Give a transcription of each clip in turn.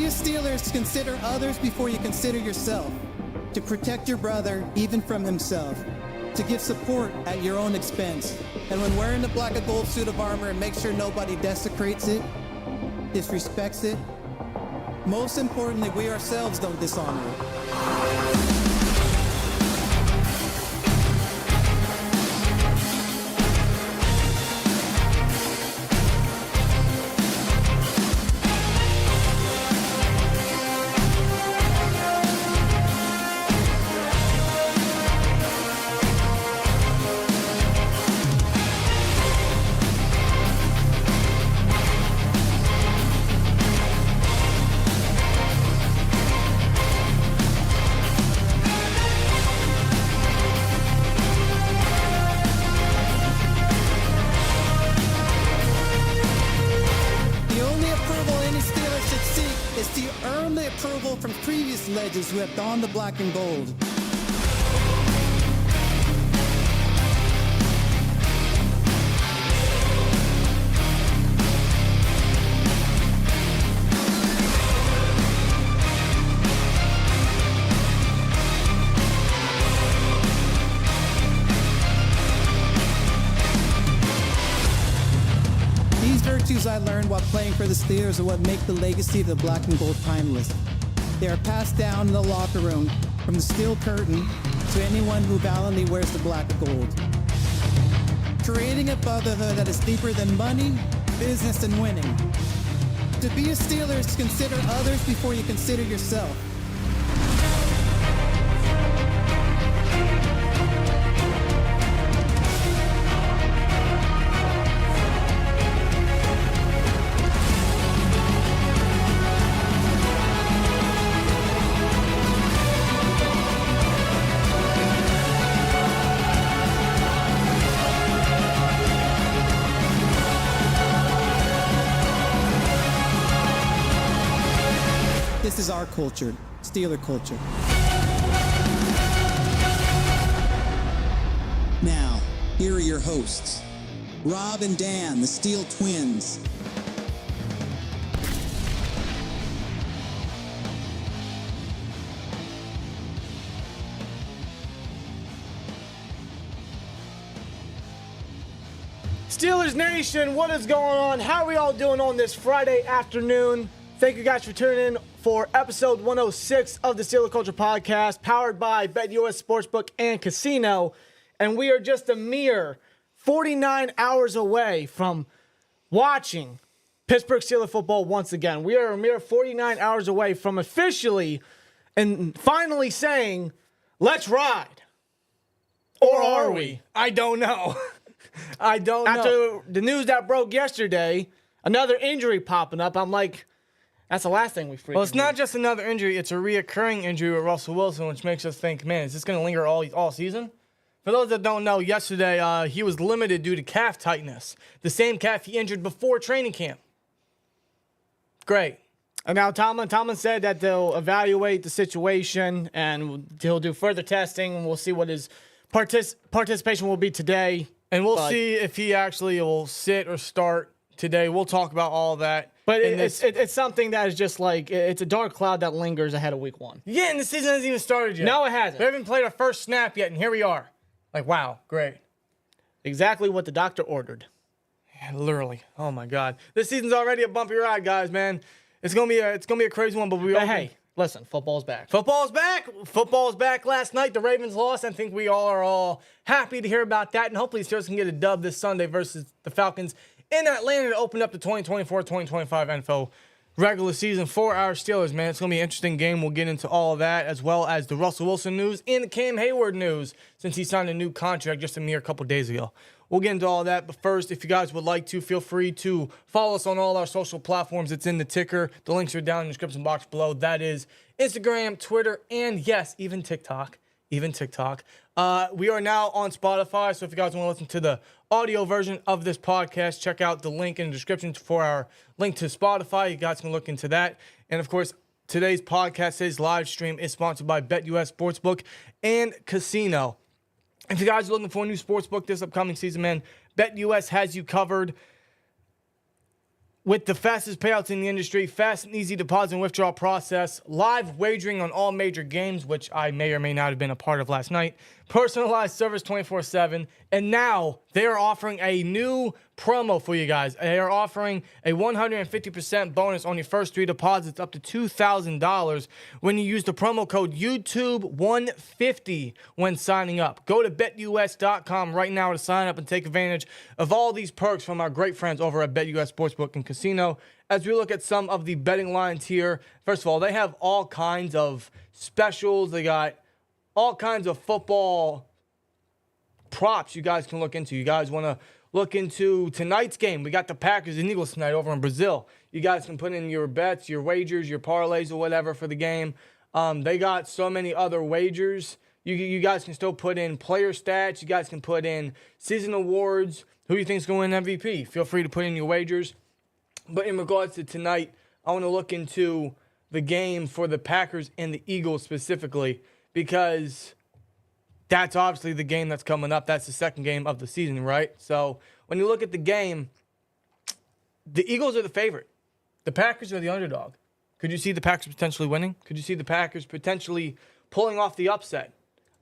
be a Steelers, consider others before you consider yourself. To protect your brother, even from himself. To give support at your own expense. And when wearing the black and gold suit of armor, make sure nobody desecrates it, disrespects it. Most importantly, we ourselves don't dishonor it. From previous legends who have donned the black and gold. These virtues I learned while playing for the Steelers are what make the legacy of the black and gold timeless. They are passed down in the locker room from the steel curtain to anyone who valiantly wears the black and gold. Creating a brotherhood that is deeper than money, business, and winning. To be a Steeler is to consider others before you consider yourself. This is our culture, Steeler culture. Now, here are your hosts, Rob and Dan, the SteelTwins. Steelers Nation, what is going on? How are we all doing on this Friday afternoon? Thank you guys for tuning in for episode 106 of the Steeler Culture Podcast, powered by BetUS Sportsbook and Casino. And we are just a mere 49 hours away from watching Pittsburgh Steelers football once again. We are a mere 49 hours away from officially and finally saying, let's ride. Or are we? I don't know. I don't know. After the news that broke yesterday, another injury popping up, I'm like, that's the last thing we freaking Well, it's not do. just another injury. It's a reoccurring injury with Russell Wilson, which makes us think, man, is this going to linger all season? For those that don't know, yesterday he was limited due to calf tightness. The same calf he injured before training camp. Great. And now Tomlin said that they'll evaluate the situation and he'll do further testing. We'll see what his participation will be today. And we'll see if he actually will sit or start today. We'll talk about all that. But it's something that is just like, it's a dark cloud that lingers ahead of week one. Yeah, and the season hasn't even started yet. No, it hasn't. We haven't played our first snap yet, and here we are. Like, wow, great. Exactly what the doctor ordered. Yeah, literally. Oh, my God. This season's already a bumpy ride, guys, man. It's gonna be a crazy one, but hey, listen, football's back. Football's back. Football's back last night. The Ravens lost. I think we all are all happy to hear about that, and hopefully the Steelers can get a dub this Sunday versus the Falcons in Atlanta to open up the 2024-2025 NFL regular season for our Steelers, man. It's going to be an interesting game. We'll get into all of that, as well as the Russell Wilson news and the Cam Heyward news, since he signed a new contract just a mere couple days ago. We'll get into all that, but first, if you guys would like to, feel free to follow us on all our social platforms. It's in the ticker. The links are down in the description box below. That is Instagram, Twitter, and yes, even TikTok. We are now on Spotify, so if you guys want to listen to the audio version of this podcast, check out the link in the description for our link to Spotify. You guys can look into that. And, of course, today's podcast, today's live stream is sponsored by BetUS Sportsbook and Casino. If you guys are looking for a new sportsbook this upcoming season, man, BetUS has you covered. With the fastest payouts in the industry, fast and easy deposit and withdrawal process, live wagering on all major games, which I may or may not have been a part of last night, personalized service 24/7, and now they are offering a new promo for you guys. They are offering a 150% bonus on your first 3 deposits up to $2,000 when you use the promo code YouTube150 when signing up. Go to BetUS.com right now to sign up and take advantage of all these perks from our great friends over at BetUS Sportsbook and Casino. As we look at some of the betting lines here, first of all, they have all kinds of specials. They got all kinds of football props you guys can look into. You guys want to look into tonight's game. We got the Packers and Eagles tonight over in Brazil. You guys can put in your bets, your wagers, your parlays, or whatever for the game. They got so many other wagers. You guys can still put in player stats. You guys can put in season awards. Who you think is going to win MVP? Feel free to put in your wagers. But in regards to tonight, I want to look into the game for the Packers and the Eagles specifically, because that's obviously the game that's coming up. That's the second game of the season, right? So when you look at the game, the Eagles are the favorite. The Packers are the underdog. Could you see the Packers potentially winning? Could you see the Packers potentially pulling off the upset?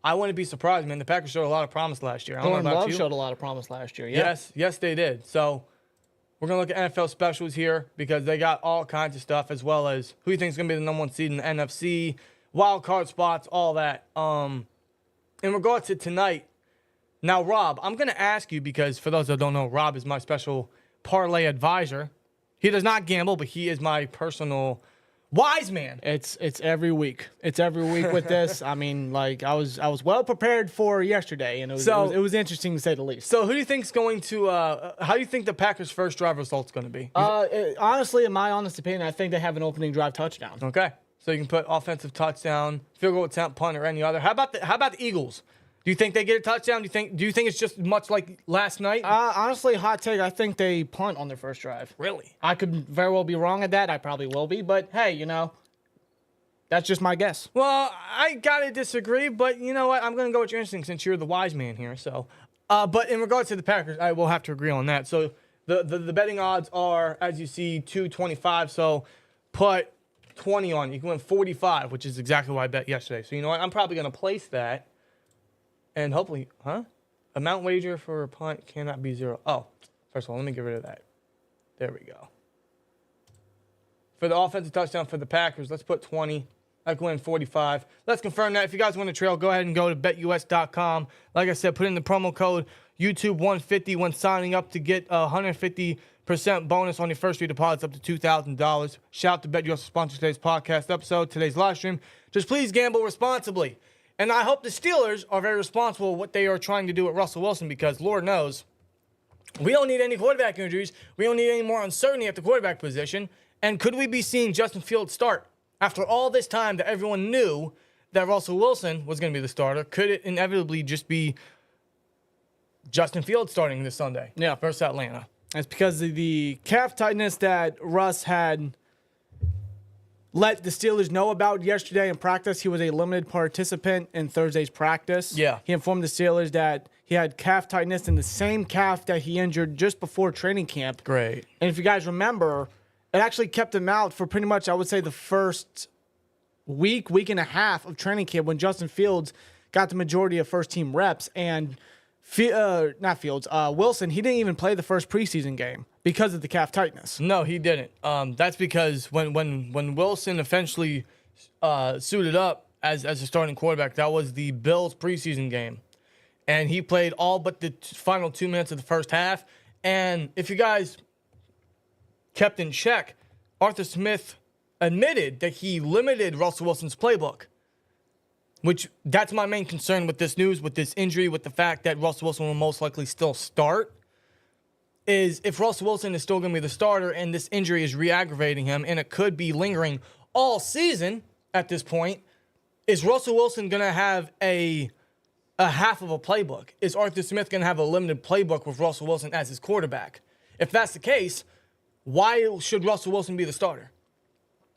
I wouldn't be surprised, man. The Packers showed a lot of promise last year. I don't know about you. Showed a lot of promise last year. Yeah. Yes, they did. So we're going to look at NFL specials here because they got all kinds of stuff, as well as who you think is going to be the number 1 seed in the NFC, wild card spots, all that. In regards to tonight, now, Rob, I'm going to ask you because for those that don't know, Rob is my special parlay advisor. He does not gamble, but he is my personal wise man. It's every week. It's every week with this. I mean, like I was well prepared for yesterday, and it was interesting to say the least. So who do you think is going to? How do you think the Packers' first drive result's going to be? Honestly, in my honest opinion, I think they have an opening drive touchdown. Okay, so you can put offensive touchdown, field goal attempt, punt, or any other. How about the Eagles? Do you think they get a touchdown? Do you think it's just much like last night? Honestly, hot take, I think they punt on their first drive. Really? I could very well be wrong at that. I probably will be. But, hey, that's just my guess. Well, I got to disagree, but you know what? I'm going to go with your instinct since you're the wise man here. So, but in regards to the Packers, I will have to agree on that. So the betting odds are, as you see, 225. So put 20 on it. You can win 45, which is exactly what I bet yesterday. So you know what? I'm probably going to place that. And hopefully, amount wager for a punt cannot be 0. Oh, first of all, let me get rid of that. There we go. For the offensive touchdown for the Packers, let's put 20. I can win 45. Let's confirm that. If you guys want to trail, go ahead and go to BetUS.com. Like I said, put in the promo code YouTube150 when signing up to get a 150% bonus on your first 3 deposits up to $2,000. Shout out to BetUS for sponsoring today's podcast episode, today's live stream. Just please gamble responsibly. And I hope the Steelers are very responsible with what they are trying to do with Russell Wilson, because Lord knows we don't need any quarterback injuries. We don't need any more uncertainty at the quarterback position. And could we be seeing Justin Fields start? After all this time that everyone knew that Russell Wilson was going to be the starter, could it inevitably just be Justin Fields starting this Sunday? Yeah. Versus Atlanta. It's because of the calf tightness that Russ had let the Steelers know about yesterday in practice. He was a limited participant in Thursday's practice. Yeah. He informed the Steelers that he had calf tightness in the same calf that he injured just before training camp. Great. And if you guys remember, it actually kept him out for pretty much, I would say, the first week and a half of training camp when Justin Fields got the majority of first-team reps. And Wilson, he didn't even play the first preseason game because of the calf tightness. No, he didn't. That's because when Wilson eventually suited up as a starting quarterback, that was the Bills preseason game. And he played all but the final 2 minutes of the first half. And if you guys kept in check, Arthur Smith admitted that he limited Russell Wilson's playbook. Which, that's my main concern with this news, with this injury, with the fact that Russell Wilson will most likely still start, is if Russell Wilson is still going to be the starter and this injury is re-aggravating him and it could be lingering all season at this point, is Russell Wilson going to have a half of a playbook? Is Arthur Smith going to have a limited playbook with Russell Wilson as his quarterback? If that's the case, why should Russell Wilson be the starter?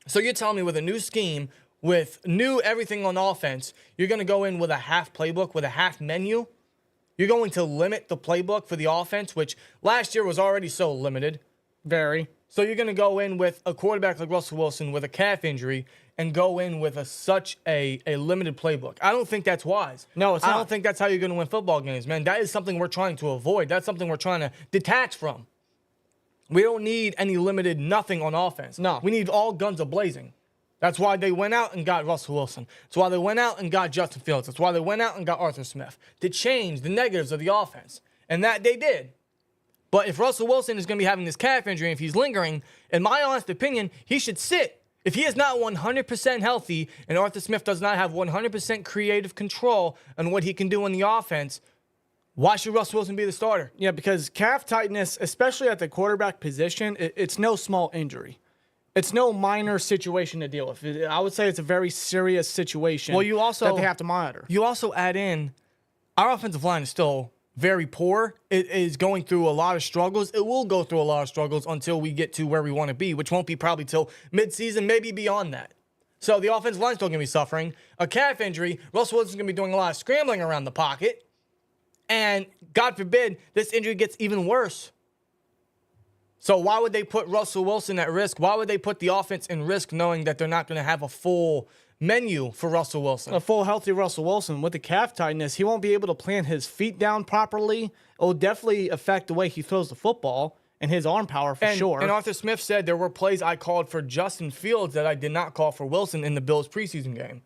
So you're telling me with a new scheme, with new everything on offense, you're going to go in with a half playbook, with a half menu? You're going to limit the playbook for the offense, which last year was already so limited. Very. So you're going to go in with a quarterback like Russell Wilson with a calf injury and go in with such a limited playbook. I don't think that's wise. No, it's I not. don't think that's how you're going to win football games, man. That is something we're trying to avoid. That's something we're trying to detach from. We don't need any limited nothing on offense. No. We need all guns a-blazing. That's why they went out and got Russell Wilson. That's why they went out and got Justin Fields. That's why they went out and got Arthur Smith to change the negatives of the offense. And that they did. But if Russell Wilson is going to be having this calf injury, if he's lingering, in my honest opinion, he should sit. If he is not 100% healthy and Arthur Smith does not have 100% creative control on what he can do in the offense, why should Russell Wilson be the starter? Yeah, because calf tightness, especially at the quarterback position, it's no small injury. It's no minor situation to deal with. I would say it's a very serious situation that they have to monitor. You also add in, our offensive line is still very poor. It is going through a lot of struggles. It will go through a lot of struggles until we get to where we want to be, which won't be probably till midseason, maybe beyond that. So the offensive line's still going to be suffering. A calf injury, Russell Wilson's going to be doing a lot of scrambling around the pocket. And God forbid, this injury gets even worse. So why would they put Russell Wilson at risk? Why would they put the offense in risk knowing that they're not going to have a full menu for Russell Wilson? A full healthy Russell Wilson with the calf tightness, he won't be able to plant his feet down properly. It will definitely affect the way he throws the football and his arm power for sure. And Arthur Smith said there were plays I called for Justin Fields that I did not call for Wilson in the Bills preseason game.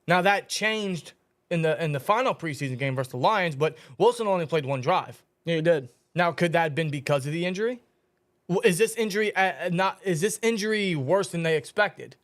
Now that changed in the final preseason game versus the Lions, but Wilson only played one drive. Yeah, he did. Now, could that have been because of the injury? Is this injury worse than they expected?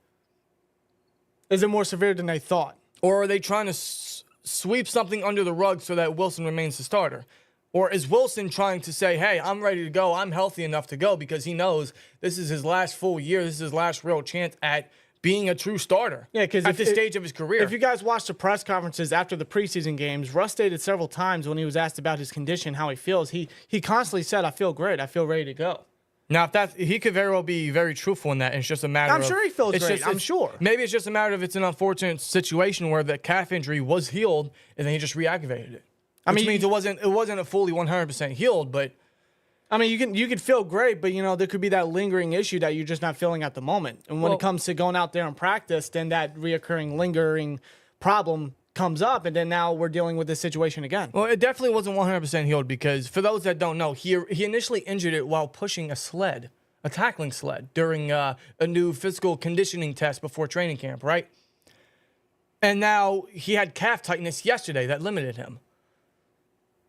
Is it more severe than they thought? Or are they trying to sweep something under the rug so that Wilson remains the starter? Or is Wilson trying to say, hey, I'm ready to go, I'm healthy enough to go, because he knows this is his last full year, this is his last real chance at being a true starter at this stage of his career? If you guys watched the press conferences after the preseason games, Russ stated several times when he was asked about his condition, how he feels, he constantly said, I feel great, I feel ready to go. Now, he could very well be very truthful in that. And it's just a matter of... I'm sure he feels great. I'm sure. Maybe it's just a matter of it's an unfortunate situation where the calf injury was healed and then he just reactivated it. Which means it wasn't a fully 100% healed, but... I mean, you could feel great, but, there could be that lingering issue that you're just not feeling at the moment. And when it comes to going out there and practice, then that reoccurring, lingering problem comes up, and then now we're dealing with this situation again. Well, it definitely wasn't 100% healed because, for those that don't know, he initially injured it while pushing a tackling sled, during a new physical conditioning test before training camp, right? And now he had calf tightness yesterday that limited him.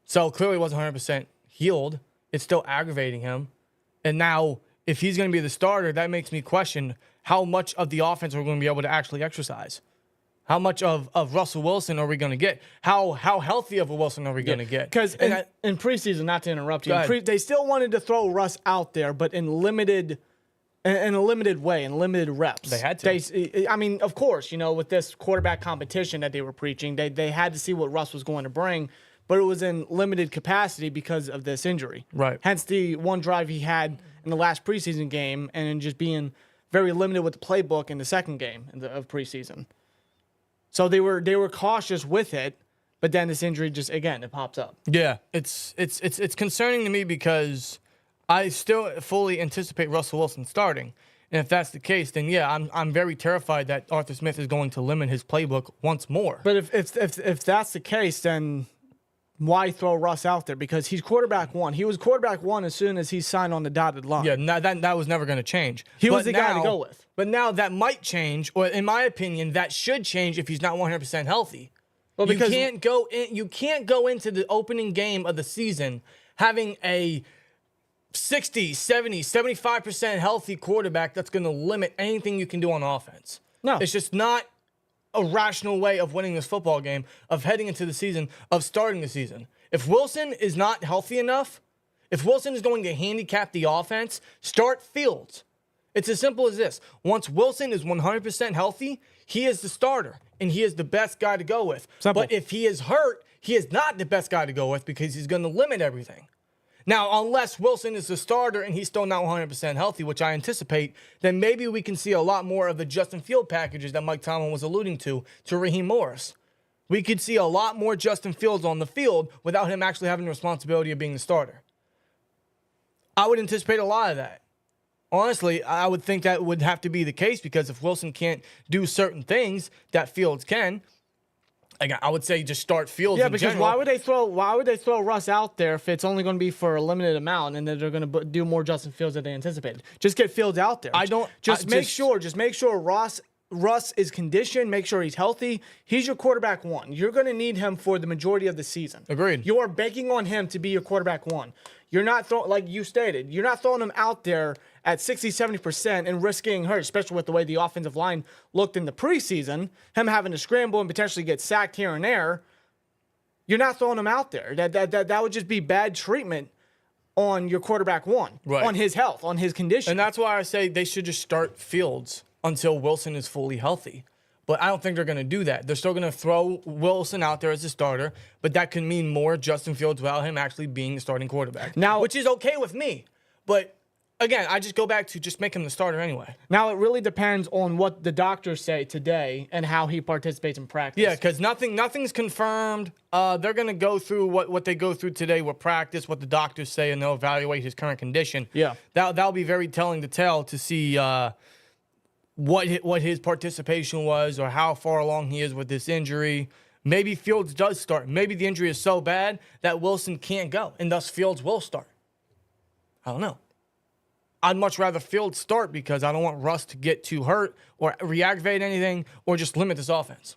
So clearly it wasn't 100% healed. It's still aggravating him. And now, if he's going to be the starter, that makes me question how much of the offense we're going to be able to actually exercise. How much of Russell Wilson are we going to get? How healthy of a Wilson are we going to get? Because in preseason, not to interrupt you, they still wanted to throw Russ out there, but in a limited way, in limited reps. They had to. I mean, of course, with this quarterback competition that they were preaching, they had to see what Russ was going to bring, but it was in limited capacity because of this injury. Right. Hence the one drive he had in the last preseason game, and then just being very limited with the playbook in the second game of preseason. So they were cautious with it, but then this injury just, again, it pops up. Yeah, it's concerning to me because I still fully anticipate Russell Wilson starting. And if that's the case, then yeah, I'm very terrified that Arthur Smith is going to limit his playbook once more. But if that's the case, then why throw Russ out there? Because he's quarterback one. He was quarterback one as soon as he signed on the dotted line. Yeah, that was never going to change. He was the guy to go with. But now that might change, or in my opinion, that should change if he's not 100% healthy. Well, because you can't go into the opening game of the season having a 60, 70, 75% healthy quarterback that's going to limit anything you can do on offense. No. It's just not a rational way of winning this football game, of heading into the season, of starting the season. If Wilson is not healthy enough, if Wilson is going to handicap the offense, start Fields. It's as simple as this. Once Wilson is 100% healthy, he is the starter, and he is the best guy to go with. Simple. But if he is hurt, he is not the best guy to go with because he's going to limit everything. Now, unless Wilson is the starter and he's still not 100% healthy, which I anticipate, then maybe we can see a lot more of the Justin Field packages that Mike Tomlin was alluding to Raheem Morris. We could see a lot more Justin Fields on the field without him actually having the responsibility of being the starter. I would anticipate a lot of that. Honestly, I would think that would have to be the case because if Wilson can't do certain things that Fields can, I would say just start Fields. Yeah, in because general. why would they throw Russ out there if it's only going to be for a limited amount and then they're going to do more Justin Fields than they anticipated? Just get Fields out there. Just make sure Russ is conditioned. Make sure he's healthy. He's your quarterback one. You're going to need him for the majority of the season. Agreed. You are banking on him to be your quarterback one. You're not throwing, like you stated, you're not throwing him out there at 60, 70% and risking hurt, especially with the way the offensive line looked in the preseason, him having to scramble and potentially get sacked here and there. You're not throwing him out there. That would just be bad treatment on your quarterback one, right, on his health, on his condition. And that's why I say they should just start Fields until Wilson is fully healthy. But I don't think they're going to do that. They're still going to throw Wilson out there as a starter, but that could mean more Justin Fields without him actually being the starting quarterback. Now, which is okay with me. But again, I just go back to just make him the starter anyway. Now, it really depends on what the doctors say today and how he participates in practice. Yeah, because nothing's confirmed. They're going to go through what they go through today with practice, what the doctors say, and they'll evaluate his current condition. Yeah. That'll be very telling to see what his participation was or how far along he is with this injury. Maybe Fields does start. Maybe the injury is so bad that Wilson can't go, and thus Fields will start. I don't know. I'd much rather Fields start because I don't want Russ to get too hurt or re-aggravate anything or just limit this offense.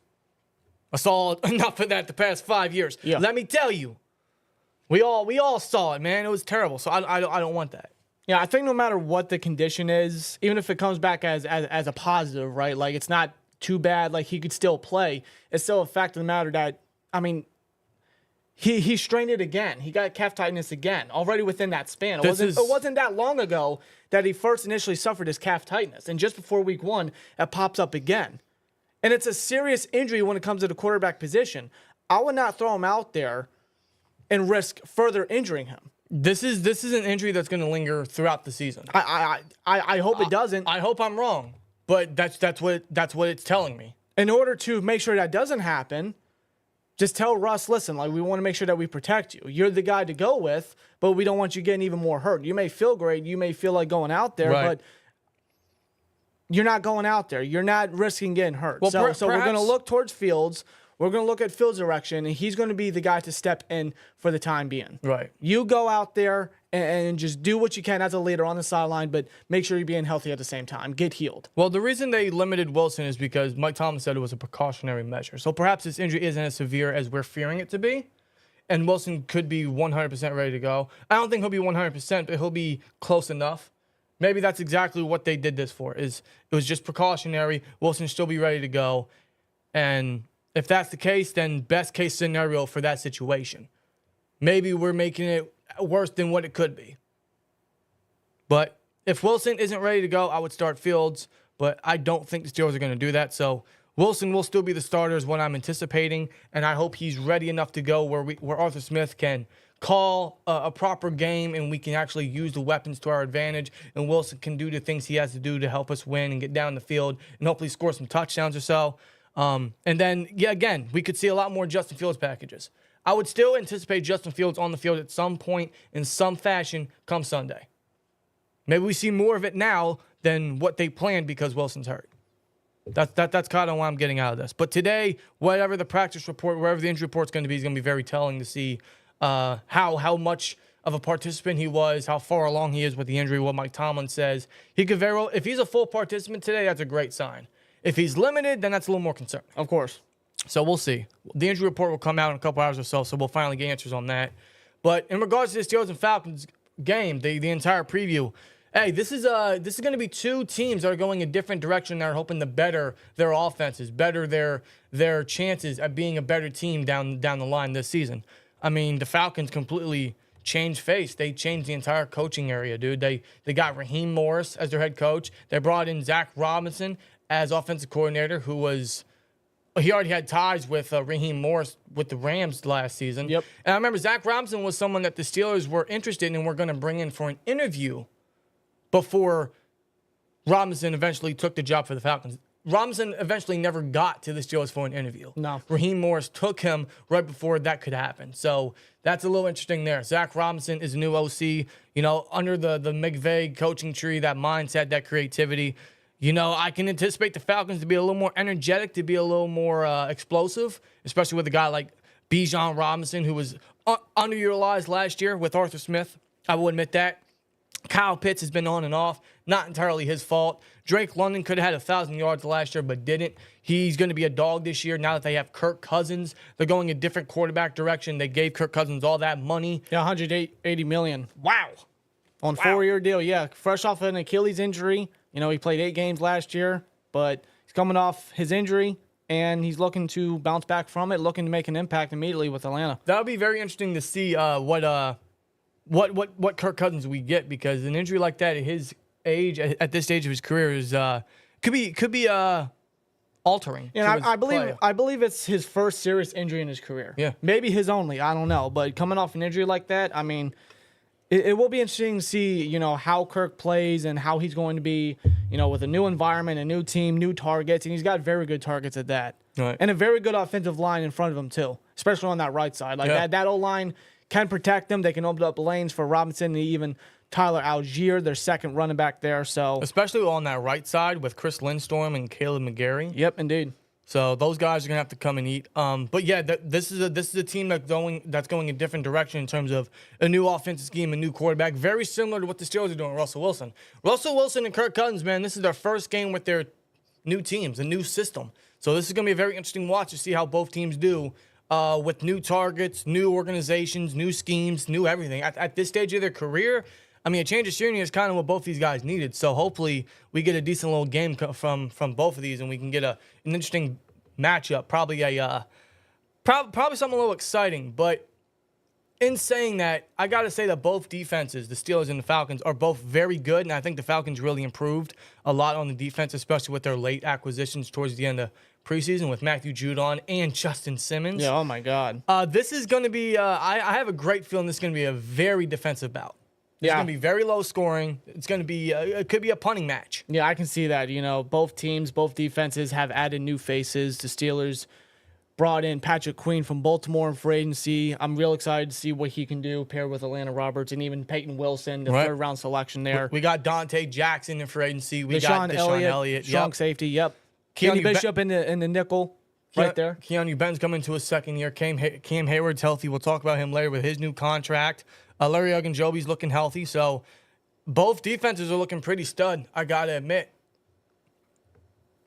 I saw enough of that the past 5 years. Yeah. Let me tell you, we all saw it, man. It was terrible. So I don't want that. Yeah, I think no matter what the condition is, even if it comes back as a positive, right? Like, it's not too bad. Like, he could still play. It's still a fact of the matter that, I mean, he strained it again. He got calf tightness again already within that span. It wasn't that long ago that he first initially suffered his calf tightness. And just before week 1, it pops up again. And it's a serious injury when it comes to the quarterback position. I would not throw him out there and risk further injuring him. This is an injury that's going to linger throughout the season. I hope it doesn't. I hope I'm wrong, but that's what it's telling me. In order to make sure that doesn't happen, just tell Russ, listen, like, we want to make sure that we protect you. You're the guy to go with, but we don't want you getting even more hurt. You may feel great. You may feel like going out there, right, but you're not going out there. You're not risking getting hurt. Well, so we're going to look towards Fields. We're going to look at Fields' direction, and he's going to be the guy to step in for the time being. Right. You go out there and just do what you can as a leader on the sideline, but make sure you're being healthy at the same time. Get healed. Well, the reason they limited Wilson is because Mike Tomlin said it was a precautionary measure. So perhaps this injury isn't as severe as we're fearing it to be, and Wilson could be 100% ready to go. I don't think he'll be 100%, but he'll be close enough. Maybe that's exactly what they did this for. It was just precautionary. Wilson should still be ready to go, and if that's the case, then best case scenario for that situation. Maybe we're making it worse than what it could be. But if Wilson isn't ready to go, I would start Fields. But I don't think the Steelers are going to do that. So Wilson will still be the starter is what I'm anticipating. And I hope he's ready enough to go where Arthur Smith can call a proper game and we can actually use the weapons to our advantage. And Wilson can do the things he has to do to help us win and get down the field and hopefully score some touchdowns or so. And then, yeah, again, we could see a lot more Justin Fields packages. I would still anticipate Justin Fields on the field at some point in some fashion come Sunday. Maybe we see more of it now than what they planned because Wilson's hurt. That's kind of what I'm getting out of this. But today, whatever the practice report, wherever the injury report's going to be, is going to be very telling to see how much of a participant he was, how far along he is with the injury, what Mike Tomlin says. He could very well, if he's a full participant today, that's a great sign. If he's limited, then that's a little more concerning. Of course. So we'll see. The injury report will come out in a couple hours or so we'll finally get answers on that. But in regards to the Steelers and Falcons game, the entire preview, hey, this is going to be two teams that are going a different direction that are hoping to better their offenses, better their chances at being a better team down the line this season. I mean, the Falcons completely changed face. They changed the entire coaching area, dude. They got Raheem Morris as their head coach. They brought in Zach Robinson as offensive coordinator, he already had ties with Raheem Morris with the Rams last season. Yep. And I remember Zach Robinson was someone that the Steelers were interested in and were going to bring in for an interview before Robinson eventually took the job for the Falcons. Robinson eventually never got to the Steelers for an interview. No. Raheem Morris took him right before that could happen. So that's a little interesting there. Zach Robinson is a new OC. You know, under the McVay coaching tree, that mindset, that creativity. You know, I can anticipate the Falcons to be a little more energetic, to be a little more explosive, especially with a guy like Bijan Robinson, who was underutilized last year with Arthur Smith. I will admit that. Kyle Pitts has been on and off. Not entirely his fault. Drake London could have had 1,000 yards last year, but didn't. He's going to be a dog this year now that they have Kirk Cousins. They're going a different quarterback direction. They gave Kirk Cousins all that money. Yeah, $180 million. Wow. On a 4-year deal, yeah. Fresh off an Achilles injury. You know, he played 8 games last year, but he's coming off his injury, and he's looking to bounce back from it, looking to make an impact immediately with Atlanta. That'll be very interesting to see what Kirk Cousins we get, because an injury like that at his age, at this stage of his career, is could be altering. And I believe it's his first serious injury in his career. Yeah, maybe his only. I don't know, but coming off an injury like that, I mean, it will be interesting to see, you know, how Kirk plays and how he's going to be, you know, with a new environment, a new team, new targets, and he's got very good targets at that, right. And a very good offensive line in front of him too, especially on that right side. Like that O-line can protect them. They can open up lanes for Robinson and even Tyler Algier, their second running back there. So especially on that right side with Chris Lindstorm and Caleb McGarry. Yep, indeed. So those guys are gonna have to come and eat. But yeah, this is a team that's going a different direction in terms of a new offensive scheme, a new quarterback, very similar to what the Steelers are doing. Russell Wilson and Kirk Cousins, man, this is their first game with their new teams, a new system. So this is gonna be a very interesting watch to see how both teams do. With new targets, new organizations, new schemes, new everything. At this stage of their career, I mean, a change of scenery is kind of what both these guys needed. So hopefully we get a decent little game from both of these, and we can get an interesting matchup. Probably something a little exciting. But in saying that, I got to say that both defenses, the Steelers and the Falcons, are both very good, and I think the Falcons really improved a lot on the defense, especially with their late acquisitions towards the end of preseason with Matthew Judon and Justin Simmons. Yeah, oh my God. This is going to be, I have a great feeling this is going to be a very defensive bout. It's going to be very low scoring. It's going to be, it could be a punting match. Yeah, I can see that. You know, both teams, both defenses have added new faces. The Steelers brought in Patrick Queen from Baltimore in free agency. I'm real excited to see what he can do paired with Atlanta Roberts and even Peyton Wilson, the third-round selection there. We got Dante Jackson in free agency. We got Deshaun Elliott. Strong safety, yep. Kenny Bishop in the nickel right there. Keanu Ben's coming to his second year. Cam Heyward's healthy. We'll talk about him later with his new contract. Larry Ogunjobi's looking healthy. So both defenses are looking pretty stud, I got to admit.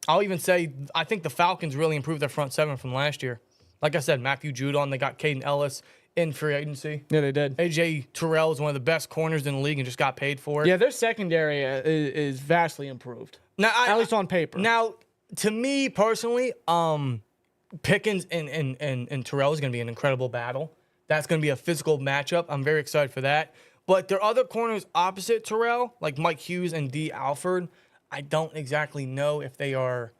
I'll even say I think the Falcons really improved their front seven from last year. Like I said, Matthew Judon, they got Caden Ellis in free agency. Yeah, they did. AJ Terrell is one of the best corners in the league and just got paid for it. Yeah, their secondary is vastly improved. Now, at least on paper. Now, to me personally, Pickens and Terrell is going to be an incredible battle. That's going to be a physical matchup. I'm very excited for that. But there are other corners opposite Terrell, like Mike Hughes and D. Alford. I don't exactly know if they are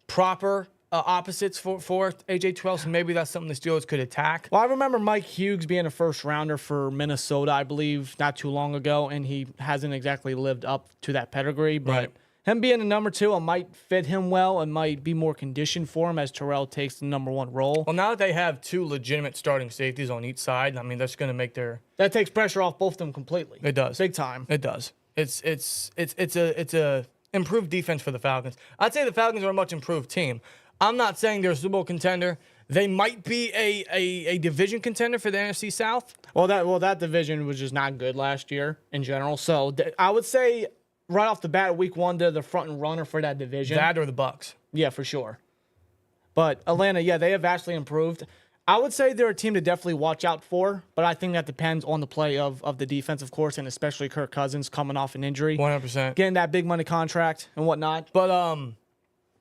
proper opposites for AJ Terrell, so maybe that's something the Steelers could attack. Well, I remember Mike Hughes being a first-rounder for Minnesota, I believe, not too long ago, and he hasn't exactly lived up to that pedigree. But him being a number 2, it might fit him well and might be more conditioned for him as Terrell takes the number 1 role. Well, now that they have 2 legitimate starting safeties on each side, I mean, that's going to make their... That takes pressure off both of them completely. It does. Big time. It does. It's a improved defense for the Falcons. I'd say the Falcons are a much improved team. I'm not saying they're a Super Bowl contender. They might be a division contender for the NFC South. Well, that division was just not good last year in general. So I would say right off the bat, week 1, they're the front and runner for that division. That or the Bucks. Yeah, for sure. But Atlanta, yeah, they have vastly improved. I would say they're a team to definitely watch out for, but I think that depends on the play of the defense, of course, and especially Kirk Cousins coming off an injury. 100%. Getting that big money contract and whatnot. But,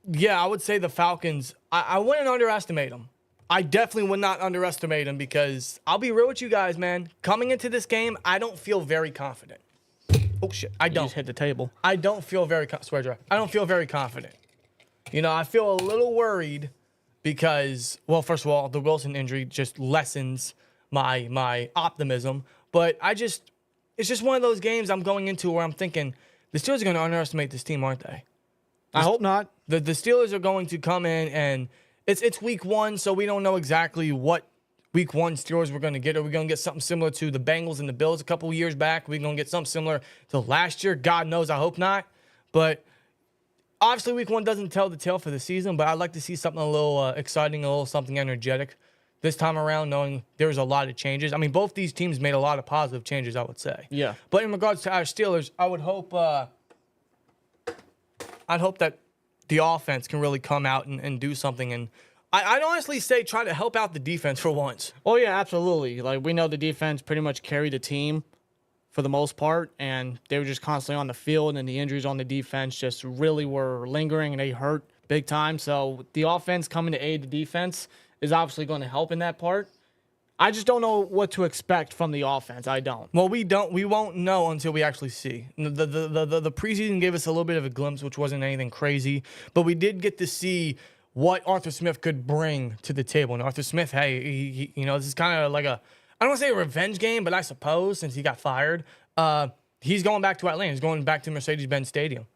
yeah, I would say the Falcons, I wouldn't underestimate them. I definitely would not underestimate them because I'll be real with you guys, man. Coming into this game, I don't feel very confident. Oh, shit. I don't. You just hit the table. I don't feel very I don't feel very confident. You know, I feel a little worried because, well, first of all, the Wilson injury just lessens my optimism. But it's just one of those games I'm going into where I'm thinking the Steelers are going to underestimate this team, aren't they? I hope not. The Steelers are going to come in, and it's week 1, so we don't know exactly what week 1 Steelers we're going to get. Are we going to get something similar to the Bengals and the Bills a couple years back? Are we going to get something similar to last year? God knows, I hope not. But obviously week 1 doesn't tell the tale for the season, but I'd like to see something a little exciting, a little something energetic this time around, knowing there's a lot of changes. I mean, both these teams made a lot of positive changes, I would say. Yeah. But in regards to our Steelers, I would hope I'd hope that the offense can really come out and do something. And I'd honestly say try to help out the defense for once. Oh, yeah, absolutely. Like, we know the defense pretty much carried the team for the most part, and they were just constantly on the field, and the injuries on the defense just really were lingering, and they hurt big time. So the offense coming to aid the defense is obviously going to help in that part. I just don't know what to expect from the offense. I don't. Well, we won't know until we actually see. The preseason gave us a little bit of a glimpse, which wasn't anything crazy, but we did get to see what Arthur Smith could bring to the table. And Arthur Smith, hey, he this is kind of like I don't want to say a revenge game, but I suppose since he got fired, he's going back to Atlanta. He's going back to Mercedes-Benz Stadium.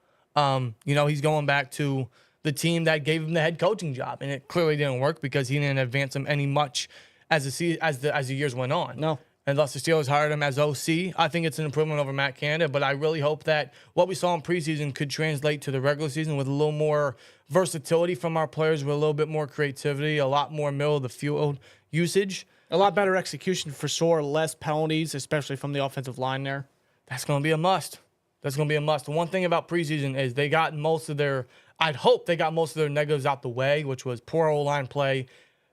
He's going back to the team that gave him the head coaching job, and it clearly didn't work because he didn't advance him any much as the years went on. No. And thus the Steelers hired him as OC. I think it's an improvement over Matt Canada, but I really hope that what we saw in preseason could translate to the regular season with a little more versatility from our players, with a little bit more creativity, a lot more middle of the field usage. A lot better execution for sure, less penalties, especially from the offensive line there. That's going to be a must. That's going to be a must. The one thing about preseason is I'd hope they got most of their negatives out the way, which was poor O-line play,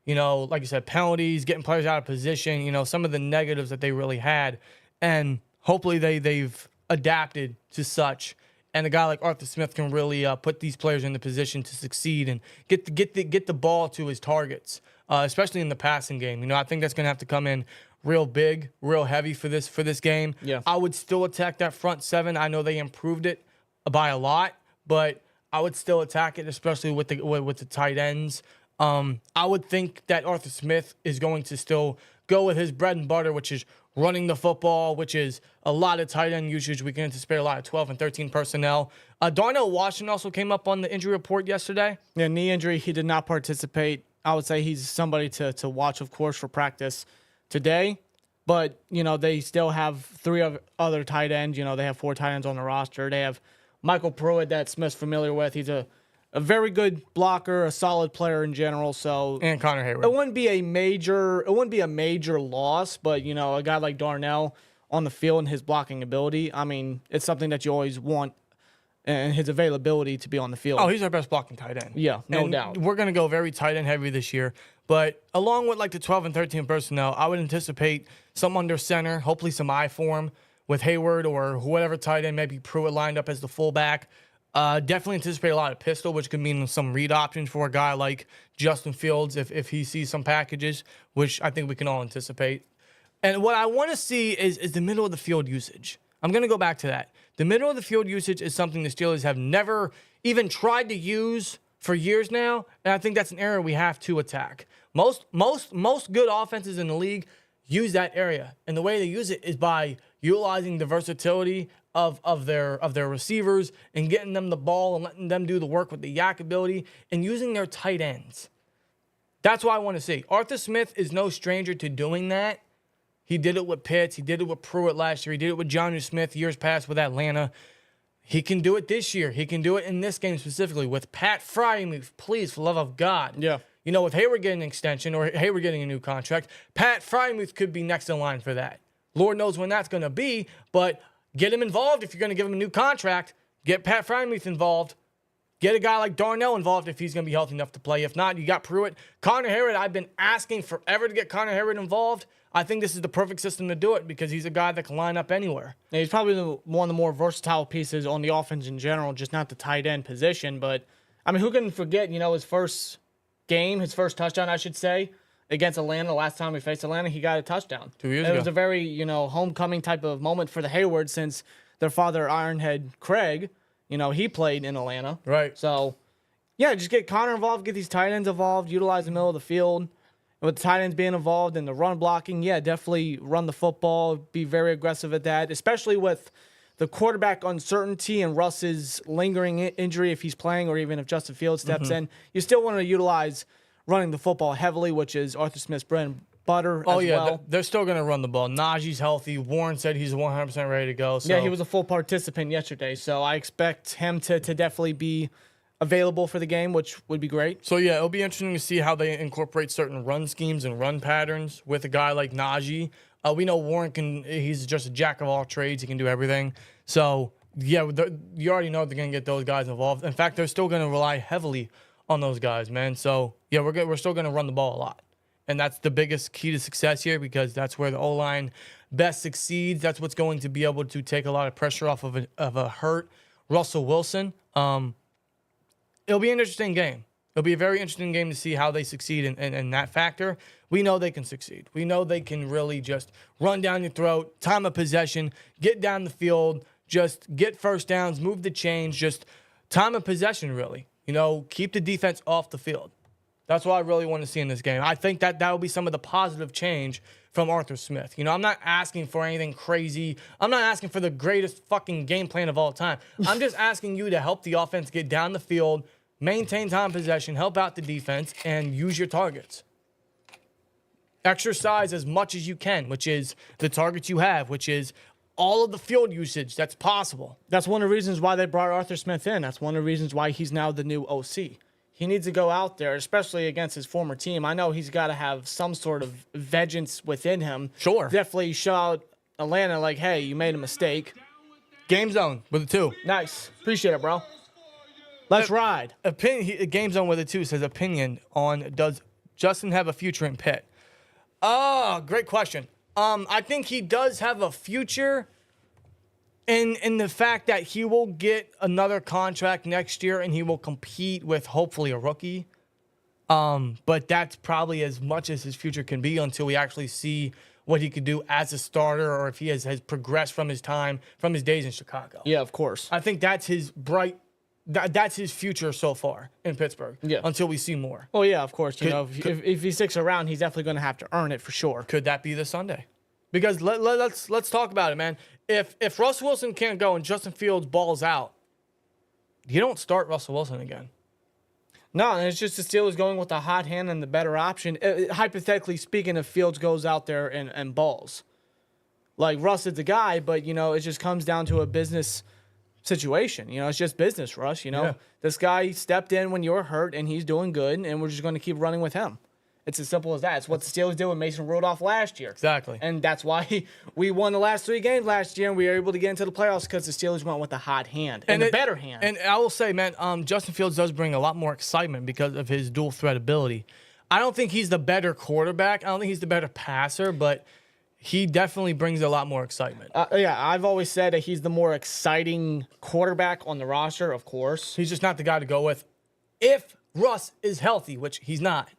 like you said, penalties, getting players out of position, some of the negatives that they really had. And hopefully they've adapted to such. And a guy like Arthur Smith can really put these players in the position to succeed and get the ball to his targets, especially in the passing game. I think that's going to have to come in real big, real heavy for this game. Yeah. I would still attack that front seven. I know they improved it by a lot, but I would still attack it, especially with the tight ends. I would think that Arthur Smith is going to still go with his bread and butter, which is running the football, which is a lot of tight end usage. We can anticipate a lot of 12 and 13 personnel. Darnell Washington also came up on the injury report yesterday. Yeah, knee injury. He did not participate. I would say he's somebody to watch, of course, for practice today. But, they still have 3 other tight ends. They have 4 tight ends on the roster. They have Michael Pruitt that Smith's familiar with. He's a very good blocker, a solid player in general. So and Connor Heyward. It wouldn't be a major loss, but a guy like Darnell on the field and his blocking ability, I mean, it's something that you always want, and his availability to be on the field. Oh, he's our best blocking tight end. Yeah, no doubt. We're going to go very tight end heavy this year. But along with the 12 and 13 personnel, I would anticipate some under center, hopefully some I form with Heyward or whatever tight end, maybe Pruitt lined up as the fullback. Definitely anticipate a lot of pistol, which could mean some read options for a guy like Justin Fields if he sees some packages, which I think we can all anticipate. And what I want to see is the middle of the field usage. I'm going to go back to that. The middle of the field usage is something the Steelers have never even tried to use for years now, and I think that's an area we have to attack. Most good offenses in the league use that area, and the way they use it is by utilizing the versatility of their receivers and getting them the ball and letting them do the work with the yak ability and using their tight ends. That's what I want to see. Arthur Smith is no stranger to doing that. He did it with Pitts. He did it with Pruitt last year. He did it with Jonnu Smith years past with Atlanta. He can do it this year. He can do it in this game specifically with Pat Freiermuth. Please, for the love of God. Yeah. With Heyward getting an extension or Heyward getting a new contract, Pat Freiermuth could be next in line for that. Lord knows when that's going to be, but get him involved if you're going to give him a new contract. Get Pat Freiermuth involved. Get a guy like Darnell involved if he's going to be healthy enough to play. If not, you got Pruitt. Connor Heyward, I've been asking forever to get Connor Heyward involved. I think this is the perfect system to do it because he's a guy that can line up anywhere. Yeah, he's probably one of the more versatile pieces on the offense in general, just not the tight end position. But, I mean, who can forget, his first game, his first touchdown, I should say, against Atlanta. Last time we faced Atlanta, he got a touchdown. 2 years ago. It was a very, homecoming type of moment for the Heyward since their father, Ironhead Craig, he played in Atlanta. Right. So, yeah, just get Connor involved, get these tight ends involved, utilize the middle of the field. With the tight ends being involved in the run blocking, yeah, definitely run the football, be very aggressive at that, especially with the quarterback uncertainty and Russ's lingering injury if he's playing, or even if Justin Fields steps in, you still want to utilize running the football heavily, which is Arthur Smith's bread and butter as well. They're still going to run the ball. Najee's healthy. Warren said he's 100% ready to go. So. Yeah, he was a full participant yesterday, so I expect him to definitely be available for the game, which would be great. So, yeah, it'll be interesting to see how they incorporate certain run schemes and run patterns with a guy like Najee. We know Warren he's just a jack of all trades. He can do everything. So, yeah, you already know they're going to get those guys involved. In fact, they're still going to rely heavily on those guys, man. So, yeah, we're still going to run the ball a lot. And that's the biggest key to success here, because that's where the O-line best succeeds. That's what's going to be able to take a lot of pressure off of a hurt Russell Wilson. It'll be an interesting game. It'll be a very interesting game to see how they succeed in that factor. We know they can succeed. We know they can really just run down your throat, time of possession, get down the field, just get first downs, move the chains, just time of possession, really. Keep the defense off the field. That's what I really want to see in this game. I think that will be some of the positive change from Arthur Smith. I'm not asking for anything crazy. I'm not asking for the greatest fucking game plan of all time. I'm just asking you to help the offense get down the field, maintain time possession, help out the defense, and use your targets. Exercise as much as you can, which is the targets you have, which is all of the field usage that's possible. That's one of the reasons why they brought Arthur Smith in. That's one of the reasons why he's now the new OC. He needs to go out there, especially against his former team. I know he's got to have some sort of vengeance within him. Sure. Definitely show out Atlanta like, hey, you made a mistake. Game zone with a 2. Nice. Appreciate it, bro. Let's ride. Game zone with a 2 says opinion on, does Justin have a future in Pitt? Oh, great question. I think he does have a future in the fact that he will get another contract next year and he will compete with hopefully a rookie. But that's probably as much as his future can be until we actually see what he could do as a starter, or if he has progressed from his days in Chicago. Yeah, of course. I think that's his that's his future so far in Pittsburgh. Yeah. Until we see more. Well, yeah, of course. If he sticks around, he's definitely going to have to earn it for sure. Could that be this Sunday? Because let's talk about it, man. If Russell Wilson can't go and Justin Fields balls out, you don't start Russell Wilson again. No, and it's just the Steelers going with the hot hand and the better option. Hypothetically speaking, if Fields goes out there and balls. Like, Russ is the guy, but, it just comes down to a business situation. It's just business, Russ. Yeah. This guy stepped in when you were hurt, and he's doing good, and we're just going to keep running with him. It's as simple as that. It's what the Steelers did with Mason Rudolph last year. Exactly. And that's why we won the last 3 games last year, and we were able to get into the playoffs because the Steelers went with the hot hand and the better hand. And I will say, man, Justin Fields does bring a lot more excitement because of his dual threat ability. I don't think he's the better quarterback. I don't think he's the better passer, but he definitely brings a lot more excitement. Yeah, I've always said that he's the more exciting quarterback on the roster, of course. He's just not the guy to go with if Russ is healthy, which he's not.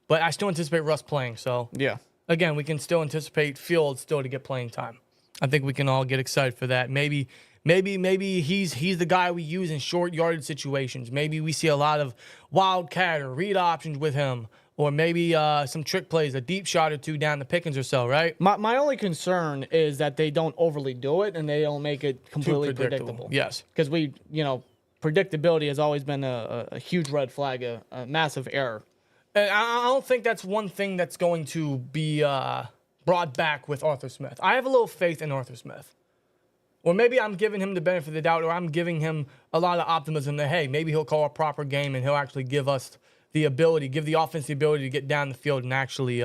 But I still anticipate Russ playing. So, yeah. Again, we can still anticipate Fields still to get playing time. I think we can all get excited for that. Maybe he's the guy we use in short yardage situations. Maybe we see a lot of wildcat or read options with him. Or maybe some trick plays, a deep shot or 2 down the Pickens or so, right? My only concern is that they don't overly do it and they don't make it completely predictable. Yes. Because predictability has always been a huge red flag, a massive error. And I don't think that's one thing that's going to be brought back with Arthur Smith. I have a little faith in Arthur Smith. Or maybe I'm giving him the benefit of the doubt, or I'm giving him a lot of optimism that, hey, maybe he'll call a proper game and he'll actually give the offense the ability to get down the field and actually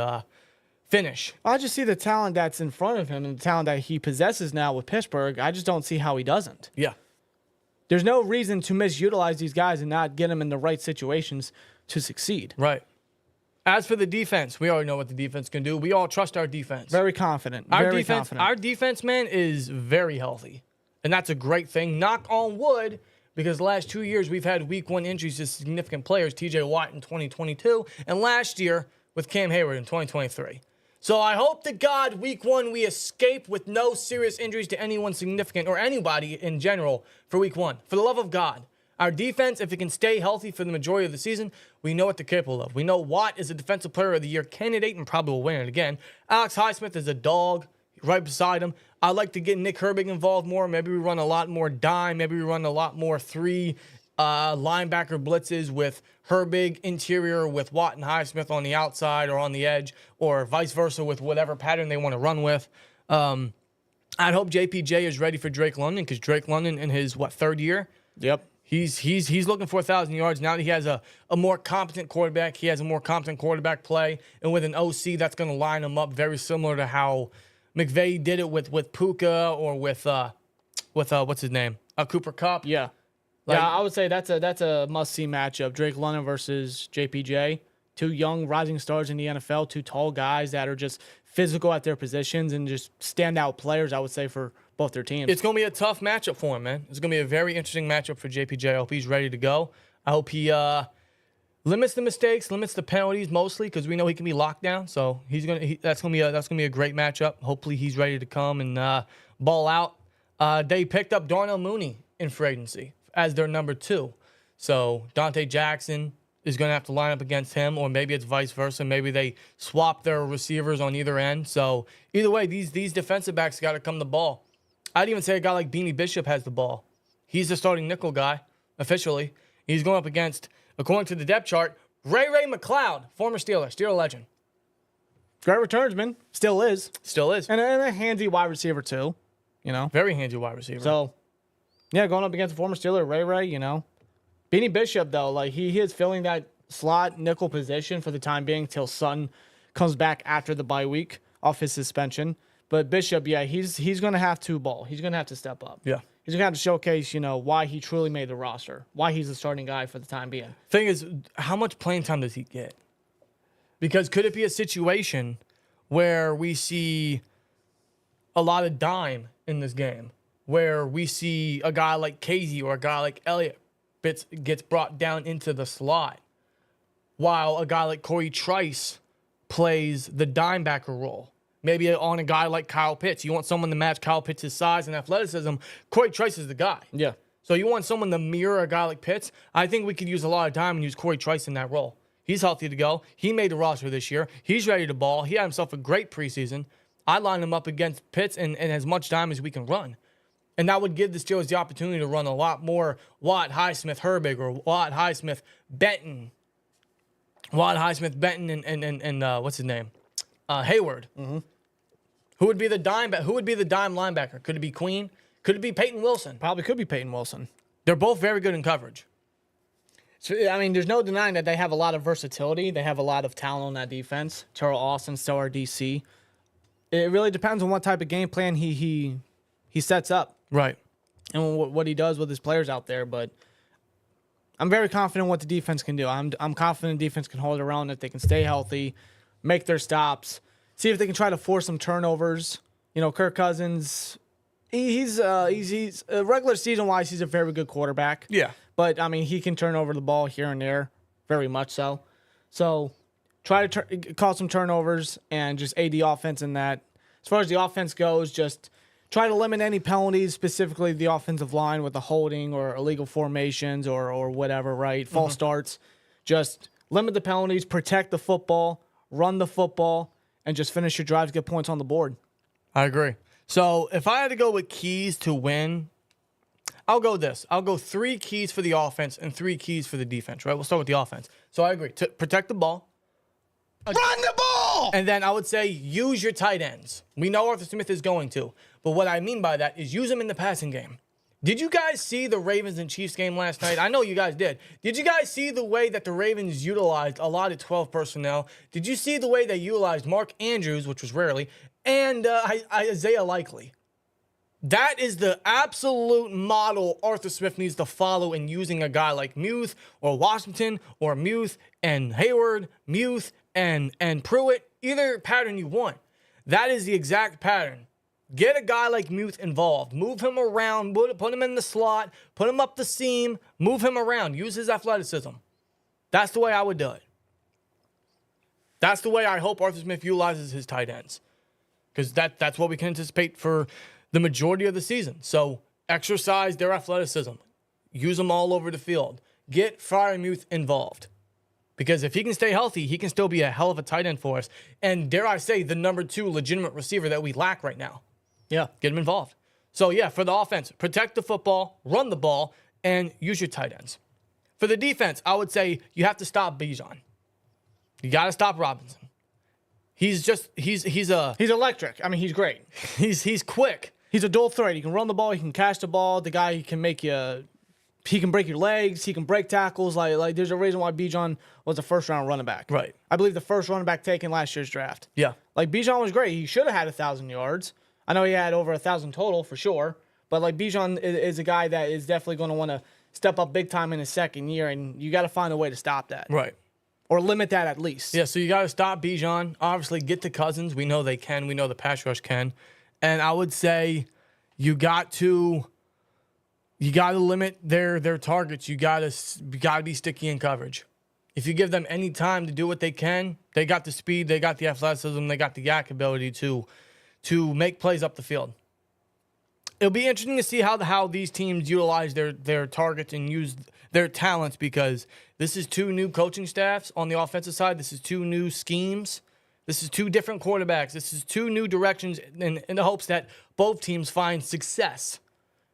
finish. I just see the talent that's in front of him and the talent that he possesses now with Pittsburgh. I just don't see how he doesn't. Yeah. There's no reason to misutilize these guys and not get them in the right situations to succeed. Right. As for the defense, we already know what the defense can do. We all trust our defense. Very confident. Our defense, man, is very healthy. And that's a great thing. Knock on wood, because the last 2 years we've had week 1 injuries to significant players, TJ Watt in 2022, and last year with Cam Heyward in 2023. So I hope to God week 1 we escape with no serious injuries to anyone significant or anybody in general for week 1. For the love of God. Our defense, if it can stay healthy for the majority of the season, we know what they're capable of. We know Watt is a Defensive Player of the Year candidate and probably will win it again. Alex Highsmith is a dog. right beside him. I'd like to get Nick Herbig involved more. Maybe we run a lot more dime. Maybe we run a lot more 3 linebacker blitzes with Herbig interior with Watt and Highsmith on the outside or on the edge, or vice versa with whatever pattern they want to run with. I'd hope JPJ is ready for Drake London, because Drake London in his, 3rd year? Yep. He's looking for 1,000 yards now that he has a more competent quarterback. He has a more competent quarterback play, and with an OC that's going to line him up very similar to how McVay did it with Puka or with what's his name, Cooper Kupp. Yeah. I would say that's a must-see matchup. Drake London versus JPJ. 2 young rising stars in the NFL, 2 tall guys that are just physical at their positions and just standout players, I would say, for both their teams. It's going to be a tough matchup for him, man. It's going to be a very interesting matchup for JPJ. I hope he's ready to go. I hope he limits the mistakes, limits the penalties mostly, because we know he can be locked down. So that's going to be a great matchup. Hopefully he's ready to come and ball out. They picked up Darnell Mooney in free agency as their number 2. So Dante Jackson is going to have to line up against him, or maybe it's vice versa. Maybe they swap their receivers on either end. So either way, these defensive backs got to come the ball. I'd even say a guy like Beanie Bishop has the ball. He's the starting nickel guy, officially. He's going up against, according to the depth chart, Ray McCloud, former Steeler legend. Great returns, man. Still is. Still is. And a handy wide receiver, too. Very handy wide receiver. So, yeah, going up against a former Steeler, Ray, Beanie Bishop, though, he is filling that slot nickel position for the time being till Sutton comes back after the bye week off his suspension. But Bishop, yeah, he's going to have to ball. He's going to have to step up. Yeah. He's going to have to showcase, why he truly made the roster, why he's the starting guy for the time being. Thing is, how much playing time does he get? Because could it be a situation where we see a lot of dime in this game, where we see a guy like Casey or a guy like Elliott gets brought down into the slot, while a guy like Corey Trice plays the dime backer role? Maybe on a guy like Kyle Pitts. You want someone to match Kyle Pitts' size and athleticism. Corey Trice is the guy. Yeah. So you want someone to mirror a guy like Pitts. I think we could use a lot of time and use Corey Trice in that role. He's healthy to go. He made the roster this year. He's ready to ball. He had himself a great preseason. I line him up against Pitts and as much time as we can run. And that would give the Steelers the opportunity to run a lot more Watt, Highsmith, Herbig, or Watt, Highsmith, Benton. Watt, Highsmith, Benton, and what's his name? Heyward. Mm-hmm. Who would be the dime linebacker? Could it be Queen? Could it be Peyton Wilson? Probably could be Peyton Wilson. They're both very good in coverage. So, I mean, there's no denying that they have a lot of versatility. They have a lot of talent on that defense. Terrell Austin, still our DC. It really depends on what type of game plan he sets up. Right. And what he does with his players out there. But I'm very confident what the defense can do. I'm confident the defense can hold it around, if they can stay healthy, make their stops, see if they can try to force some turnovers. Kirk Cousins, he's regular season wise, he's a very good quarterback. Yeah. But I mean, he can turn over the ball here and there, very much so. So try to cause some turnovers and just aid the offense in that. As far as the offense goes, just try to limit any penalties, specifically the offensive line with the holding or illegal formations or whatever, right? False starts. Just limit the penalties, protect the football, run the football, and just finish your drives, get points on the board. I agree. So if I had to go with keys to win, I'll go this. I'll go 3 keys for the offense and 3 keys for the defense, right? We'll start with the offense. So I agree. To protect the ball. Run the ball! And then I would say use your tight ends. We know Arthur Smith is going to. But what I mean by that is use them in the passing game. Did you guys see the Ravens and Chiefs game last night? I know you guys did. Did you guys see the way that the Ravens utilized a lot of 12 personnel? Did you see the way they utilized Mark Andrews, which was rarely, and Isaiah Likely? That is the absolute model Arthur Smith needs to follow in using a guy like Muth or Washington or Muth and Heyward, Muth and Pruitt, either pattern you want. That is the exact pattern. Get a guy like Muth involved. Move him around. Put him in the slot. Put him up the seam. Move him around. Use his athleticism. That's the way I would do it. That's the way I hope Arthur Smith utilizes his tight ends. Because that's what we can anticipate for the majority of the season. So exercise their athleticism. Use them all over the field. Get Freiermuth involved. Because if he can stay healthy, he can still be a hell of a tight end for us. And dare I say, the number 2 legitimate receiver that we lack right now. Yeah. Get him involved. So, yeah, for the offense, protect the football, run the ball, and use your tight ends. For the defense, I would say you have to stop Bijan. You got to stop Robinson. He's electric. I mean, he's great. He's quick. He's a dual threat. He can run the ball. He can catch the ball. The guy, he can break your legs. He can break tackles. Like there's a reason why Bijan was a first-round running back. Right. I believe the first running back taken last year's draft. Yeah. Like, Bijan was great. He should have had 1,000 yards. I know he had over 1,000 total for sure. But, like, Bijan is a guy that is definitely going to want to step up big time in his second year, and you got to find a way to stop that. Right. Or limit that at least. Yeah, so you got to stop Bijan. Obviously, get to Cousins. We know they can. We know the pass rush can. And I would say you got to limit their targets. You got to be sticky in coverage. If you give them any time to do what they can, they got the speed, they got the athleticism, they got the yak ability to make plays up the field. It'll be interesting to see how these teams utilize their targets and use their talents, because this is 2 new coaching staffs on the offensive side. This is 2 new schemes. This is 2 different quarterbacks. This is 2 new directions in the hopes that both teams find success.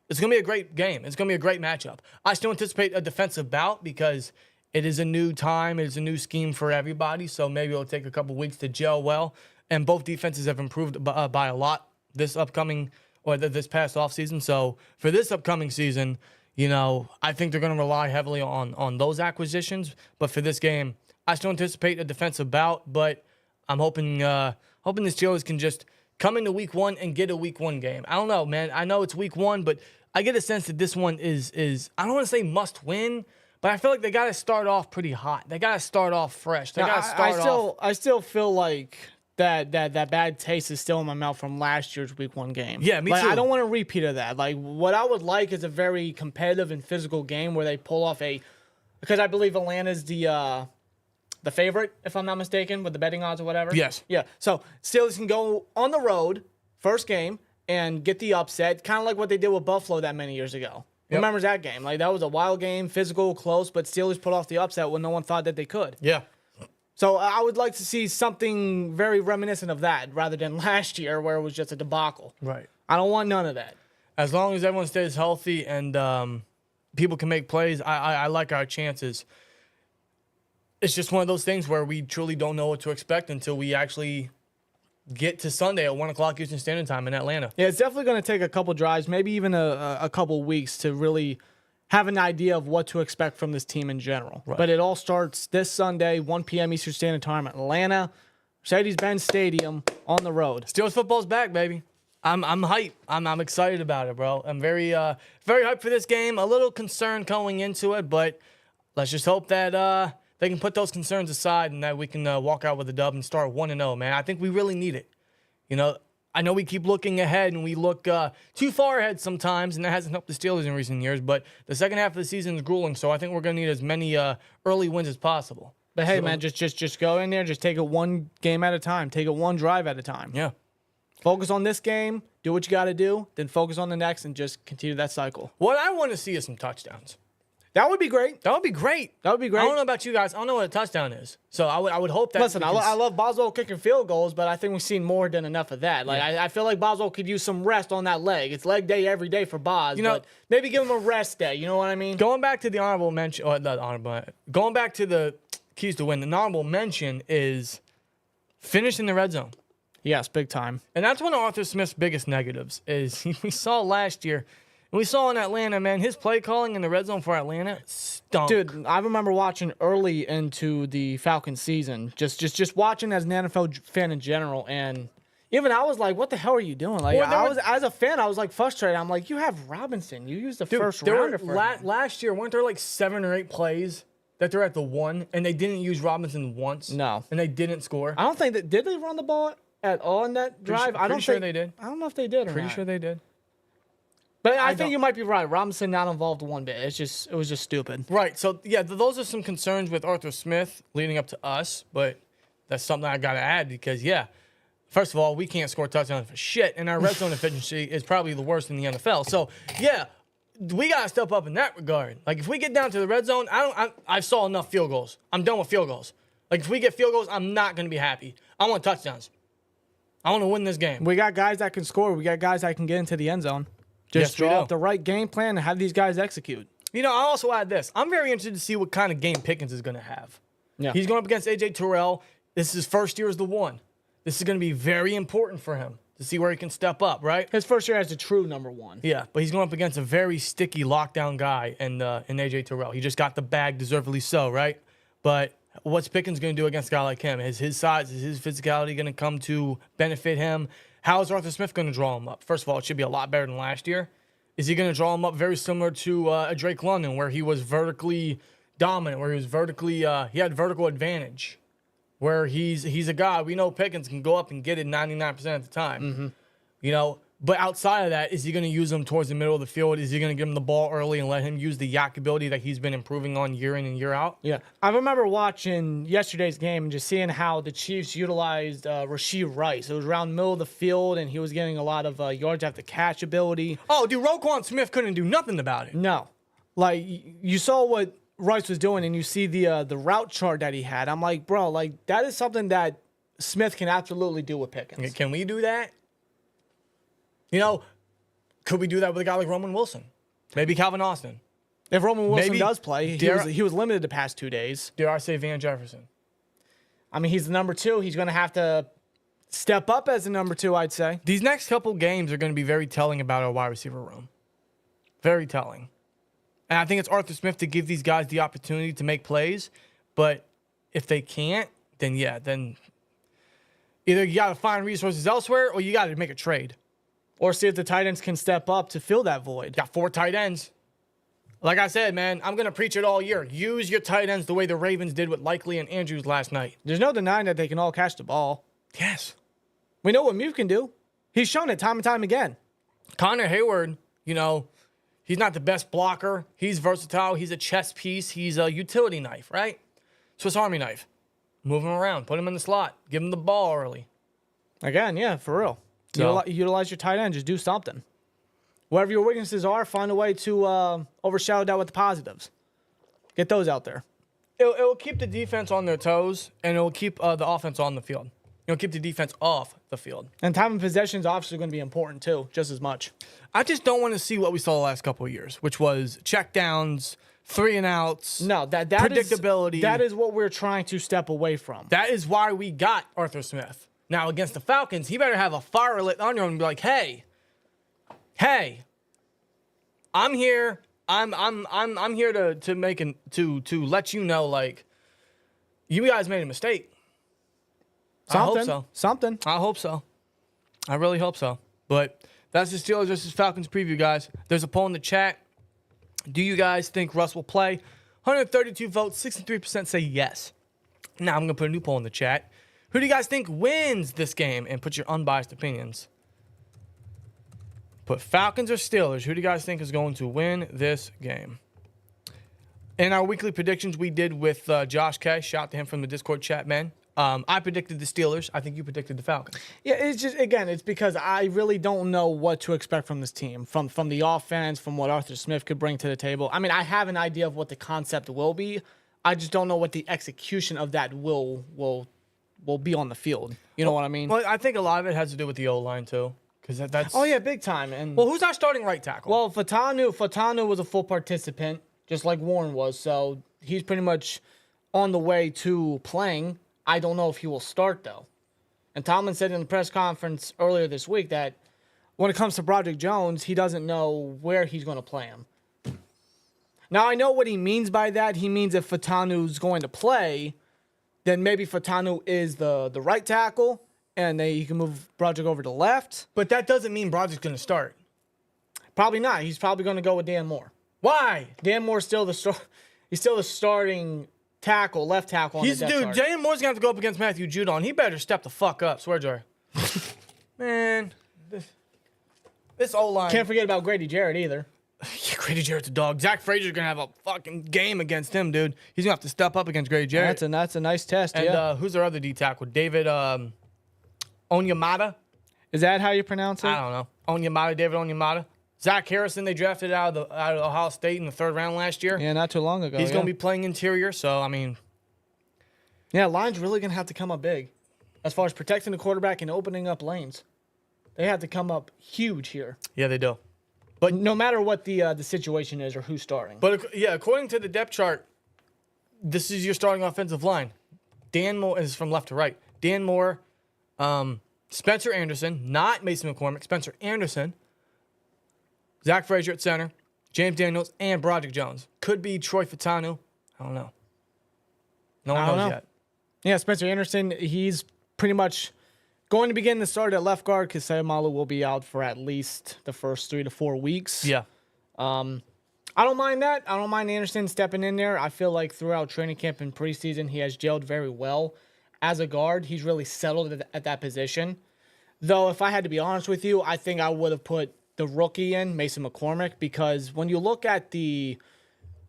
It's going to be a great game. It's going to be a great matchup. I still anticipate a defensive bout because it is a new time. It is a new scheme for everybody, so maybe it'll take a couple weeks to gel well. And both defenses have improved by a lot this past offseason. So for this upcoming season, I think they're going to rely heavily on those acquisitions. But for this game, I still anticipate a defensive bout, but I'm hoping the Steelers can just come into week 1 and get a week 1 game. I don't know, man. I know it's week 1, but I get a sense that this one is I don't want to say must win, but I feel like they got to start off pretty hot. They got to start off fresh. They got to start off. I still feel like that bad taste is still in my mouth from last year's week 1 game. Yeah, me too. I don't want a repeat of that. Like, what I would like is a very competitive and physical game where they pull off because I believe Atlanta's the favorite, if I'm not mistaken, with the betting odds or whatever. Yes. Yeah. So Steelers can go on the road, first game, and get the upset, kind of like what they did with Buffalo that many years ago. Yep. Remembers that game? Like, that was a wild game, physical, close, but Steelers put off the upset when no one thought that they could. Yeah. So I would like to see something very reminiscent of that rather than last year where it was just a debacle. Right. I don't want none of that. As long as everyone stays healthy and people can make plays, I like our chances. It's just one of those things where we truly don't know what to expect until we actually get to Sunday at 1 o'clock Eastern Standard Time in Atlanta. Yeah, it's definitely going to take a couple drives, maybe even a couple weeks to really have an idea of what to expect from this team in general. Right. But it all starts this Sunday, 1 p.m. Eastern Standard Time, Atlanta, Mercedes-Benz Stadium, on the road. Steelers football's back, baby. I'm hyped. I'm excited about it, bro. I'm very hyped for this game. A little concerned going into it, but let's just hope that they can put those concerns aside and that we can walk out with a dub and start 1-0, man. I think we really need it. I know we keep looking ahead and we look too far ahead sometimes, and that hasn't helped the Steelers in recent years, but the second half of the season is grueling, so I think we're going to need as many early wins as possible. But hey, man, just go in there, just take it one game at a time, take it one drive at a time. Yeah. Focus on this game, do what you got to do, then focus on the next and just continue that cycle. What I want to see is some touchdowns. That would be great. That would be great. That would be great. I don't know about you guys. I don't know what a touchdown is. So I would hope that. Listen, I love Boswell kicking field goals, but I think we've seen more than enough of that. Like, I feel like Boswell could use some rest on that leg. It's leg day every day for Boz, but maybe give him a rest day. You know what I mean? Going back to the honorable mention, going back to the keys to win, the honorable mention is finish in the red zone. Yes, big time. And that's one of Arthur Smith's biggest negatives is we saw last year. And we saw in Atlanta, man, his play calling in the red zone for Atlanta stunk. Dude, I remember watching early into the Falcons season, just watching as an NFL fan in general, and even I was like, what the hell are you doing? Like, as a fan, I was like frustrated. I'm like, you have Robinson. You used the first rounder for him. Last year, weren't there like 7 or 8 plays that they're at the 1, and they didn't use Robinson once? No. And they didn't score? I don't think that, did they run the ball at all in that drive? Pretty sure they did. I don't know if they did or not. Pretty sure they did. But I think you might be right. Robinson not involved one bit. It was just stupid. Right. So, yeah, those are some concerns with Arthur Smith leading up to us, but that's something I got to add because, yeah, first of all, we can't score touchdowns for shit, and our red zone efficiency is probably the worst in the NFL. So, yeah, we got to step up in that regard. Like, if we get down to the red zone, I saw enough field goals. I'm done with field goals. Like, if we get field goals, I'm not going to be happy. I want touchdowns. I want to win this game. We got guys that can score. We got guys that can get into the end zone. Just draw up the right game plan and have these guys execute. You know, I'll also add this. I'm very interested to see what kind of game Pickens is going to have. Yeah. He's going up against A.J. Terrell. This is his first year as the one. This is going to be very important for him to see where he can step up, right? His first year as a true number one. Yeah, but he's going up against a very sticky lockdown guy in A.J. Terrell. He just got the bag, deservedly so, right? But what's Pickens going to do against a guy like him? Is his size, is his physicality going to come to benefit him? How is Arthur Smith going to draw him up? First of all, it should be a lot better than last year. Is he going to draw him up very similar to a Drake London, where he was vertically dominant, where he was vertically, he had vertical advantage, where he's a guy, we know Pickens can go up and get it 99% of the time. Mm-hmm. You know, but outside of that, is he going to use him towards the middle of the field? Is he going to give him the ball early and let him use the yak ability that he's been improving on year in and year out? Yeah. I remember watching yesterday's game and just seeing how the Chiefs utilized Rashee Rice. It was around the middle of the field, and he was getting a lot of yards after catch ability. Oh, dude, Roquan Smith couldn't do nothing about it. No. Like, you saw what Rice was doing, and you see the route chart that he had. I'm like, bro, like, that is something that Smith can absolutely do with Pickens. Can we do that? You know, could we do that with a guy like Roman Wilson? Maybe Calvin Austin. If Roman Wilson Maybe does play, he was limited the past 2 days. Dare I say Van Jefferson? I mean, he's the number 2. He's going to have to step up as the number 2, I'd say. These next couple games are going to be very telling about our wide receiver room. Very telling. And I think it's Arthur Smith to give these guys the opportunity to make plays. But if they can't, then then either you got to find resources elsewhere or you got to make a trade. Or see if the tight ends can step up to fill that void. Got 4 tight ends. Like I said, man, I'm going to preach it all year. Use your tight ends the way the Ravens did with Likely and Andrews last night. There's no denying that they can all catch the ball. Yes. We know what Muth can do. He's shown it time and time again. Connor Heyward, you know, he's not the best blocker. He's versatile. He's a chess piece. He's a utility knife, right? Swiss Army knife. Move him around. Put him in the slot. Give him the ball early. Again, yeah, for real. So, Utilize your tight end. Just do something. Whatever your weaknesses are, find a way to overshadow that with the positives. Get those out there. It'll keep the defense on their toes, and it'll keep the offense on the field. It'll keep the defense off the field. And time and possession is obviously going to be important, too, just as much. I just don't want to see what we saw the last couple of years, which was checkdowns, 3 and outs. No, that predictability. That is what we're trying to step away from. That is why we got Arthur Smith. Now, against the Falcons, he better have a fire lit under him and be like, hey, I'm here. I'm here to let you know, like, you guys made a mistake. I hope so. Something. I hope so. I really hope so. But that's the Steelers versus Falcons preview, guys. There's a poll in the chat. Do you guys think Russ will play? 132 votes, 63% say yes. Now I'm going to put a new poll in the chat. Who do you guys think wins this game? And put your unbiased opinions. Put Falcons or Steelers. Who do you guys think is going to win this game? In our weekly predictions we did with Josh K. Shout out to him from the Discord chat, man. I predicted the Steelers. I think you predicted the Falcons. Yeah, it's just, again, it's because I really don't know what to expect from this team. From the offense, from what Arthur Smith could bring to the table. I mean, I have an idea of what the concept will be. I just don't know what the execution of that will be on the field. You know what I mean? Well, I think a lot of it has to do with the O-line, too. That's Oh, yeah, big time. And well, who's our starting right tackle? Well, Fatanu was a full participant, just like Warren was. So he's pretty much on the way to playing. I don't know if he will start, though. And Tomlin said in the press conference earlier this week that when it comes to Broderick Jones, he doesn't know where he's going to play him. Now, I know what he means by that. He means if Fatanu's going to play, then maybe Fatanu is the right tackle, and you can move Broderick over to left. But that doesn't mean Broderick's going to start. Probably not. He's probably going to go with Dan Moore. Why? Dan Moore's still the starting tackle, left tackle on the depth chart. Dan Moore's going to have to go up against Matthew Judon. He better step the fuck up. Swear jar. Man, this O-line. Can't forget about Grady Jarrett either. Yeah, Grady Jarrett's a dog. Zach Frazier's going to have a fucking game against him, dude. He's going to have to step up against Grady Jarrett. That's a nice test, and, yeah. Who's our other D tackle? David Onyemata? Is that how you pronounce it? I don't know. Onyemata, David Onyemata. Zach Harrison, they drafted out of Ohio State in the 3rd round last year. Yeah, not too long ago. He's going to be playing interior, so, I mean. Yeah, line's really going to have to come up big as far as protecting the quarterback and opening up lanes. They have to come up huge here. Yeah, they do. But no matter what the situation is or who's starting. But, yeah, according to the depth chart, this is your starting offensive line. Dan Moore is from left to right. Dan Moore, Spencer Anderson, not Mason McCormick, Spencer Anderson, Zach Frazier at center, James Daniels, and Broderick Jones. Could be Troy Fatanu. I don't know. No one knows yet. Yeah, Spencer Anderson, he's pretty much going to begin the start at left guard because Sayamalu will be out for at least the first 3 to 4 weeks. Yeah. I don't mind that. I don't mind Anderson stepping in there. I feel like throughout training camp and preseason, he has gelled very well. As a guard, he's really settled at that position. Though, if I had to be honest with you, I think I would have put the rookie in, Mason McCormick, because when you look at the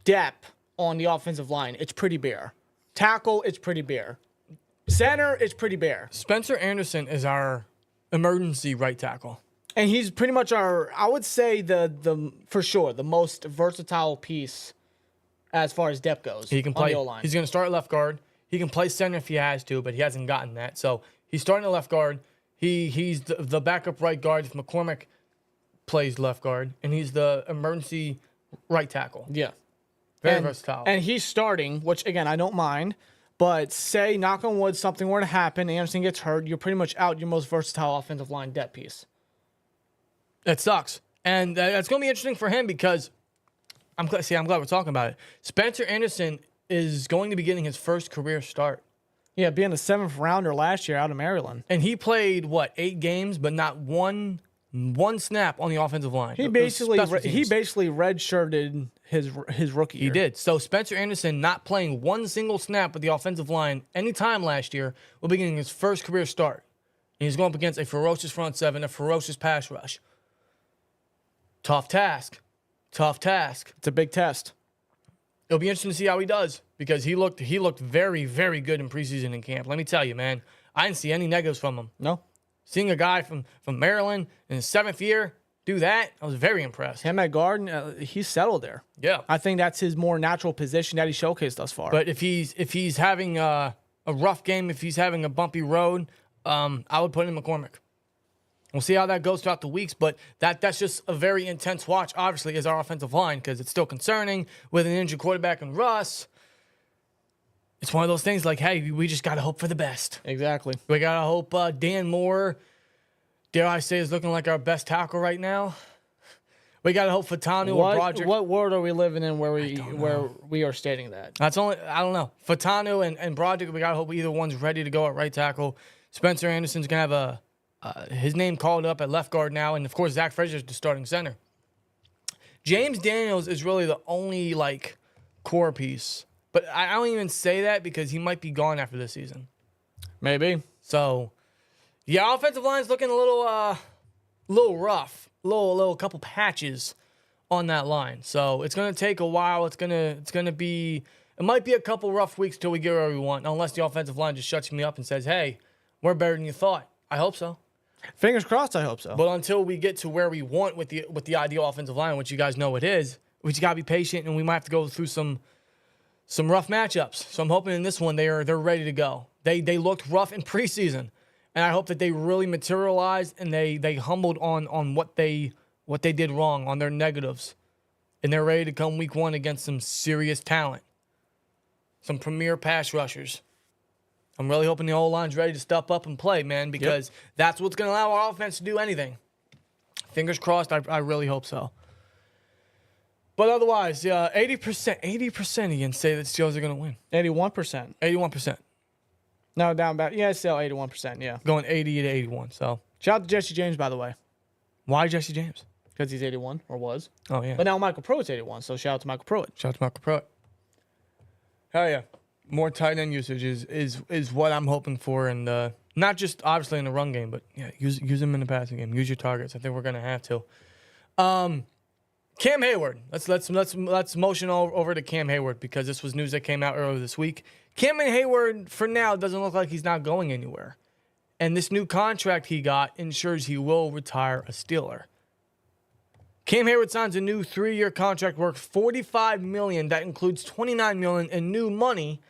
depth on the offensive line, it's pretty bare. Tackle, it's pretty bare. Center, it's pretty bare. Spencer Anderson is our emergency right tackle. And he's pretty much I would say the for sure, the most versatile piece as far as depth goes. He can play. On the O-line. He's going to start at left guard. He can play center if he has to, but he hasn't gotten that. So he's starting at left guard. He's the backup right guard if McCormick plays left guard, and he's the emergency right tackle. Yeah. Very versatile. And he's starting, which, again, I don't mind. But say, knock on wood, something were to happen, Anderson gets hurt, you're pretty much out your most versatile offensive line depth piece. It sucks. And that's going to be interesting for him because I'm glad we're talking about it. Spencer Anderson is going to be getting his first career start. Yeah, being a 7th rounder last year out of Maryland. And he played, 8 games, but not one snap on the offensive line. He basically redshirted his rookie year. He did. So Spencer Anderson not playing one single snap with the offensive line any time last year will be getting his first career start. And he's going up against a ferocious front seven, a ferocious pass rush. Tough task. It's a big test. It'll be interesting to see how he does because he looked very, very good in preseason and camp. Let me tell you, man, I didn't see any negatives from him. No. Seeing a guy from Maryland in his 7th year do that, I was very impressed. Him at guard, he's settled there. Yeah. I think that's his more natural position that he showcased thus far. But if he's having a rough game, if he's having a bumpy road, I would put in McCormick. We'll see how that goes throughout the weeks, but that's just a very intense watch, obviously, is our offensive line because it's still concerning with an injured quarterback and Russ. It's one of those things like, hey, we just got to hope for the best. Exactly. We got to hope Dan Moore, dare I say, is looking like our best tackle right now. We got to hope Fatanu or Broderick. What world are we living in where we are stating that? I don't know. Fatanu and Broderick, we got to hope either one's ready to go at right tackle. Spencer Anderson's going to have his name called up at left guard now, and of course Zach Frazier's the starting center. James Daniels is really the only core piece, but I don't even say that because he might be gone after this season. Maybe. So, yeah, offensive line's looking a little rough, little couple patches on that line. So it's gonna take a while. It's gonna be. It might be a couple rough weeks till we get where we want, unless the offensive line just shuts me up and says, "Hey, we're better than you thought." I hope so. Fingers crossed, I hope so. But until we get to where we want with the ideal offensive line, which you guys know it is, we just gotta be patient, and we might have to go through some rough matchups. So I'm hoping in this one they're ready to go. They looked rough in preseason, and I hope that they really materialized and they humbled on what they did wrong, on their negatives, and they're ready to come week 1 against some serious talent, some premier pass rushers. I'm really hoping the O-line's ready to step up and play, man, because that's what's going to allow our offense to do anything. Fingers crossed, I really hope so. But otherwise, 80% again say that Steelers are going to win. 81%. 81%. No, down back. Yeah, still 81%, yeah. Going 80 to 81, so. Shout out to Jesse James, by the way. Why Jesse James? Because he's 81, or was. Oh, yeah. But now Michael Pruitt's 81, so shout out to Michael Pruitt. Shout out to Michael Pruitt. Hell yeah. More tight end usage is what I'm hoping for, and not just obviously in the run game, but yeah, use them in the passing game. Use your targets. I think we're gonna have to. Cam Heyward. Let's motion over to Cam Heyward because this was news that came out earlier this week. Cam Heyward for now doesn't look like he's not going anywhere, and this new contract he got ensures he will retire a Steeler. Cam Heyward signs a new 3-year contract worth $45 million. That includes $29 million in new money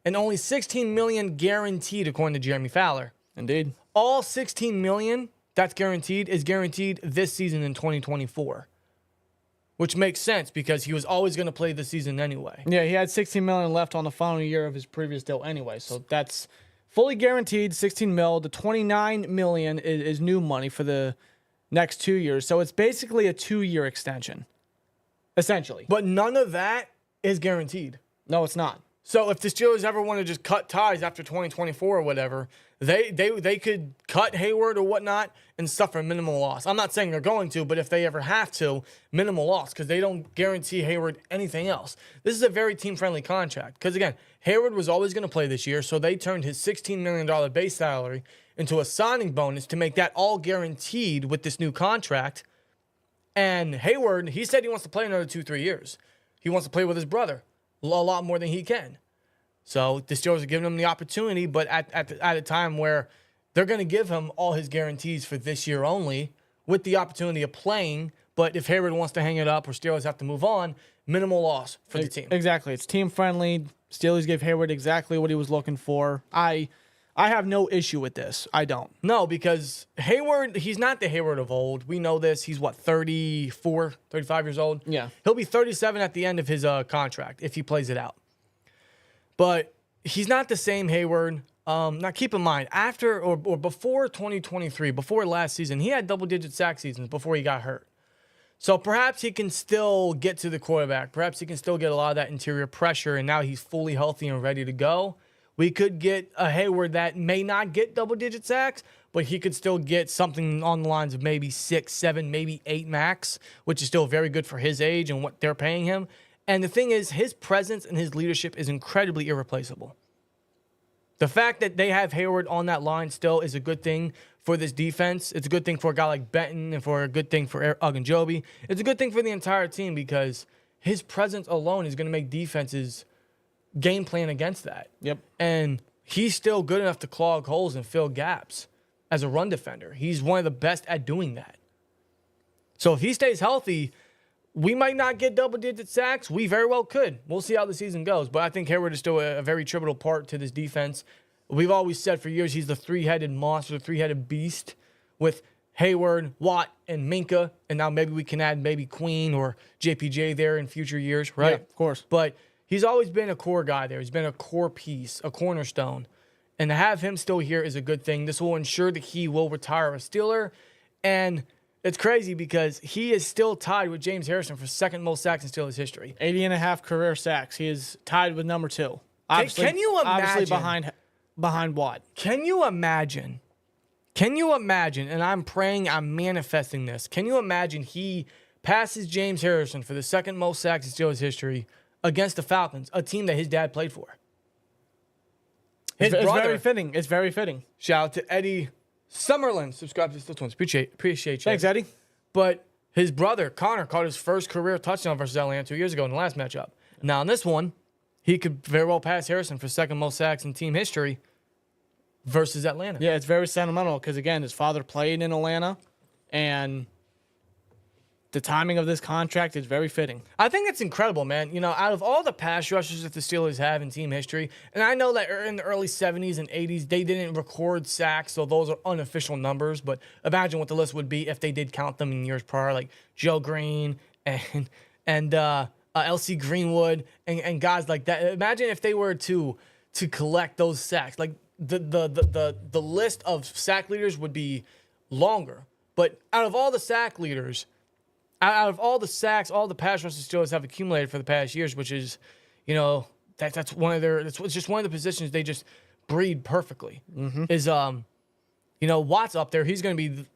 and only $16 million guaranteed, according to Jeremy Fowler. Indeed. All $16 million that's guaranteed is guaranteed this season in 2024, which makes sense because he was always going to play this season anyway. Yeah, he had $16 million left on the final year of his previous deal anyway, so that's fully guaranteed, $16 million. The $29 million is new money for the next 2 years, so it's basically a 2-year extension, essentially. But none of that is guaranteed. No, it's not. So if the Steelers ever want to just cut ties after 2024 or whatever, they could cut Heyward or whatnot and suffer minimal loss. I'm not saying they're going to, but if they ever have to, minimal loss because they don't guarantee Heyward anything else. This is a very team-friendly contract because, again, Heyward was always going to play this year, so they turned his $16 million base salary into a signing bonus to make that all guaranteed with this new contract. And Heyward, he said he wants to play another 2-3 years. He wants to play with his brother a lot more than he can. So the Steelers are giving him the opportunity, but at a time where they're going to give him all his guarantees for this year only with the opportunity of playing. But if Heyward wants to hang it up or Steelers have to move on, minimal loss for the team. Exactly. It's team-friendly. Steelers gave Heyward exactly what he was looking for. I have no issue with this. I don't. No, because Heyward, he's not the Heyward of old. We know this. He's, 34, 35 years old? Yeah. He'll be 37 at the end of his contract if he plays it out. But he's not the same Heyward. Now, keep in mind, after or before 2023, before last season, he had double-digit sack seasons before he got hurt. So perhaps he can still get to the quarterback. Perhaps he can still get a lot of that interior pressure, and now he's fully healthy and ready to go. We could get a Heyward that may not get double-digit sacks, but he could still get something on the lines of maybe 6, 7, maybe 8 max, which is still very good for his age and what they're paying him. And the thing is, his presence and his leadership is incredibly irreplaceable. The fact that they have Heyward on that line still is a good thing for this defense. It's a good thing for a guy like Benton and for a good thing for Ogunjobi. It's a good thing for the entire team because his presence alone is going to make defenses game plan against that. Yep. And he's still good enough to clog holes and fill gaps as a run defender. He's one of the best at doing that. So if he stays healthy, we might not get double-digit sacks. We very well could. We'll see how the season goes. But I think Heyward is still a very pivotal part to this defense. We've always said for years he's the three-headed monster, the three-headed beast with Heyward, Watt, and Minka. And now maybe we can add maybe Queen or JPJ there in future years, right? Yeah, of course. But he's always been a core guy there. He's been a core piece, a cornerstone. And to have him still here is a good thing. This will ensure that he will retire a Steeler. And it's crazy because he is still tied with James Harrison for second most sacks in Steelers history. 80.5 career sacks. He is tied with number 2. Can you imagine? Obviously behind Watt. Can you imagine? And I'm praying, I'm manifesting this. Can you imagine he passes James Harrison for the second most sacks in Steelers history against the Falcons, a team that his dad played for? It's very fitting. It's very fitting. Shout out to Eddie Summerlin. Subscribe to SteelTwins. Appreciate you. Thanks, Eddie. But his brother, Connor, caught his first career touchdown versus Atlanta 2 years ago in the last matchup. Now, in this one, he could very well pass Harrison for second most sacks in team history versus Atlanta. Yeah, it's very sentimental because, again, his father played in Atlanta, and the timing of this contract is very fitting. I think that's incredible, man. You know, out of all the pass rushers that the Steelers have in team history, and I know that in the early 70s and 80s, they didn't record sacks, so those are unofficial numbers, but imagine what the list would be if they did count them in years prior, like Joe Green and L.C. Greenwood and guys like that. Imagine if they were to collect those sacks. Like, the list of sack leaders would be longer. But out of all the sack leaders, out of all the sacks, all the pass rushes Steelers have accumulated for the past years, which is, you know, that's one of their, it's just one of the positions they just breed perfectly. Is, you know, Watt's up there. He's going to be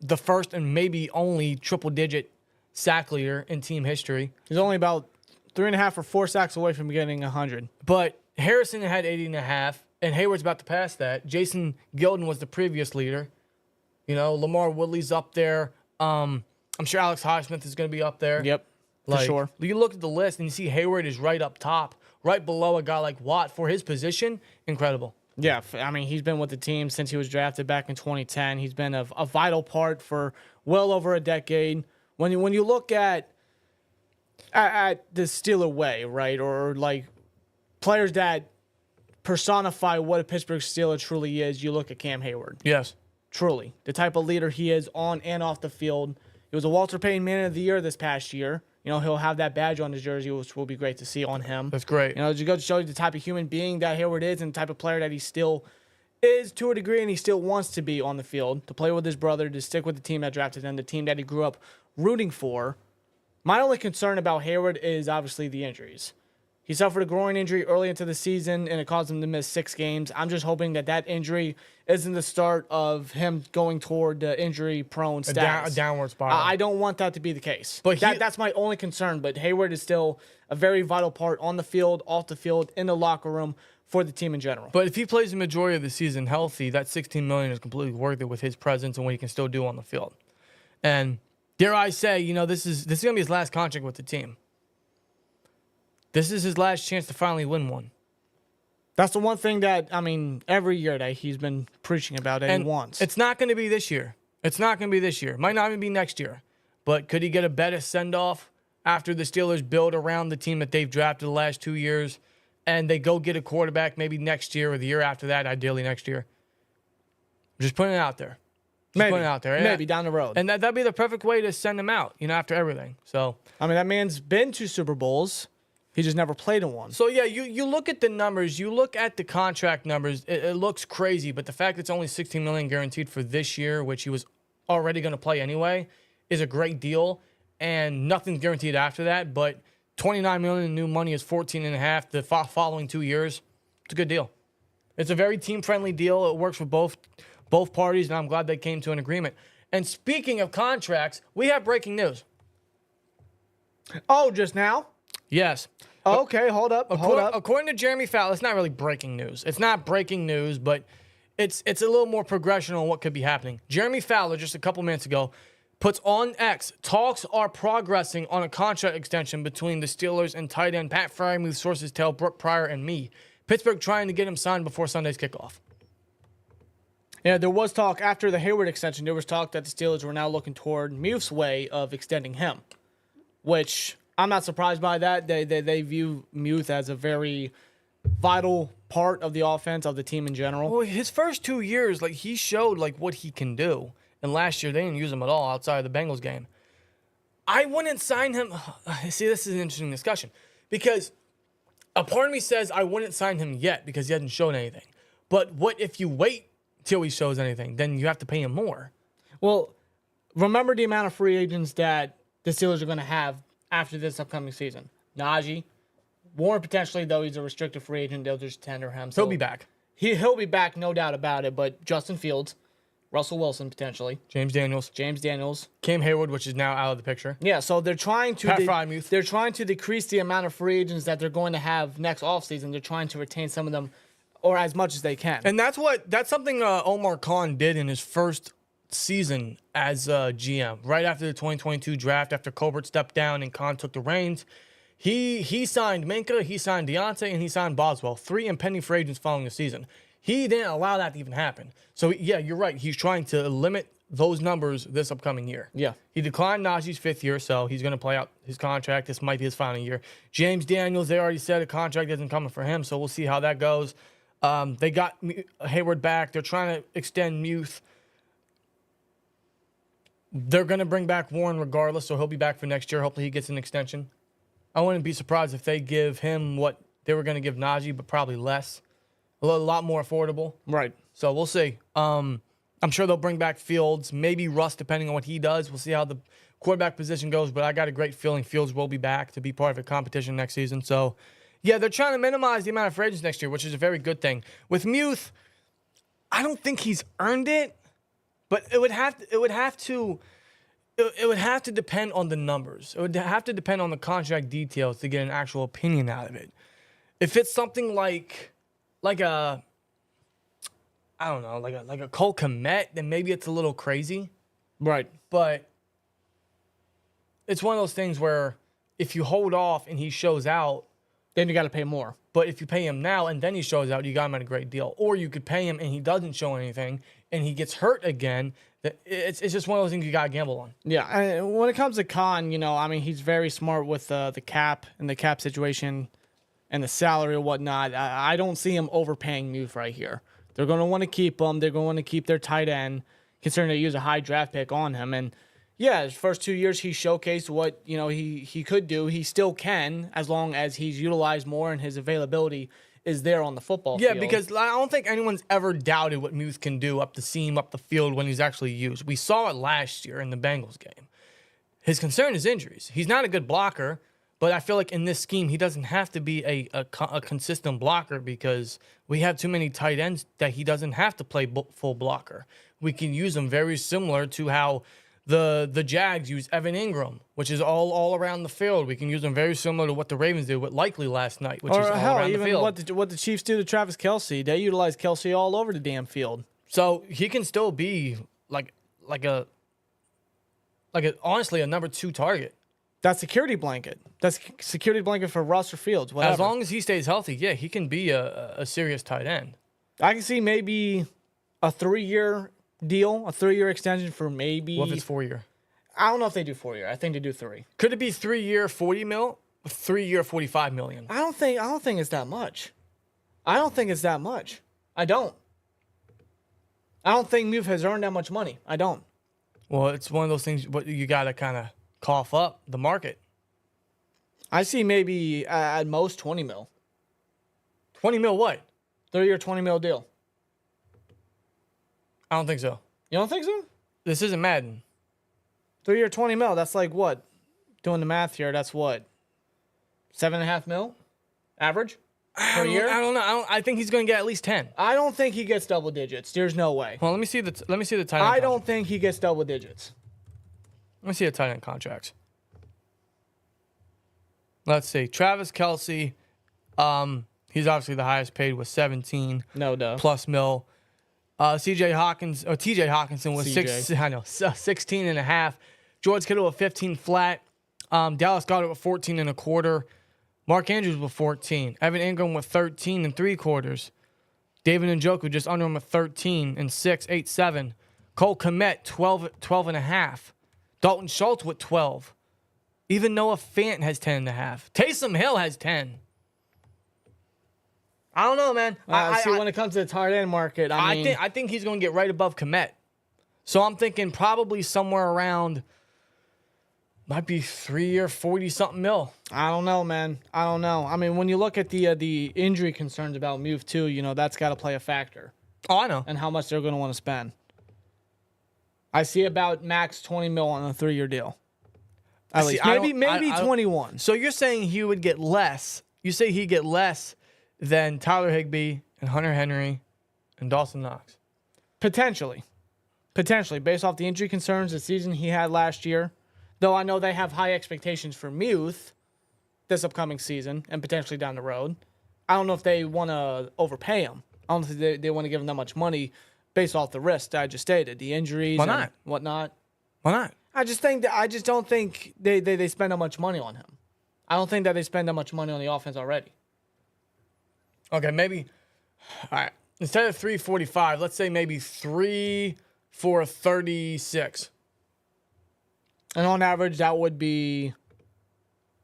the first and maybe only triple-digit sack leader in team history. He's only about 3.5 or 4 sacks away from getting 100. But Harrison had 80.5, and Heyward's about to pass that. Jason Gilden was the previous leader. You know, Lamar Woodley's up there. I'm sure Alex Highsmith is going to be up there. Yep, for sure. You look at the list and you see Heyward is right up top, right below a guy like Watt for his position. Incredible. Yeah, I mean, he's been with the team since he was drafted back in 2010. He's been a vital part for well over a decade. when you look at the Steeler way, right, or like players that personify what a Pittsburgh Steeler truly is, you look at Cam Heyward. Yes. Truly, the type of leader he is on and off the field. He was a Walter Payton Man of the Year this past year. You know, he'll have that badge on his jersey, which will be great to see on him. That's great. You know, you go to show you the type of human being that Heyward is and the type of player that he still is to a degree, and he still wants to be on the field, to play with his brother, to stick with the team that drafted him, the team that he grew up rooting for. My only concern about Heyward is obviously the injuries. He suffered a groin injury early into the season, and it caused him to miss 6 games. I'm just hoping that injury isn't the start of him going toward the injury-prone status. A downward spiral. I don't want that to be the case. But That's my only concern. But Heyward is still a very vital part on the field, off the field, in the locker room for the team in general. But if he plays the majority of the season healthy, that $16 million is completely worth it with his presence and what he can still do on the field. And dare I say, you know, this is going to be his last contract with the team. This is his last chance to finally win one. That's the one thing that, I mean, every year that he's been preaching about that he wants. It's not going to be this year. It's not going to be this year. Might not even be next year. But could he get a better send-off after the Steelers build around the team that they've drafted the last 2 years and they go get a quarterback maybe next year or the year after that, ideally next year? Just putting it out there. Putting it out there. Maybe down the road. And that'd be the perfect way to send him out, you know, after everything. So, I mean, that man's been to Super Bowls. He just never played in one. So, yeah, you look at the numbers. You look at the contract numbers. It looks crazy. But the fact it's only $16 million guaranteed for this year, which he was already going to play anyway, is a great deal. And nothing's guaranteed after that. But $29 million in new money is $14.5 the following 2 years. It's a good deal. It's a very team-friendly deal. It works for both parties, and I'm glad they came to an agreement. And speaking of contracts, we have breaking news. Oh, just now? Yes. Okay, hold up. According to Jeremy Fowler, it's not really breaking news. It's not breaking news, but it's a little more progression on what could be happening. Jeremy Fowler, just a couple minutes ago, puts on X, talks are progressing on a contract extension between the Steelers and tight end Pat Freiermuth, sources tell Brooke Pryor and me. Pittsburgh trying to get him signed before Sunday's kickoff. Yeah, there was talk after the Heyward extension. There was talk that the Steelers were now looking toward Muth's way of extending him, which I'm not surprised by that. They view Muth as a very vital part of the offense of the team in general. Well, his first 2 years, like he showed like what he can do, and last year they didn't use him at all outside of the Bengals game. I wouldn't sign him. See, this is an interesting discussion because a part of me says I wouldn't sign him yet because he hasn't shown anything. But what if you wait till he shows anything? Then you have to pay him more. Well, remember the amount of free agents that the Steelers are going to have after this upcoming season. Najee, Warren potentially, though he's a restricted free agent, they'll just tender him. So He'll be back. He'll be back, no doubt about it. But Justin Fields, Russell Wilson potentially, James Daniels, Cam Heyward, which is now out of the picture. Yeah, so they're trying to Freiermuth. They're trying to decrease the amount of free agents that they're going to have next offseason. They're trying to retain some of them, or as much as they can. And that's something Omar Khan did in his first season as GM. Right after the 2022 draft, after Colbert stepped down and Khan took the reins, he signed Minka, he signed Deontay, and he signed Boswell, 3 impending free agents following the season. He didn't allow that to even happen. So, yeah, you're right. He's trying to limit those numbers this upcoming year. Yeah. He declined Najee's 5th year, so he's going to play out his contract. This might be his final year. James Daniels, they already said a contract isn't coming for him, so we'll see how that goes. They got Heyward back. They're trying to extend Muth. They're going to bring back Warren regardless, so he'll be back for next year. Hopefully he gets an extension. I wouldn't be surprised if they give him what they were going to give Najee, but probably less. A lot more affordable. Right. So we'll see. I'm sure they'll bring back Fields, maybe Russ, depending on what he does. We'll see how the quarterback position goes, but I got a great feeling Fields will be back to be part of a competition next season. So, yeah, they're trying to minimize the amount of free agents next year, which is a very good thing. With Muth, I don't think he's earned it, but it would have to depend on the numbers. It would have to depend on the contract details to get an actual opinion out of it. If it's something like a Cole Kmet, then maybe it's a little crazy. Right. But it's one of those things where if you hold off and he shows out, then you got to pay more. But if you pay him now and then he shows out, you got him at a great deal. Or you could pay him and he doesn't show anything and he gets hurt again, It's just one of those things you got to gamble on. Yeah, and when it comes to Khan, he's very smart with the cap and the cap situation and the salary and whatnot. I don't see him overpaying Muth right here. They're going to want to keep him. They're going to want to keep their tight end, considering they use a high draft pick on him. And yeah, his first 2 years, he showcased what he could do. He still can, as long as he's utilized more and his availability is there on the football field. Yeah, because I don't think anyone's ever doubted what Muth can do up the seam, up the field when he's actually used. We saw it last year in the Bengals game. His concern is injuries. He's not a good blocker, but I feel like in this scheme, he doesn't have to be a consistent blocker because we have too many tight ends that he doesn't have to play full blocker. We can use him very similar to how the Jags use Evan Ingram, which is all around the field. We can use him very similar to what the Ravens did with Likely last night, which is all around the field. What the Chiefs do to Travis Kelce, they utilize Kelce all over the damn field. So he can still be honestly a number 2 target. That's security blanket. That's security blanket for Russ or Fields. Whatever. As long as he stays healthy, yeah, he can be a serious tight end. I can see maybe a 3-year deal, a 3-year extension for maybe. What if it's 4-year? I don't know if they do 4-year. I think they do 3. Could it be 3-year, $40 million, 3-year, $45 million? I don't think it's that much. I don't think it's that much. I don't think Muth has earned that much money. I don't. Well, it's one of those things. But you got to kind of cough up the market. I see maybe at most 20 mil. 20 mil what? 3-year, 20 mil deal. I don't think so. You don't think so? This isn't Madden. 3-year, 20 mil. That's like what? Doing the math here. That's what? 7.5 mil average per year. I don't know. I think he's going to get at least 10. I don't think he gets double digits. There's no way. Well, let me see the tight end. I don't think he gets double digits. Let me see the tight end contracts. Let's see. Travis Kelce, he's obviously the highest paid with 17 No duh. plus mil. TJ Hawkinson was 16 and a half. George Kittle with 15 flat. Dallas Goedert with 14 and a quarter. Mark Andrews with 14. Evan Ingram with 13 and 3/4. David Njoku just under him with 13 and 6.87. Cole Kmet 12 and a half. Dalton Schultz with 12. Even Noah Fant has 10 and a half. Taysom Hill has 10. I don't know, man. When it comes to the tight end market, I think he's going to get right above Kmet. So I'm thinking probably somewhere around, might be 3 or 40-something mil. I don't know, man. I don't know. I mean, when you look at the injury concerns about Muth too, that's got to play a factor. Oh, I know. And how much they're going to want to spend. I see about max 20 mil on a 3-year deal. At least. Maybe 21. So you're saying he would get less. You say he'd get less than Tyler Higbee and Hunter Henry and Dawson Knox. Potentially, based off the injury concerns the season he had last year. Though I know they have high expectations for Muth this upcoming season and potentially down the road. I don't know if they want to overpay him. I don't think they want to give him that much money based off the risk I just stated, the injuries and whatnot. Why not? I just don't think they spend that much money on him. I don't think that they spend that much money on the offense already. Okay, maybe. All right. Instead of 345, let's say maybe 3 for 36. And on average, that would be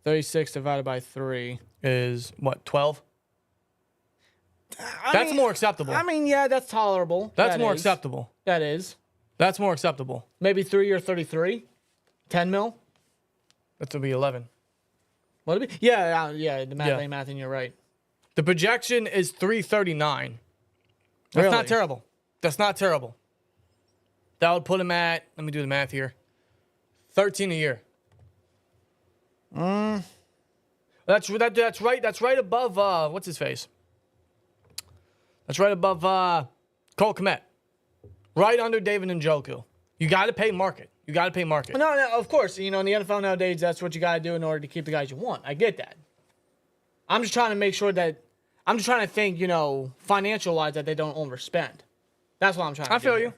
36 divided by 3. Is what, 12? That's more acceptable. I mean, yeah, that's tolerable. That's more acceptable. That is. That's more acceptable. Maybe 3 or 33? 10 mil? That would be 11. Would it be? Yeah, the math ain't math, and you're right. The projection is 339. That's not terrible. That's not terrible. That would put him at, let me do the math here, 13 a year. That's right above what's his face? That's right above Cole Kmet. Right under David Njoku. You got to pay market. No, of course. In the NFL nowadays, that's what you got to do in order to keep the guys you want. I get that. I'm just trying to make sure that I'm just trying to think, financial-wise, that they don't overspend. That's what I'm trying to do. I feel you.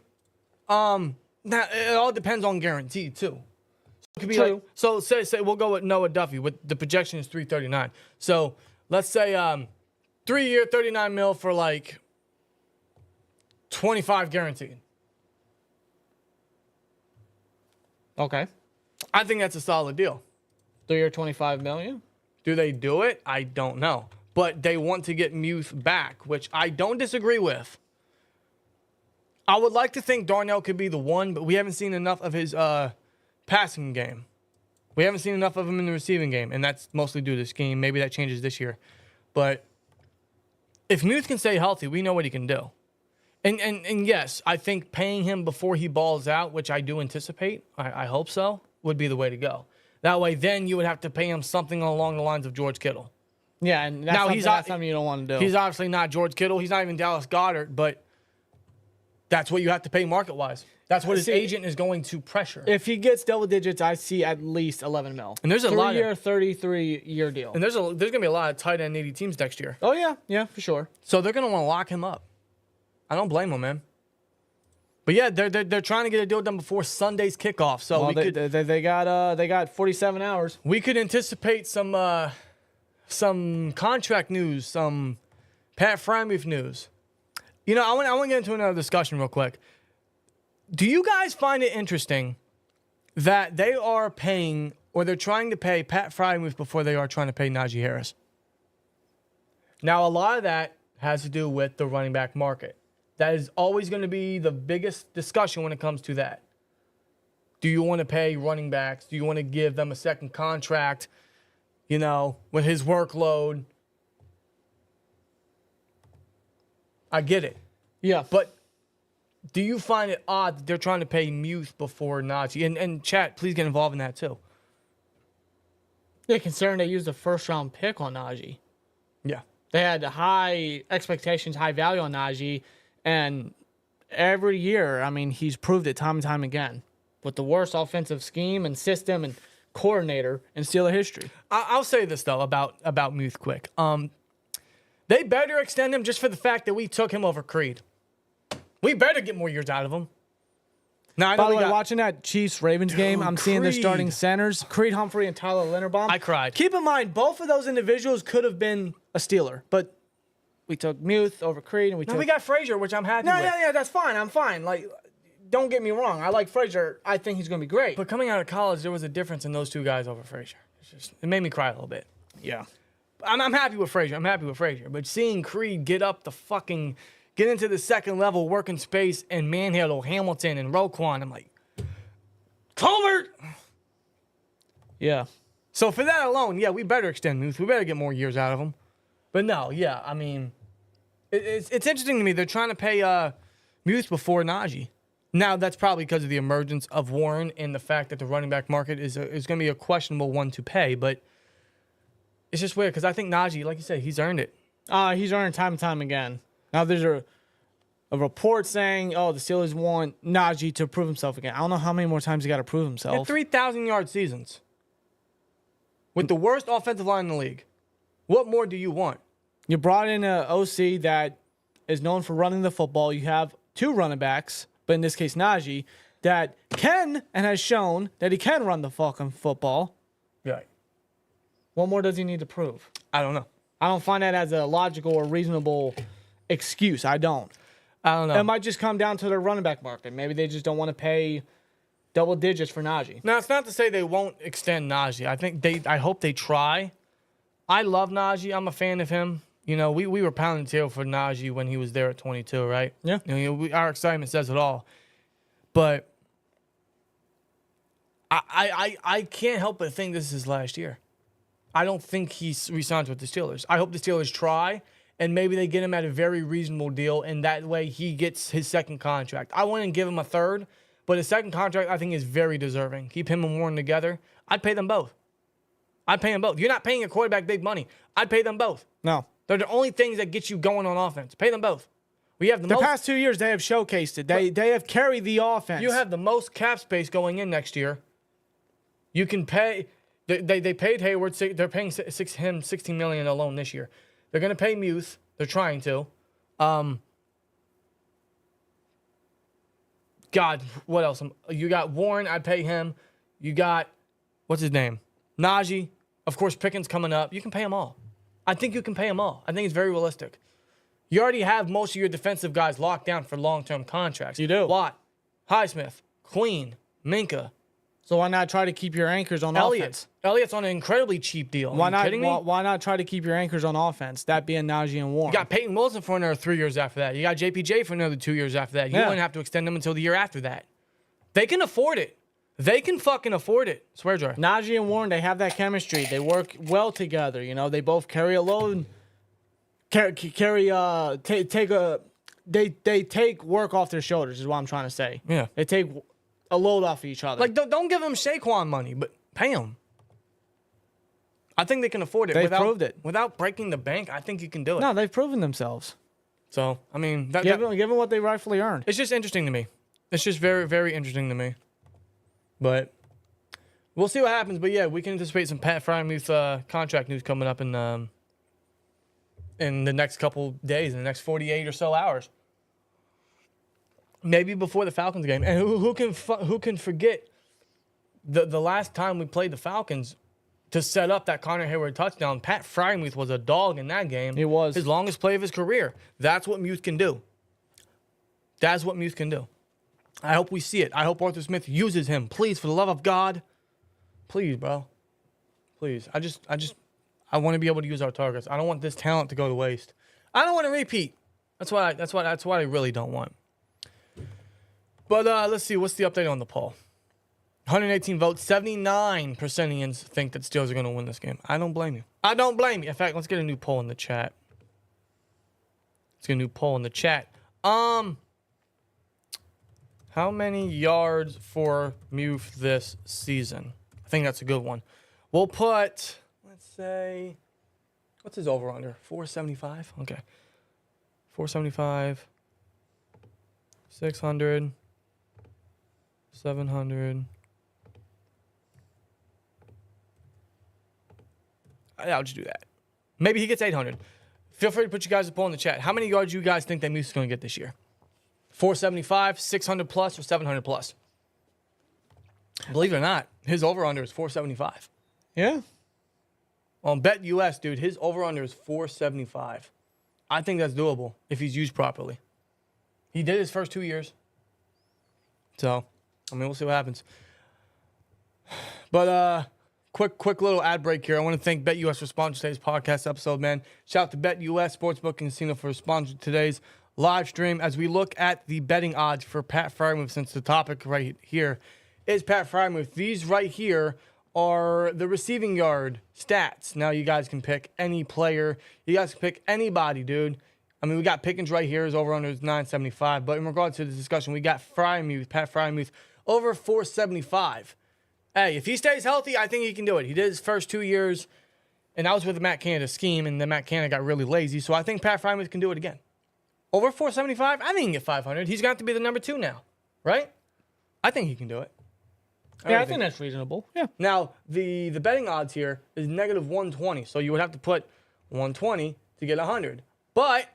Now it all depends on guarantee too. So it could be True. like, so say we'll go with Noah Duffy. With the projection is 339. So let's say 3-year, 39 mil for like 25 guaranteed. Okay. I think that's a solid deal. 3 year, $25 million. Do they do it? I don't know. But they want to get Muth back, which I don't disagree with. I would like to think Darnell could be the one, but we haven't seen enough of his passing game. We haven't seen enough of him in the receiving game, and that's mostly due to scheme. Maybe that changes this year. But if Muth can stay healthy, we know what he can do. And yes, I think paying him before he balls out, which I do anticipate, I hope so, would be the way to go. That way, then you would have to pay him something along the lines of George Kittle. Yeah, and that's something you don't want to do. He's obviously not George Kittle. He's not even Dallas Goedert, but that's what you have to pay market-wise. That's what his agent is going to pressure. If he gets double digits, I see at least $11 million. And there's a lot of 33-year deal. And there's going to be a lot of tight end needy teams next year. Oh yeah, for sure. So they're going to want to lock him up. I don't blame them, man. But yeah, they're trying to get a deal done before Sunday's kickoff. So they got 47 hours. We could anticipate some contract news, some Pat Freiermuth news. You know, I want to get into another discussion real quick. Do you guys find it interesting that they are paying, or they're trying to pay Pat Freiermuth before they are trying to pay Naji Harris? Now, a lot of that has to do with the running back market. That is always going to be the biggest discussion when it comes to that. Do you want to pay running backs? Do you want to give them a second contract, you know, with his workload? I get it. Yeah. But do you find it odd that they're trying to pay Muth before Najee? And chat, please get involved in that too. Yeah, considering they used a first-round pick on Najee. Yeah. They had high expectations, high value on Najee, and every year, I mean, he's proved it time and time again with the worst offensive scheme and system and coordinator in Steeler history. I'll say this, though, about Muth quick. They better extend him just for the fact that we took him over Creed. We better get more years out of him. Now, By the way, watching that Chiefs-Ravens game, I'm seeing the starting Creed. centers, Creed Humphrey and Tyler Linderbaum. I cried. Keep in mind, both of those individuals could have been a Steeler, but we took Muth over Creed, and we got Frazier, which I'm happy with. Yeah, that's fine. I'm fine. Like, don't get me wrong. I like Frazier. I think he's going to be great. But coming out of college, there was a difference in those two guys over Frazier. It made me cry a little bit. Yeah. I'm happy with Frazier. But seeing Creed get into the second level, work in space, and manhandle Hamilton and Roquan, I'm like, Colbert! Yeah. So for that alone, yeah, we better extend Muth. We better get more years out of him. But no, yeah, I mean, it's interesting to me. They're trying to pay Muth before Najee. Now, that's probably because of the emergence of Warren and the fact that the running back market is going to be a questionable one to pay. But it's just weird because I think Najee, like you said, he's earned it. He's earned time and time again. Now, there's a report saying, the Steelers want Najee to prove himself again. I don't know how many more times he got to prove himself. 3,000-yard seasons with the worst offensive line in the league. What more do you want? You brought in an OC that is known for running the football. You have two running backs, but in this case, Najee, that can and has shown that he can run the fucking football. Right. What more does he need to prove? I don't know. I don't find that as a logical or reasonable excuse. I don't know. It might just come down to their running back market. Maybe they just don't want to pay double digits for Najee. Now, it's not to say they won't extend Najee. I hope they try. I love Najee. I'm a fan of him. You know, we were pounding the tail for Najee when he was there at 22, right? Yeah. You know, our excitement says it all. But I can't help but think this is his last year. I don't think he resigns with the Steelers. I hope the Steelers try, and maybe they get him at a very reasonable deal, and that way he gets his second contract. I wouldn't give him a third, but his second contract I think is very deserving. Keep him and Warren together. I'd pay them both. You're not paying a quarterback big money. I'd pay them both. No. They're the only things that get you going on offense. Pay them both. We have the past 2 years, they have showcased it. They have carried the offense. You have the most cap space going in next year. You can pay. They paid Heyward. They're paying him $16 million alone this year. They're going to pay Muth. They're trying to. God, what else? You got Warren. I'd pay him. You got what's his name? Najee. Of course, Pickens coming up. You can pay them all. I think you can pay them all. I think it's very realistic. You already have most of your defensive guys locked down for long-term contracts. You do. Watt, Highsmith, Queen, Minka. So why not try to keep your anchors on offense? Elliott's on an incredibly cheap deal. Why Are you not? kidding me? Why not try to keep your anchors on offense? That being Najee and Warren. You got Peyton Wilson for another 3 years after that. You got JPJ for another 2 years after that. You wouldn't have to extend them until the year after that. They can afford it. They can fucking afford it. Swear jar. Najee and Warren, they have that chemistry. They work well together. You know, they both carry a load. They take work off their shoulders. Is what I'm trying to say. Yeah. They take a load off of each other. Like, don't give them Saquon money, but pay them. I think they can afford it. They've proved it. Without breaking the bank, I think you can do it. No, they've proven themselves. So, I mean, Give them what they rightfully earned. it's just interesting to me. It's just very, very interesting to me. But we'll see what happens. But, yeah, we can anticipate some Pat Freiermuth contract news coming up in the next couple days, in the next 48 or so hours. Maybe before the Falcons game. And who can forget the last time we played the Falcons to set up that Connor Heyward touchdown? Pat Freiermuth was a dog in that game. He was. His longest play of his career. That's what Muth can do. That's what Muth can do. I hope we see it. I hope Arthur Smith uses him. Please, for the love of God. Please, bro. Please. I want to be able to use our targets. I don't want this talent to go to waste. I don't want to repeat. That's what I really don't want. But let's see. What's the update on the poll? 118 votes. 79% Ians think that Steelers are going to win this game. I don't blame you. I don't blame you. In fact, let's get a new poll in the chat. How many yards for Muth this season? I think that's a good one. We'll put, let's say, what's his over-under? 475? Okay. 475, 600, 700. I'll just do that. Maybe he gets 800. Feel free to put you guys a poll in the chat. How many yards you guys think that Muth is going to get this year? 475, 600 plus, or 700 plus? Believe it or not, his over-under is 475. Yeah. On BetUS, dude, his over-under is 475. I think that's doable if he's used properly. He did his first 2 years. So, I mean, we'll see what happens. But, quick little ad break here. I want to thank BetUS for sponsoring today's podcast episode, man. Shout out to BetUS Sportsbook and Casino for sponsoring today's live stream as we look at the betting odds for Pat Freiermuth, since the topic right here is Pat Freiermuth. These right here are the receiving yard stats. Now you guys can pick any player. You guys can pick anybody, dude. I mean, we got Pickens right here. His over-under is 975. But in regards to the discussion, we got Freiermuth, Pat Freiermuth, over 475. Hey, if he stays healthy, I think he can do it. He did his first 2 years, and that was with the Matt Canada scheme, and then Matt Canada got really lazy. So I think Pat Freiermuth can do it again. Over 475, I think he can get 500. He's going to have to be the number 2 now, right? I think he can do it. Yeah, I think that's reasonable. Yeah. Now, the betting odds here is negative 120. So you would have to put 120 to get 100. But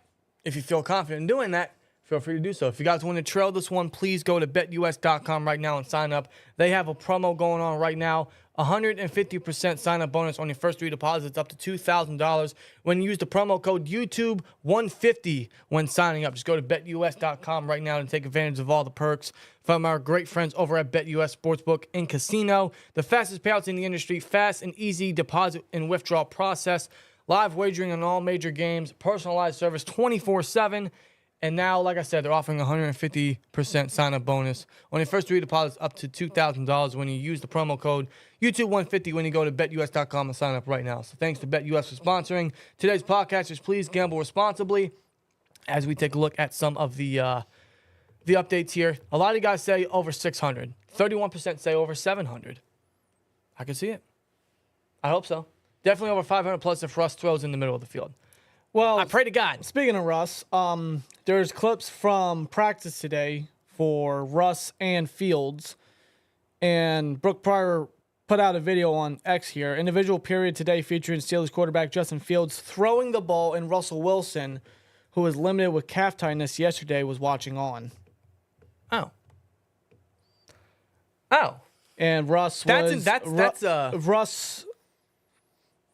if you feel confident in doing that, feel free to do so. If you guys want to trail this one, please go to betus.com right now and sign up. They have a promo going on right now. 150% sign-up bonus on your first 3 deposits up to $2,000 when you use the promo code YouTube150 when signing up. Just go to betus.com right now and take advantage of all the perks from our great friends over at BetUS Sportsbook and Casino. The fastest payouts in the industry, fast and easy deposit and withdrawal process, live wagering on all major games, personalized service 24/7. And now, like I said, they're offering 150% sign-up bonus on your first 3 deposits up to $2,000 when you use the promo code YouTube150 when you go to betus.com and sign up right now. So thanks to BetUS for sponsoring today's podcast. Just please gamble responsibly as we take a look at some of the updates here. A lot of you guys say over 600. 31% say over 700. I can see it. I hope so. Definitely over 500 plus if Russ throws in the middle of the field. Well, I pray to God. Speaking of Russ, there's clips from practice today for Russ and Fields, and Brooke Pryor put out a video on X here. Individual period today featuring Steelers quarterback Justin Fields throwing the ball, and Russell Wilson, who was limited with calf tightness yesterday, was watching on. Oh. And Russ was... Russ...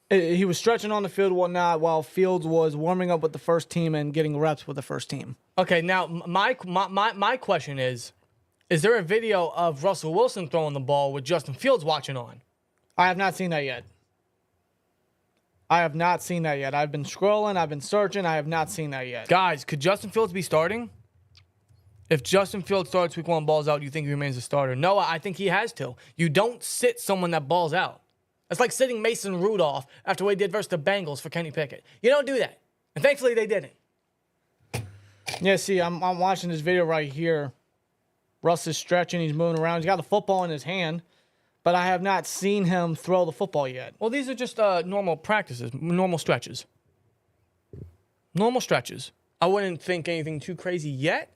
He was stretching on the field and whatnot while Fields was warming up with the first team and getting reps with the first team. Okay, now my question is, Is there a video of Russell Wilson throwing the ball with Justin Fields watching on? I have not seen that yet. I've been scrolling. I've been searching. I have not seen that yet. Guys, could Justin Fields be starting? If Justin Fields starts week 1 balls out, do you think he remains a starter? No, I think he has to. You don't sit someone that balls out. It's like sitting Mason Rudolph after what he did versus the Bengals for Kenny Pickett. You don't do that. And thankfully they didn't. Yeah, see, I'm watching this video right here. Russ is stretching. He's moving around. He's got the football in his hand. But I have not seen him throw the football yet. Well, these are just normal practices, normal stretches. Normal stretches. I wouldn't think anything too crazy yet.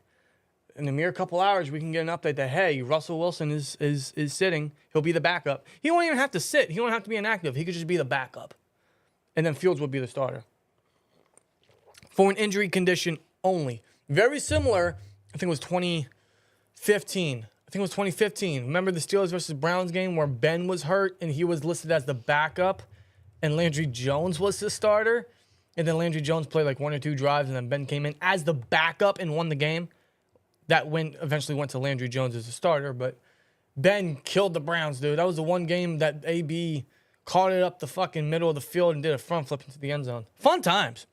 In a mere couple hours, we can get an update that, hey, Russell Wilson is sitting. He'll be the backup. He won't even have to sit. He won't have to be inactive. He could just be the backup. And then Fields would be the starter. For an injury condition only. Very similar, I think it was 2015. Remember the Steelers versus Browns game where Ben was hurt and he was listed as the backup and Landry Jones was the starter? And then Landry Jones played like 1 or 2 drives and then Ben came in as the backup and won the game. That win eventually went to Landry Jones as the starter, but Ben killed the Browns, dude. That was the one game that AB caught it up the fucking middle of the field and did a front flip into the end zone. Fun times.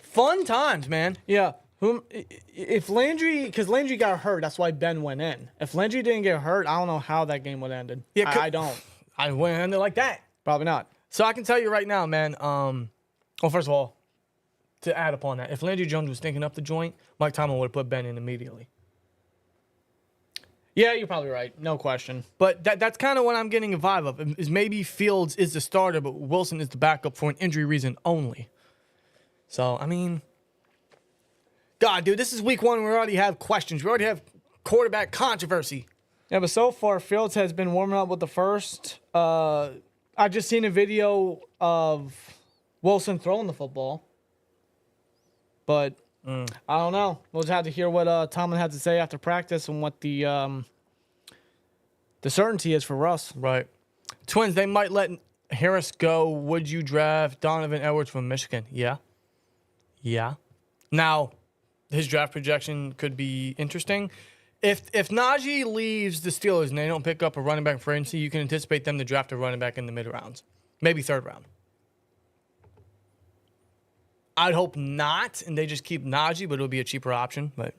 Fun times, man. Yeah. If Landry, because Landry got hurt, that's why Ben went in. If Landry didn't get hurt, I don't know how that game would have ended. Yeah, I don't. I wouldn't end it like that. Probably not. So I can tell you right now, man. Well, first of all, to add upon that, if Landry Jones was thinking up the joint, Mike Tomlin would have put Ben in immediately. Yeah, you're probably right. No question. But that's kind of what I'm getting a vibe of. Is maybe Fields is the starter, but Wilson is the backup for an injury reason only. So, I mean, God, dude, this is week 1. We already have questions. We already have quarterback controversy. Yeah, but so far, Fields has been warming up with the first. I just seen a video of Wilson throwing the football. But I don't know. We'll just have to hear what Tomlin had to say after practice and what the certainty is for Russ. Right. Twins, they might let Harris go. Would you draft Donovan Edwards from Michigan? Yeah. Yeah. Now, his draft projection could be interesting. If Najee leaves the Steelers and they don't pick up a running back for agency, you can anticipate them to draft a running back in the mid-rounds. Maybe 3rd round. I'd hope not, and they just keep Najee, but it'll be a cheaper option. But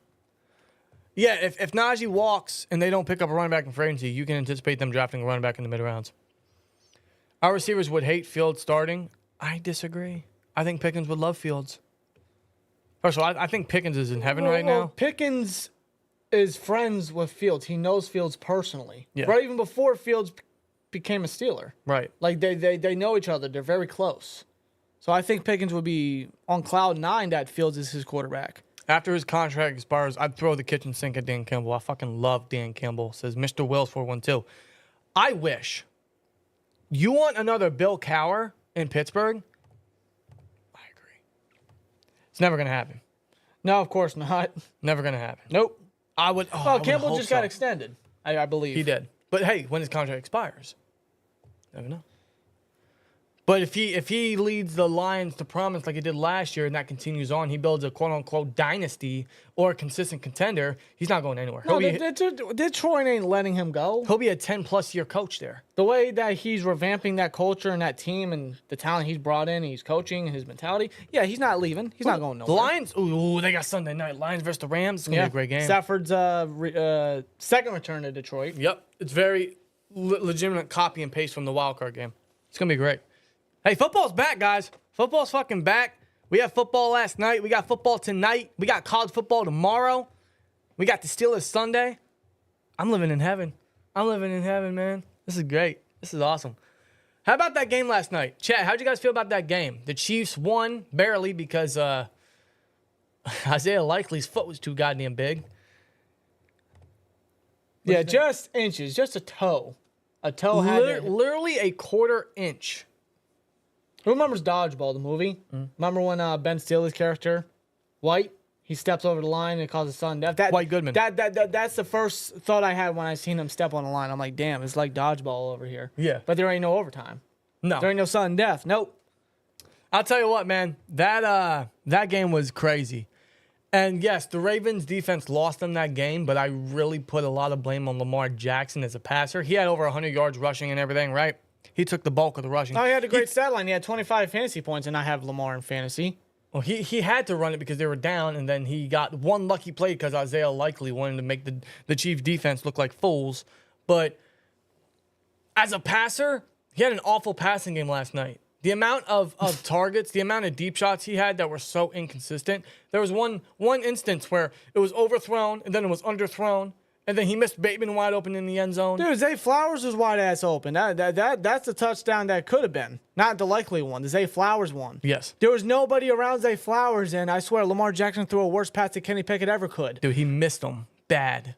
yeah, if Najee walks and they don't pick up a running back in free agency, you can anticipate them drafting a running back in the mid-rounds. Our receivers would hate Fields starting. I disagree. I think Pickens would love Fields. First of all, I think Pickens is in heaven right now. Pickens is friends with Fields. He knows Fields personally. Yeah. Right, even before Fields became a Steeler. Right. Like, they know each other. They're very close. So I think Pickens would be on cloud 9 that Fields is his quarterback. After his contract expires, I'd throw the kitchen sink at Dan Campbell. I fucking love Dan Campbell, says Mr. Wills 412. I wish. You want another Bill Cowher in Pittsburgh? I agree. It's never going to happen. No, of course not. Never going to happen. Nope. I would. Well, Campbell just got extended, I believe. He did. But hey, when his contract expires, never know. But if he leads the Lions to promise like he did last year and that continues on, he builds a quote-unquote dynasty or a consistent contender, he's not going anywhere. No, Detroit ain't letting him go. He'll be a 10-plus year coach there. The way that he's revamping that culture and that team and the talent he's brought in, he's coaching and his mentality, yeah, he's not leaving. He's not going nowhere. The Lions, ooh, they got Sunday night. Lions versus the Rams. It's going to be a great game. Stafford's second return to Detroit. Yep. It's very legitimate copy and paste from the wild card game. It's going to be great. Hey, football's back, guys. Football's fucking back. We had football last night. We got football tonight. We got college football tomorrow. We got the Steelers Sunday. I'm living in heaven. I'm living in heaven, man. This is great. This is awesome. How about that game last night? Chat, how'd you guys feel about that game? The Chiefs won barely because Isaiah Likely's foot was too goddamn big. Yeah, just inches. Just a toe. A toe had literally a quarter inch. Who remembers Dodgeball, the movie? Remember when Ben Stiller's character, White, he steps over the line and it causes sudden death? White Goodman. That's the first thought I had when I seen him step on the line. I'm like, damn, it's like Dodgeball over here. Yeah. But there ain't no overtime. No. There ain't no sudden death. Nope. I'll tell you what, man. That game was crazy. And yes, the Ravens defense lost them that game, but I really put a lot of blame on Lamar Jackson as a passer. He had over 100 yards rushing and everything, right? He took the bulk of the rushing. Oh, he had a great stat line. He had 25 fantasy points, and I have Lamar in fantasy. Well, he had to run it because they were down, and then he got one lucky play because Isaiah Likely wanted to make the Chiefs defense look like fools. But as a passer, he had an awful passing game last night. The amount of targets, the amount of deep shots he had that were so inconsistent. There was one instance where it was overthrown, and then it was underthrown, and then he missed Bateman wide open in the end zone. Dude, Zay Flowers was wide ass open. That's a touchdown that could have been. Not the likely one, the Zay Flowers one. Yes. There was nobody around Zay Flowers, and I swear Lamar Jackson threw a worse pass than Kenny Pickett ever could. Dude, he missed them bad.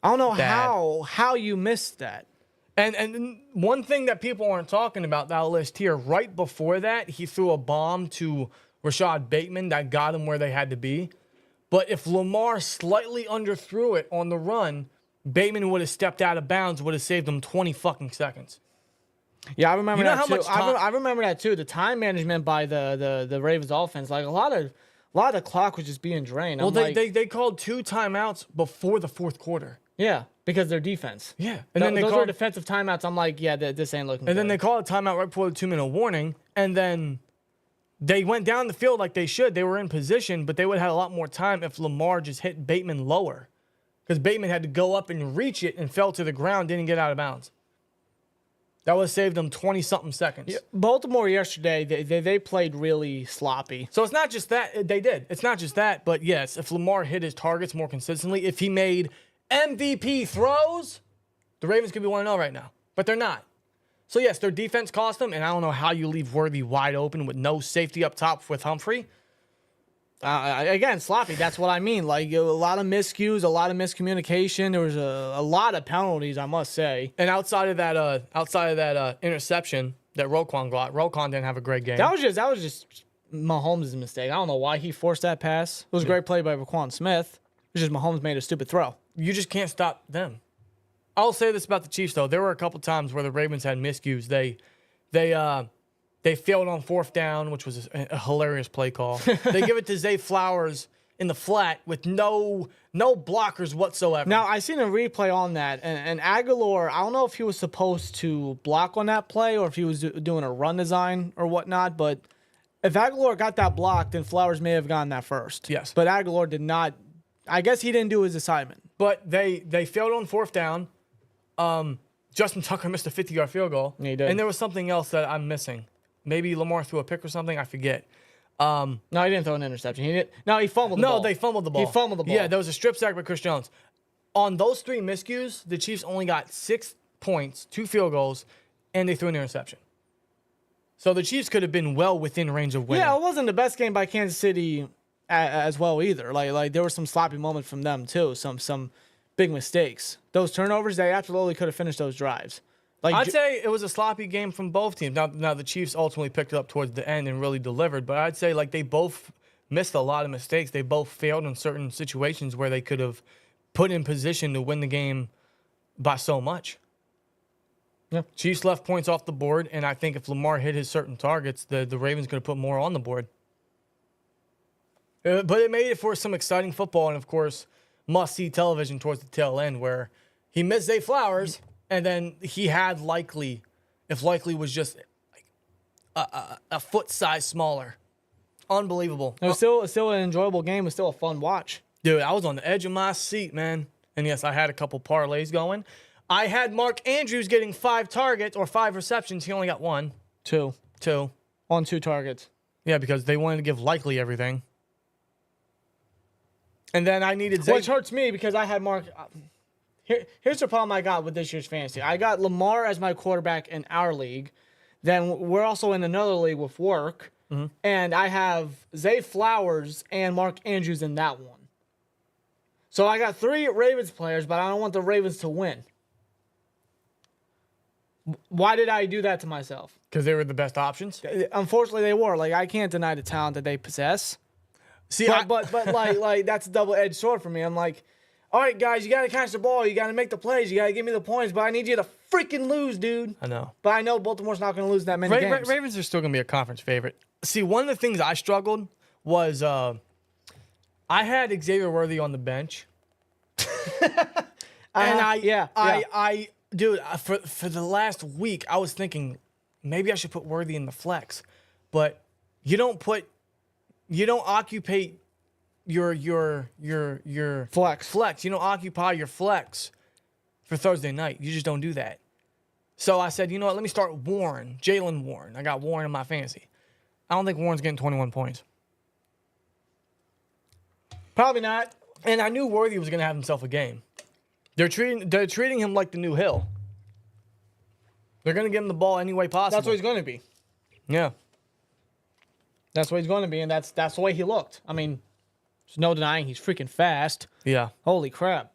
I don't know Bad. how you missed that. And one thing that people aren't talking about that list here, right before that, he threw a bomb to Rashad Bateman that got him where they had to be. But if Lamar slightly underthrew it on the run, Bateman would have stepped out of bounds, would have saved him 20 fucking seconds. Yeah, I remember You know that how too. much time- I remember that too. The time management by the Ravens offense, like a lot of the clock was just being drained. Well, I'm they called 2 timeouts before the fourth quarter. yeah, because their defense. Yeah. And then they those called, were defensive timeouts. I'm like, yeah, this ain't looking. and then good. they called a timeout right before the 2-minute warning, and then they went down the field like they should. They were in position, but they would have had a lot more time if Lamar just hit Bateman lower. Because Bateman had to go up and reach it and fell to the ground, didn't get out of bounds. That would have saved them 20-something seconds. Yeah, Baltimore yesterday, they played really sloppy. So it's not just that. They did. It's not just that. But yes, if Lamar hit his targets more consistently, if he made MVP throws, the Ravens could be 1-0 right now. But they're not. So yes, their defense cost them, and I don't know how you leave Worthy wide open with no safety up top with Humphrey. Again, sloppy. That's what I mean. Like a lot of miscues, a lot of miscommunication. There was a lot of penalties, I must say. And outside of that interception that Roquan got, Roquan didn't have a great game. That was just Mahomes' mistake. I don't know why he forced that pass. It was a great play by Roquan Smith. It's just Mahomes made a stupid throw. You just can't stop them. I'll say this about the Chiefs though: there were a couple times where the Ravens had miscues. They failed on 4th down, which was a hilarious play call. They give it to Zay Flowers in the flat with no blockers whatsoever. Now, I seen a replay on that, and Aguilar, I don't know if he was supposed to block on that play or if he was doing a run design or whatnot, but if Aguilar got that blocked, then Flowers may have gotten that first. Yes. But Aguilar did not. I guess he didn't do his assignment. But they failed on 4th down. Justin Tucker missed a 50-yard field goal. Yeah, he did. And there was something else that I'm missing. Maybe Lamar threw a pick or something. I forget. No, he didn't throw an interception. He fumbled the ball. No, they fumbled the ball. He fumbled the ball. Yeah, there was a strip sack by Chris Jones. On those 3 miscues, the Chiefs only got 6 points, 2 field goals, and they threw an interception. So the Chiefs could have been well within range of winning. Yeah, it wasn't the best game by Kansas City as well either. Like there were some sloppy moments from them too. Some big mistakes. Those turnovers, they absolutely could have finished those drives. I'd say it was a sloppy game from both teams. Now the Chiefs ultimately picked it up towards the end and really delivered, but I'd say like they both missed a lot of mistakes. They both failed in certain situations where they could have put in position to win the game by so much. Yeah. Chiefs left points off the board, and I think if Lamar hit his certain targets, the Ravens could have put more on the board. But it made it for some exciting football and, of course, must-see television towards the tail end where he missed Zay Flowers, and then he had Likely, if Likely was just like a foot size smaller. Unbelievable. It was still an enjoyable game. It was still a fun watch. Dude, I was on the edge of my seat, man. And yes, I had a couple parlays going. I had Mark Andrews getting 5 targets or 5 receptions. He only got 1. 2 on 2 targets. Yeah, because they wanted to give Likely everything. And then I needed Zay. Which hurts me because I had Mark. Here's the problem I got with this year's fantasy. I got Lamar as my quarterback in our league. Then we're also in another league with work. Mm-hmm. And I have Zay Flowers and Mark Andrews in that one. So I got 3 Ravens players, but I don't want the Ravens to win. Why did I do that to myself? Because they were the best options. Unfortunately, they were. Like, I can't deny the talent that they possess. See, but like that's a double-edged sword for me. I'm like, all right, guys, you got to catch the ball. You got to make the plays. You got to give me the points. But I need you to freaking lose, dude. I know. But I know Baltimore's not going to lose that many games. Ravens are still going to be a conference favorite. See, one of the things I struggled was I had Xavier Worthy on the bench. Dude, for the last week, I was thinking maybe I should put Worthy in the flex, but you don't occupy your flex. You don't occupy your flex for Thursday night. You just don't do that. So I said, you know what? Let me start Jalen Warren. I got Warren in my fantasy. I don't think Warren's getting 21 points. Probably not. And I knew Worthy was going to have himself a game. They're treating him like the new Hill. They're going to give him the ball any way possible. That's what he's going to be. Yeah. That's what he's going to be, and that's the way he looked. I mean, there's no denying he's freaking fast. Yeah. Holy crap.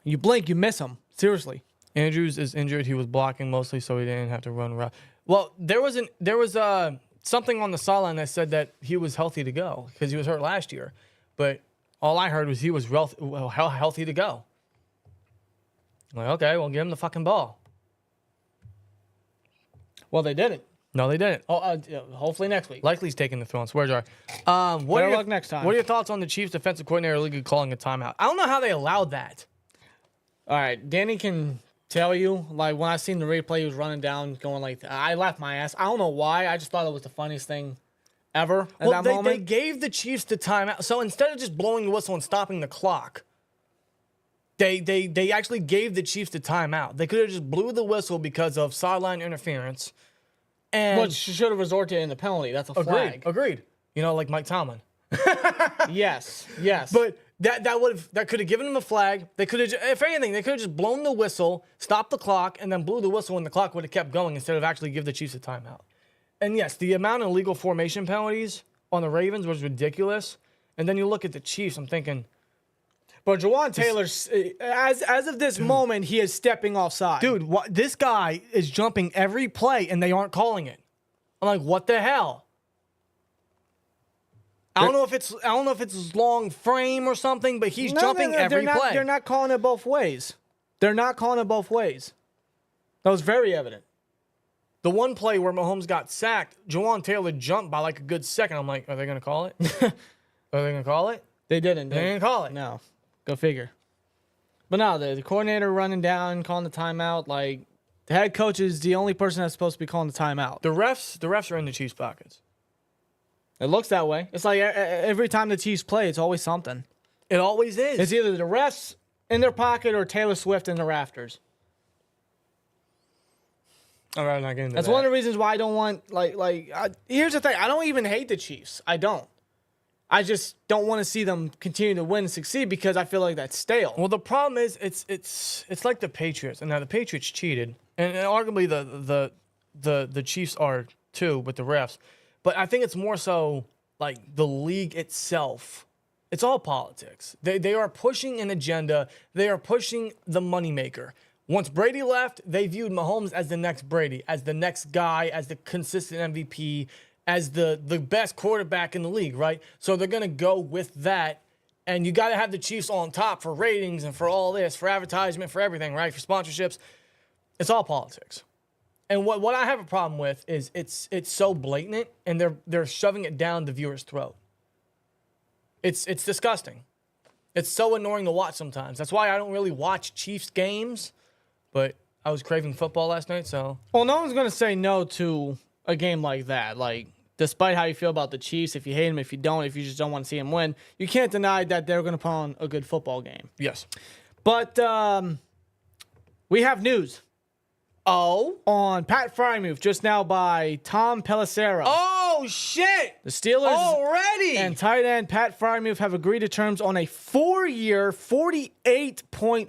You blink, you miss him. Seriously. Andrews is injured. He was blocking mostly, so he didn't have to run around. Well, there was something on the sideline that said that he was healthy to go because he was hurt last year. But all I heard was he was healthy to go. I'm like, okay, well, give him the fucking ball. Well, they didn't. No, they didn't. Hopefully next week. Likely he's taking the throw on swear jar. Better luck next time. What are your thoughts on the Chiefs defensive coordinator league calling a timeout? I don't know how they allowed that. All right, Danny can tell you, like, when I seen the replay, he was running down, going like, I laughed my ass. I don't know why. I just thought it was the funniest thing ever at that moment. They gave the Chiefs the timeout. So instead of just blowing the whistle and stopping the clock, they actually gave the Chiefs the timeout. They could have just blew the whistle because of sideline interference. And But should have resorted in the penalty. That's a flag. Agreed. You know, like Mike Tomlin. Yes. But that could have given them a flag. They could have, if anything, they could have just blown the whistle, stopped the clock, and then blew the whistle, and the clock would have kept going instead of actually give the Chiefs a timeout. And yes, the amount of illegal formation penalties on the Ravens was ridiculous. And then you look at the Chiefs, I'm thinking, But Jawan Taylor, as of this moment, he is stepping offside. dude, this guy is jumping every play, and they aren't calling it. I'm like, what the hell? I don't know if it's long frame or something, but he's jumping every play. They're not calling it both ways. They're not calling it both ways. That was very evident. The one play where Mahomes got sacked, Jawan Taylor jumped by like a good second. I'm like, are they going to call it? Are they going to call it? They didn't. They didn't call it. No. Go figure. But no, the coordinator running down, calling the timeout. Like, the head coach is the only person that's supposed to be calling the timeout. The refs are in the Chiefs' pockets. It looks that way. It's like every time the Chiefs play, it's always something. It always is. It's either the refs in their pocket or Taylor Swift in the rafters. All right, not getting That's one of the reasons why I don't want, here's the thing. I don't even hate the Chiefs. I don't. I just don't want to see them continue to win and succeed because I feel like that's stale. Well, the problem is it's like the Patriots, and now the Patriots cheated, and arguably the Chiefs are too with the refs. But I think it's more so like the league itself. It's all politics. They are pushing an agenda. They are pushing the moneymaker. Once Brady left, they viewed Mahomes as the next Brady, as the next guy, as the consistent MVP, as the best quarterback in the league, right? So they're going to go with that. And you got to have the Chiefs on top for ratings and for all this, for advertisement, for everything, right? For sponsorships. It's all politics. And what I have a problem with is it's so blatant, and they're shoving it down the viewer's throat. It's disgusting. It's so annoying to watch sometimes. That's why I don't really watch Chiefs games, but I was craving football last night, so. Well, no one's going to say no to a game like that. Like, despite how you feel about the Chiefs, if you hate them, if you don't, if you just don't want to see them win, you can't deny that they're going to put on a good football game. Yes. But we have news. On Pat Freiermuth just now by Tom Pelissero. Oh, shit! The Steelers already and tight end Pat Freiermuth have agreed to terms on a 4-year, $48.1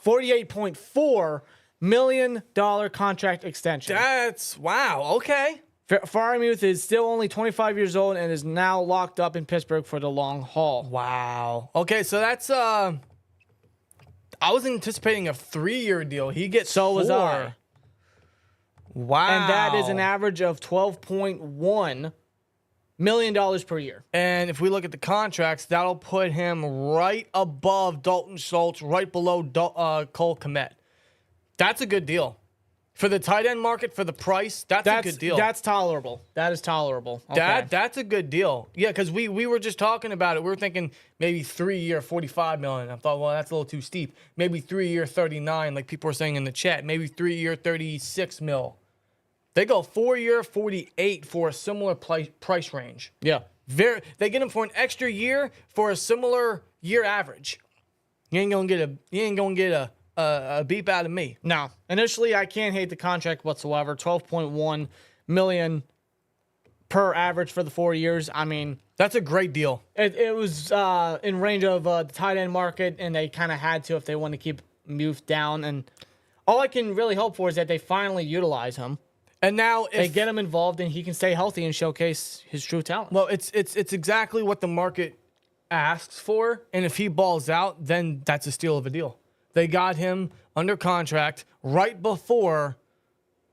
$48.4 million contract extension. That's wow. Okay. Freiermuth is still only 25 years old and is now locked up in Pittsburgh for the long haul. Wow. Okay, so that's I was anticipating a 3-year deal. He gets So was 4. I. Wow. And that is an average of $12.1 million per year. And if we look at the contracts, that'll put him right above Dalton Schultz, right below Cole Kmet. That's a good deal. For the tight end market, for the price, that's a good deal. That's tolerable. That is tolerable. Okay. That's a good deal. Yeah, because we were just talking about it. We were thinking maybe 3-year, $45 million. I thought, well, that's a little too steep. Maybe 3-year, $39, like people were saying in the chat. Maybe 3-year, $36 mil. They go 4-year, $48 for a similar price range. Yeah. They get him for an extra year for a similar year average. You ain't gonna get a beep out of me. No. Initially, I can't hate the contract whatsoever. $12.1 million per average for the 4 years. I mean, that's a great deal. It was in range of the tight end market, and they kind of had to if they want to keep Muth down. And all I can really hope for is that they finally utilize him. And now they get him involved, and he can stay healthy and showcase his true talent. Well, it's exactly what the market asks for, and if he balls out, then that's a steal of a deal. They got him under contract right before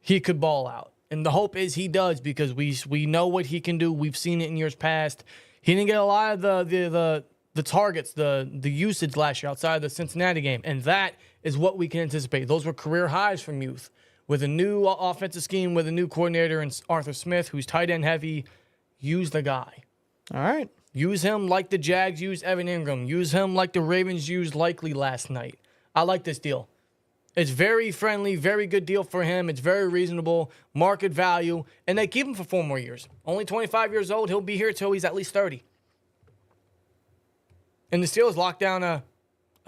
he could ball out. And the hope is he does, because we know what he can do. We've seen it in years past. He didn't get a lot of the targets, the usage last year outside of the Cincinnati game. And that is what we can anticipate. Those were career highs from Muth. With a new offensive scheme, with a new coordinator and Arthur Smith, who's tight end heavy, use the guy. All right. Use him like the Jags used Evan Ingram. Use him like the Ravens used Likely last night. I like this deal. It's very friendly, very good deal for him. It's very reasonable, market value, and they keep him for 4 more years. Only 25 years old. He'll be here till he's at least 30. And the Steelers lock down a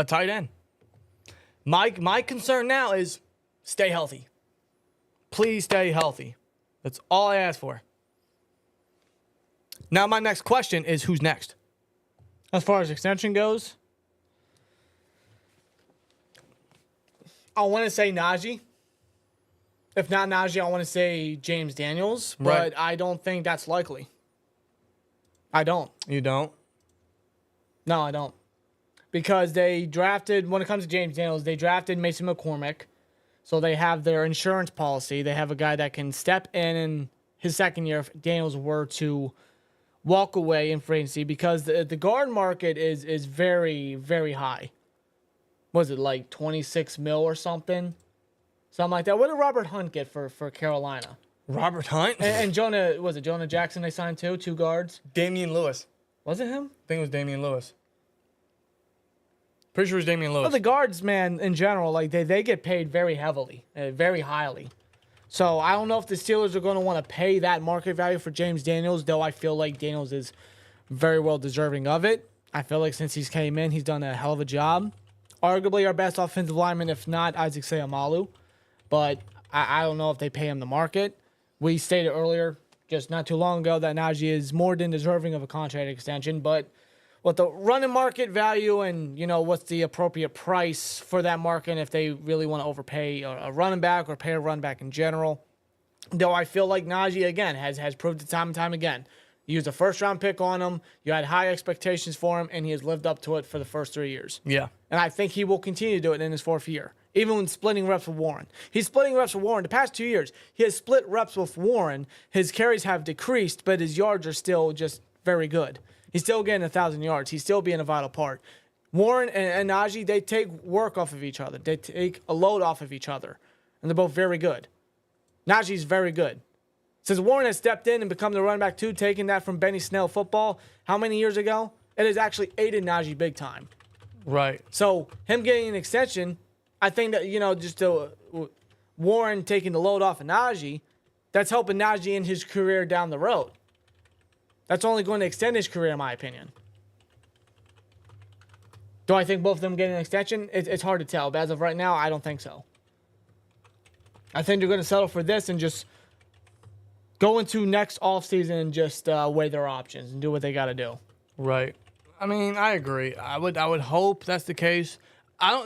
tight end. My concern now is stay healthy. Please stay healthy. That's all I ask for. Now, my next question is, who's next? As far as extension goes, I want to say Najee. If not Najee, I want to say James Daniels. But Right. I don't think that's likely. I don't. You don't? No, I don't. Because they drafted, when it comes to James Daniels, they drafted Mason McCormick. So they have their insurance policy. They have a guy that can step in his second year if Daniels were to walk away in free agency, because the guard market is very, very high. Was it like 26 mil or something? Something like that. What did Robert Hunt get for Carolina? Robert Hunt? And Jonah Jackson they signed too? 2 guards? Damian Lewis. Was it him? I think it was Damian Lewis. Pretty sure it was Damian Lewis. Well, the guards, man, in general, like they get paid very heavily, very highly. So I don't know if the Steelers are going to want to pay that market value for James Daniels, though I feel like Daniels is very well deserving of it. I feel like since he's came in, he's done a hell of a job. Arguably our best offensive lineman, if not Isaac Seumalo. But I don't know if they pay him the market. We stated earlier, just not too long ago, that Najee is more than deserving of a contract extension, but what the running market value and, what's the appropriate price for that market, and if they really want to overpay a running back or pay a running back in general. Though I feel like Najee, again, has proved it time and time again. You used a first-round pick on him. You had high expectations for him, and he has lived up to it for the first 3 years. Yeah. And I think he will continue to do it in his 4th year, even when splitting reps with Warren. He's splitting reps with Warren. The past 2 years, he has split reps with Warren. His carries have decreased, but his yards are still just very good. He's still getting 1,000 yards. He's still being a vital part. Warren and Najee, they take work off of each other. They take a load off of each other. And they're both very good. Najee's very good. Since Warren has stepped in and become the running back 2, taking that from Benny Snell football, how many years ago? It has actually aided Najee big time. Right. So him getting an extension, I think that, just Warren taking the load off of Najee, that's helping Najee in his career down the road. That's only going to extend his career, in my opinion. Do I think both of them get an extension? It's hard to tell, but as of right now, I don't think so. I think they're going to settle for this and just go into next offseason and just weigh their options and do what they got to do. Right. I mean, I agree. I would hope that's the case.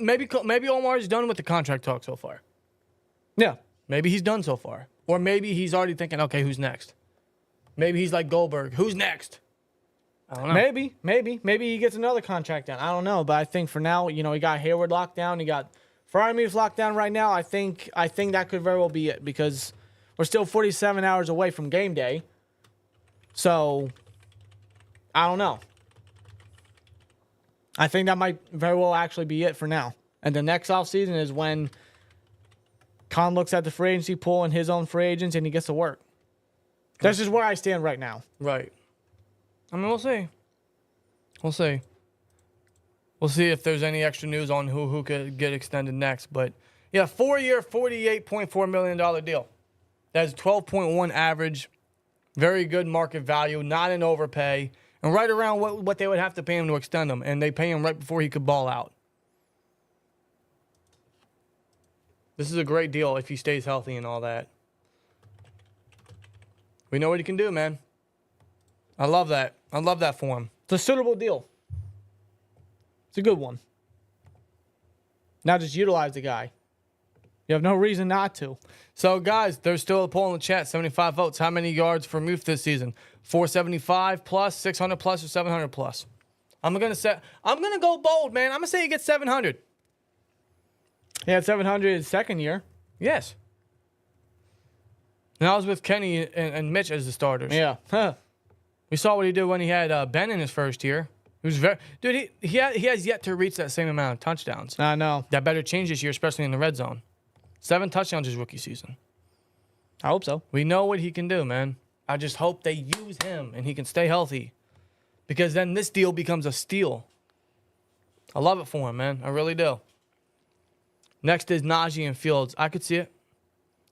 Maybe Omar's done with the contract talk so far. Yeah. Maybe he's done so far. Or maybe he's already thinking, okay, who's next? Maybe he's like Goldberg. Who's next? I don't know. Maybe he gets another contract done. I don't know, but I think for now, he got Heyward locked down. He got Freiermuth locked down right now. I think that could very well be it, because we're still 47 hours away from game day. So I don't know. I think that might very well actually be it for now. And the next offseason is when Khan looks at the free agency pool and his own free agents, and he gets to work. That's just where I stand right now. Right. I mean, we'll see. We'll see. We'll see if there's any extra news on who could get extended next. But, yeah, 4-year, $48.4 million deal. That's 12.1 average. Very good market value, not an overpay. And right around what they would have to pay him to extend him. And they pay him right before he could ball out. This is a great deal if he stays healthy and all that. We know what he can do, man. I love that. I love that for him. It's a suitable deal. It's a good one. Now just utilize the guy. You have no reason not to. So, guys, there's still a poll in the chat. 75 votes. How many yards for Muth this season? 475 plus, 600 plus, or 700 plus? I'm gonna go bold, man. I'm gonna say he gets 700. He had 700 his second year. Yes. And I was with Kenny and Mitch as the starters. Yeah. Huh. We saw what he did when he had Ben in his first year. He was he has yet to reach that same amount of touchdowns. I know. That better change this year, especially in the red zone. 7 touchdowns his rookie season. I hope so. We know what he can do, man. I just hope they use him and he can stay healthy. Because then this deal becomes a steal. I love it for him, man. I really do. Next is Najee and Fields. I could see it.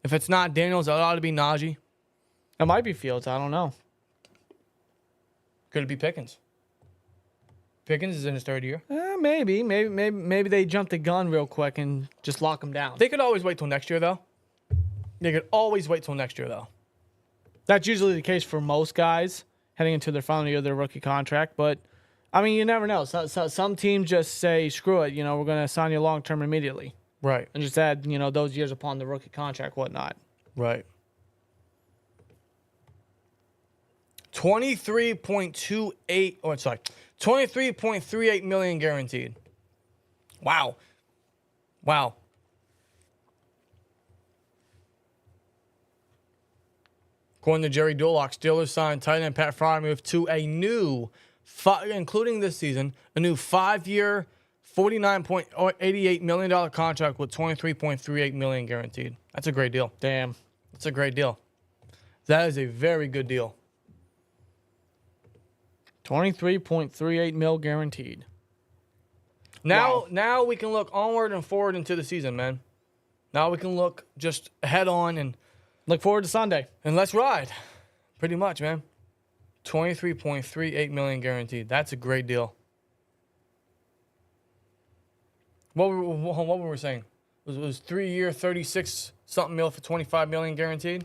If it's not Daniels, it ought to be Najee. It might be Fields. I don't know. Could it be Pickens? Pickens is in his third year. Maybe they jumped the gun real quick and just lock him down. They could always wait till next year, though. That's usually the case for most guys heading into their final year of their rookie contract. But, I mean, you never know. Some teams just say, screw it, we're going to sign you long-term immediately. Right. And just add, those years upon the rookie contract, whatnot. Right. 23.38 million guaranteed. Wow. According to Jerry Dulac, Steelers signed tight end Pat Freiermuth to a new, including this season, a new 5-year, $49.88 million contract with $23.38 million guaranteed. That's a great deal. Damn. That's a great deal. That is a very good deal. 23.38 mil guaranteed. Now we can look onward and forward into the season, man. Now we can look just head on and look forward to Sunday. And let's ride. Pretty much, man. 23.38 million guaranteed. That's a great deal. What were we saying? It was 3-year, 36-something mil for 25 million guaranteed.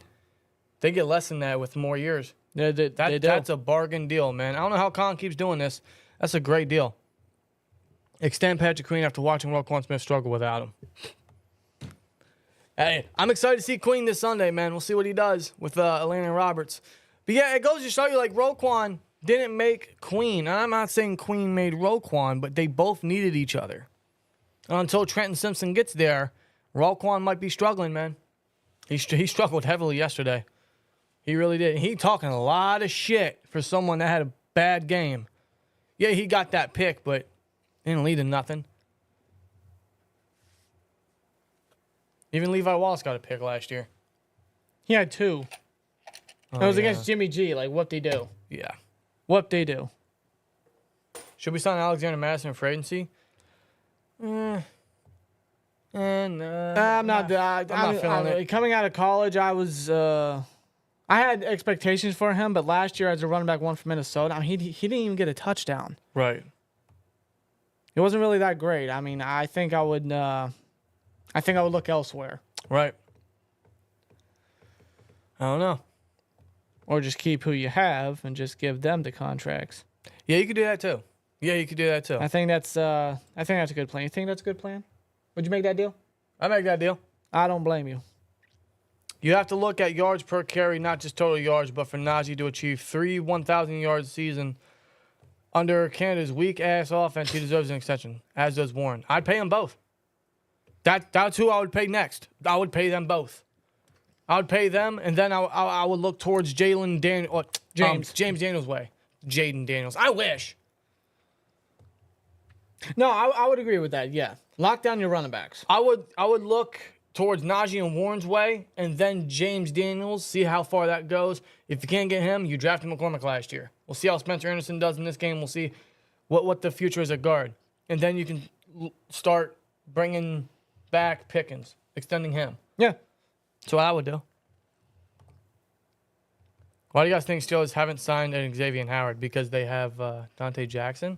They get less than that with more years. That's a bargain deal, man. I don't know how Khan keeps doing this. That's a great deal. Extend Patrick Queen after watching Roquan Smith struggle without him. Hey, I'm excited to see Queen this Sunday, man. We'll see what he does with Atlanta and Roberts. But yeah, it goes to show you, like, Roquan didn't make Queen. And I'm not saying Queen made Roquan, but they both needed each other. And until Trenton Simpson gets there, Roquan might be struggling, man. He struggled heavily yesterday. He really did. He talking a lot of shit for someone that had a bad game. Yeah, he got that pick, but didn't lead to nothing. Even Levi Wallace got a pick last year. He had 2. It was against Jimmy G. Like, what they do? Yeah. What they do? Should we sign Alexander Madison for agency? No. I'm not feeling it. Coming out of college, I had expectations for him, but last year as a running back one for Minnesota, I mean, he didn't even get a touchdown. Right. It wasn't really that great. I mean, I think I would look elsewhere. Right. I don't know. Or just keep who you have and just give them the contracts. Yeah, you could do that too. I think that's a good plan. You think that's a good plan? Would you make that deal? I make that deal. I don't blame you. You have to look at yards per carry, not just total yards, but for Najee to achieve 3 1,000-yard season under Canada's weak-ass offense, he deserves an extension, as does Warren. I'd pay them both. That's who I would pay next. I would pay them both. I would pay them, and then I would look towards James Daniels' way. Jaden Daniels. I wish. No, I would agree with that, yeah. Lock down your running backs. I would look towards Najee and Warren's way, and then James Daniels, see how far that goes. If you can't get him, you drafted McCormick last year. We'll see how Spencer Anderson does in this game. We'll see what the future is at guard. And then you can start bringing back Pickens, extending him. Yeah. That's what I would do. Why do you guys think Steelers haven't signed an Xavier Howard? Because they have Dante Jackson?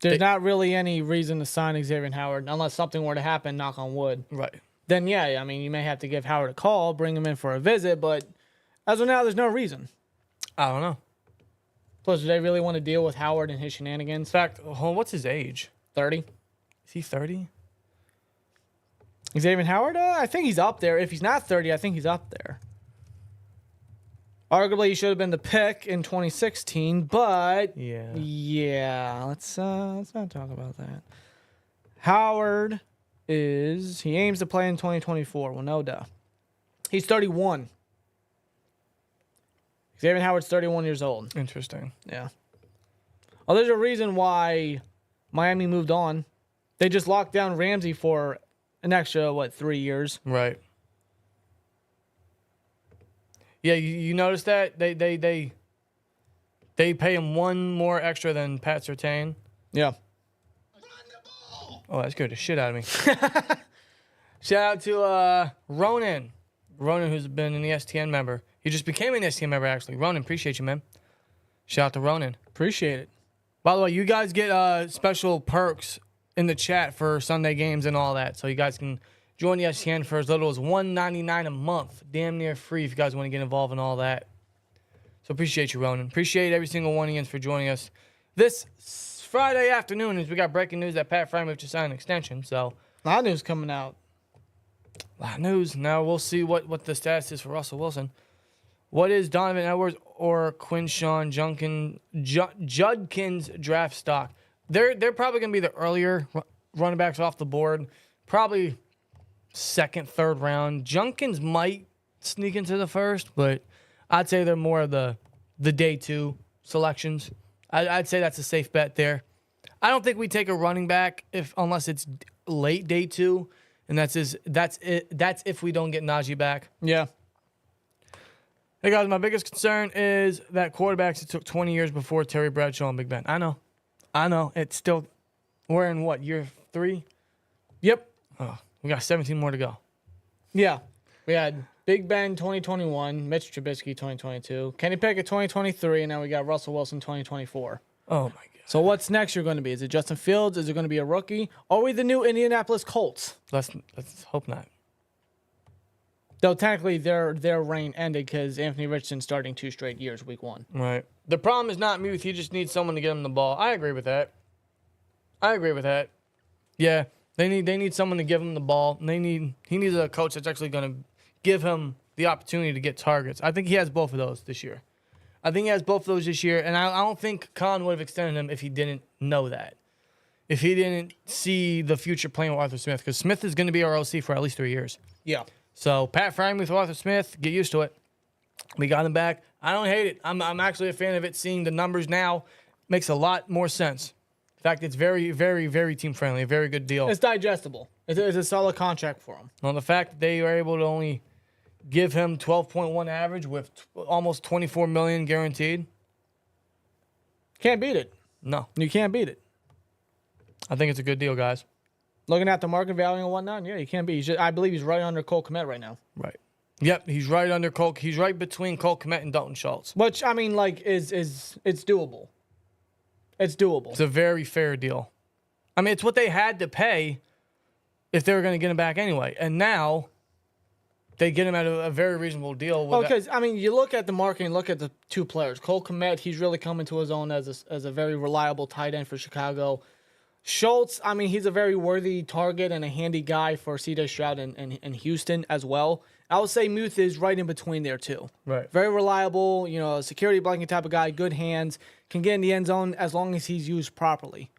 There's not really any reason to sign Xavier Howard unless something were to happen, knock on wood. Right. Then, yeah, I mean, you may have to give Howard a call, bring him in for a visit, but as of now, there's no reason. I don't know. Plus, do they really want to deal with Howard and his shenanigans? In fact, what's his age? 30. Is he 30? Xavier Howard? I think he's up there. If he's not 30, I think he's up there. Arguably, he should have been the pick in 2016, but yeah, let's not talk about that. Howard he aims to play in 2024. Well, no duh. He's 31. Xavier Howard's 31 years old. Interesting. Yeah. Oh, there's a reason why Miami moved on. They just locked down Ramsey for an extra, 3 years? Right. Yeah, you notice that? They pay him one more extra than Pat Surtain. Yeah. Oh, that scared the shit out of me. Shout out to Ronan. Ronan, who's been an ESTN member. He just became an ESTN member, actually. Ronan, appreciate you, man. Shout out to Ronan. Appreciate it. By the way, you guys get special perks in the chat for Sunday games and all that. So you guys can join ESPN for as little as $1.99 a month. Damn near free if you guys want to get involved in all that. So appreciate you, Ronan. Appreciate every single one of you for joining us this Friday afternoon as we got breaking news that Pat Freiermuth just signed an extension. So A lot of news coming out. a lot of news. Now we'll see what the status is for Russell Wilson. What is Donovan Edwards or Quinshawn Judkins draft stock? They're probably going to be the earlier running backs off the board. Probably second, third round. Junkins might sneak into the first, but I'd say they're more of the day two selections. I'd say that's a safe bet there. I don't think we take a running back unless it's late day two, and that's if we don't get Najee back. Yeah. Hey guys, my biggest concern is that quarterbacks, it took 20 years before Terry Bradshaw and Big Ben. I know. It's still, we're in what, year 3? Yep. Oh, we got 17 more to go. Yeah. We had Big Ben 2021, Mitch Trubisky 2022, Kenny Pickett 2023, and now we got Russell Wilson 2024. Oh my God. So what's next you're going to be? Is it Justin Fields? Is it going to be a rookie? Are we the new Indianapolis Colts? Let's hope not. Though technically their reign ended because Anthony Richardson starting 2 straight years, week 1. Right. The problem is not Muth. He just needs someone to get him the ball. I agree with that. Yeah, they need someone to give him the ball. And he needs a coach that's actually going to give him the opportunity to get targets. I think he has both of those this year. And I don't think Khan would have extended him if he didn't know that. If he didn't see the future playing with Arthur Smith. Because Smith is going to be our OC for at least 3 years. Yeah. So Pat Freiermuth, Arthur Smith, get used to it. We got him back. I don't hate it. I'm actually a fan of it. Seeing the numbers now makes a lot more sense. In fact, it's very, very, very team friendly. A very good deal. It's digestible. It's a solid contract for him. On the fact that they were able to only give him 12.1 average with almost $24 million guaranteed. Can't beat it. No, You can't beat it. I think it's a good deal, guys. Looking at the market value and whatnot, yeah, you can't beat. I believe he's right under Cole Kmet right now. Right. Yep, he's right under Cole. He's right between Cole Kmet and Dalton Schultz. Which I mean, is it's doable. It's doable. It's a very fair deal. I mean, it's what they had to pay if they were going to get him back anyway. And now they get him at a very reasonable deal. Because, I mean, you look at the market and look at the 2 players. Cole Kmet, he's really coming to his own as a very reliable tight end for Chicago. Schultz, I mean, he's a very worthy target and a handy guy for C.J. Stroud and Houston as well. I would say Muth is right in between there, too. Right. Very reliable, security blanket type of guy, good hands, can get in the end zone as long as he's used properly.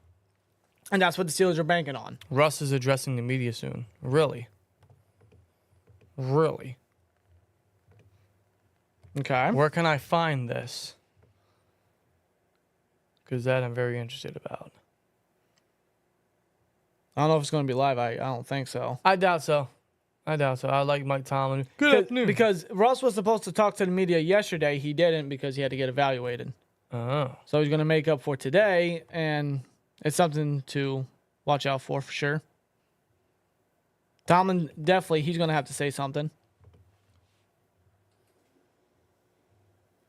And that's what the Steelers are banking on. Russ is addressing the media soon. Really? Okay. Where can I find this? Because that I'm very interested about. I don't know if it's going to be live. I don't think so. I doubt so. I like Mike Tomlin. Good afternoon. Because Russ was supposed to talk to the media yesterday. He didn't because he had to get evaluated. Oh. So he's going to make up for today, and it's something to watch out for sure. Tomlin, definitely, he's going to have to say something.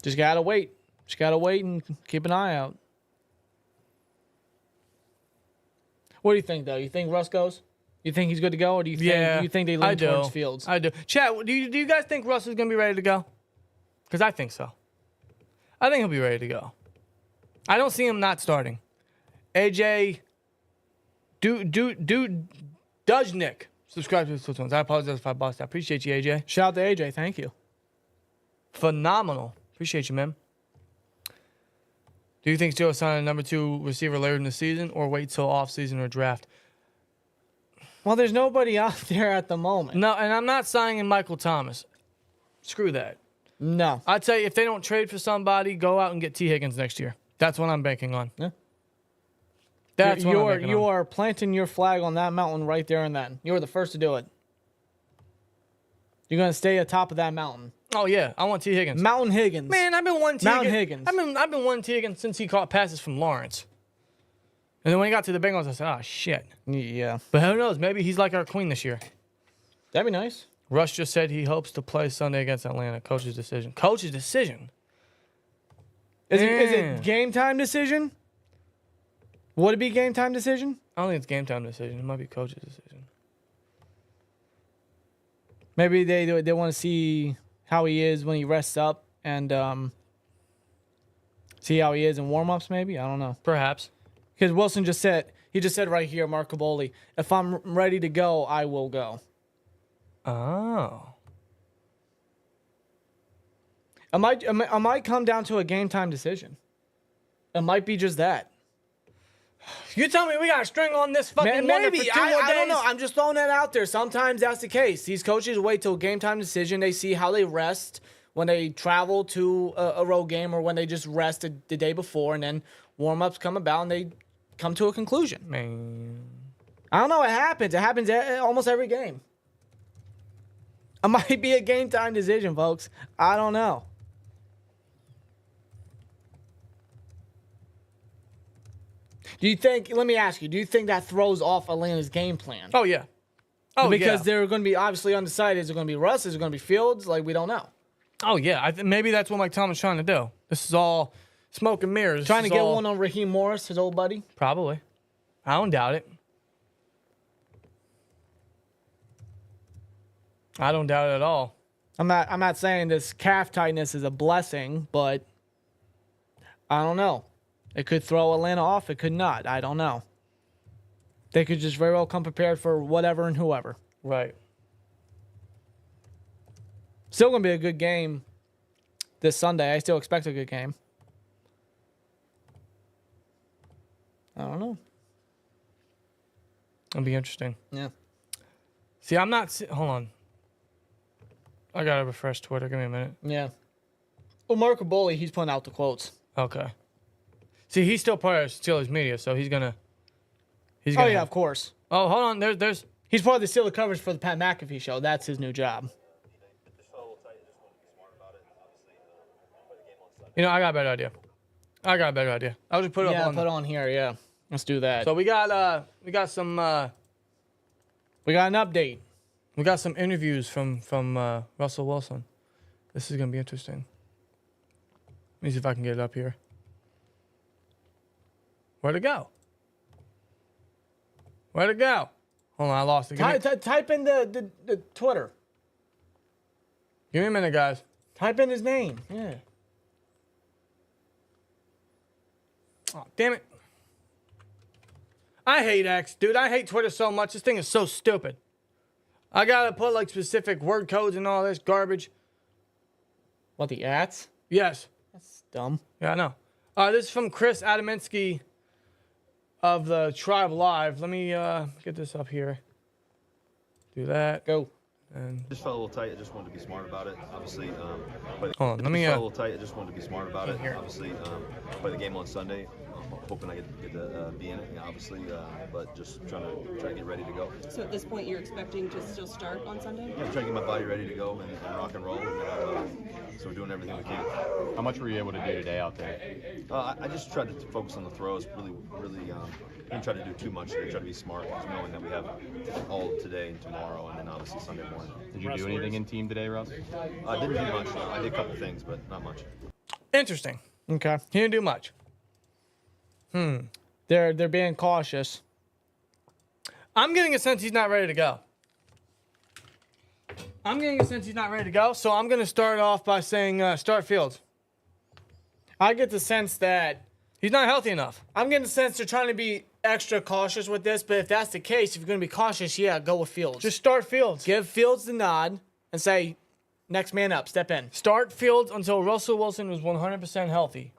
Just got to wait. Just got to wait and keep an eye out. What do you think, though? You think Russ goes? You think he's good to go, or do you think they lean towards Fields? I do. Chat, do you guys think Russ is going to be ready to go? Because I think so. I think he'll be ready to go. I don't see him not starting. AJ Dujnik. Subscribe to the SteelTwins. I apologize if I bossed that. Appreciate you, AJ. Shout out to AJ. Thank you. Phenomenal. Appreciate you, man. Do you think Steelers sign a number 2 receiver later in the season or wait till off-season or draft? Well, there's nobody out there at the moment. No, and I'm not signing Michael Thomas. Screw that. No. I'd say if they don't trade for somebody, go out and get T. Higgins next year. That's what I'm banking on. Yeah. That's what I'm banking on. You are planting your flag on that mountain right there and then. You were the first to do it. You're going to stay atop of that mountain. Oh, yeah. I want T. Higgins. Mountain Higgins. Man, I've been wanting T. Mountain Higgins. I've been wanting T. Higgins since he caught passes from Lawrence. And then when he got to the Bengals, I said, oh, shit. Yeah. But who knows? Maybe he's like our queen this year. That'd be nice. Russ just said he hopes to play Sunday against Atlanta. Coach's decision. Coach's decision? Is it game time decision? Would it be game time decision? I don't think it's game time decision. It might be coach's decision. Maybe they want to see how he is when he rests up and see how he is in warm-ups maybe. I don't know. Perhaps. Because Wilson just said right here, Mark Caboli, if I'm ready to go, I will go. Oh. It might come down to a game time decision. It might be just that. You tell me we got a string on this fucking wonder for 2 more days? I don't know. I'm just throwing that out there. Sometimes that's the case. These coaches wait till game time decision. They see how they rest when they travel to a road game or when they just rested the day before, and then warm-ups come about and they come to a conclusion. Man. I don't know. It happens. It happens almost every game. It might be a game time decision, folks. I don't know. Let me ask you, do you think that throws off Atlanta's game plan? Oh, yeah. Oh, because yeah. they're going to be obviously undecided. Is it going to be Russ? Is it going to be Fields? Like, we don't know. Oh, yeah. Maybe that's what Mike Tomlin's trying to do. This is all smoke and mirrors. Trying to get one on Raheem Morris, his old buddy? Probably. I don't doubt it. I don't doubt it at all. I'm not saying this calf tightness is a blessing, but I don't know. It could throw Atlanta off. It could not. I don't know. They could just very well come prepared for whatever and whoever. Right. Still going to be a good game this Sunday. I still expect a good game. I don't know. It'll be interesting. Yeah. See, I'm not... Hold on. I got to refresh Twitter. Give me a minute. Yeah. Well, Mark Caboli, he's putting out the quotes. Okay. See, he's still part of Steelers media, so he's gonna. Oh yeah, of course. Oh, hold on. There's. He's part of the Steelers coverage for the Pat McAfee show. That's his new job. You know, I got a better idea. I'll just put it up on. Put it on here. Yeah, let's do that. So we got some. We got an update. We got some interviews from Russell Wilson. This is gonna be interesting. Let me see if I can get it up here. Where'd it go? Hold on, I lost it. Type in the Twitter. Give me a minute, guys. Type in his name. Yeah. Oh, damn it. I hate X, dude. I hate Twitter so much. This thing is so stupid. I gotta put like specific word codes and all this garbage. What, the ats? Yes. That's dumb. Yeah, I know. This is from Chris Adaminsky of the Tribe Live. Let me get this up here. Do that. Go. And Just felt a little tight. I just wanted to be smart about it. Obviously, hold on, let me. felt a little tight. I just wanted to be smart about it. Here. Obviously, play the game on Sunday. I'm hoping I get to be in it. Obviously, but just trying to get ready to go. So at this point, you're expecting to still start on Sunday? Yeah, I'm trying to get my body ready to go and rock and roll. So we're doing everything we can. How much were you able to do today out there? I just tried to focus on the throws. Really didn't try to do too much today. Try to be smart, just knowing that we have all of today and tomorrow, and then obviously Sunday morning. Did you do anything in team today, Russ? I didn't do much. I did a couple things, but not much. Interesting. Okay. He didn't do much. They're being cautious. I'm getting a sense he's not ready to go. So I'm going to start off by saying start Fields. I get the sense that He's not healthy enough. I'm getting the sense they're trying to be extra cautious with this, but if that's the case, if you're going to be cautious, yeah, go with Fields. Just start Fields. Give Fields the nod and say, next man up, step in. Start Fields until Russell Wilson was 100% healthy.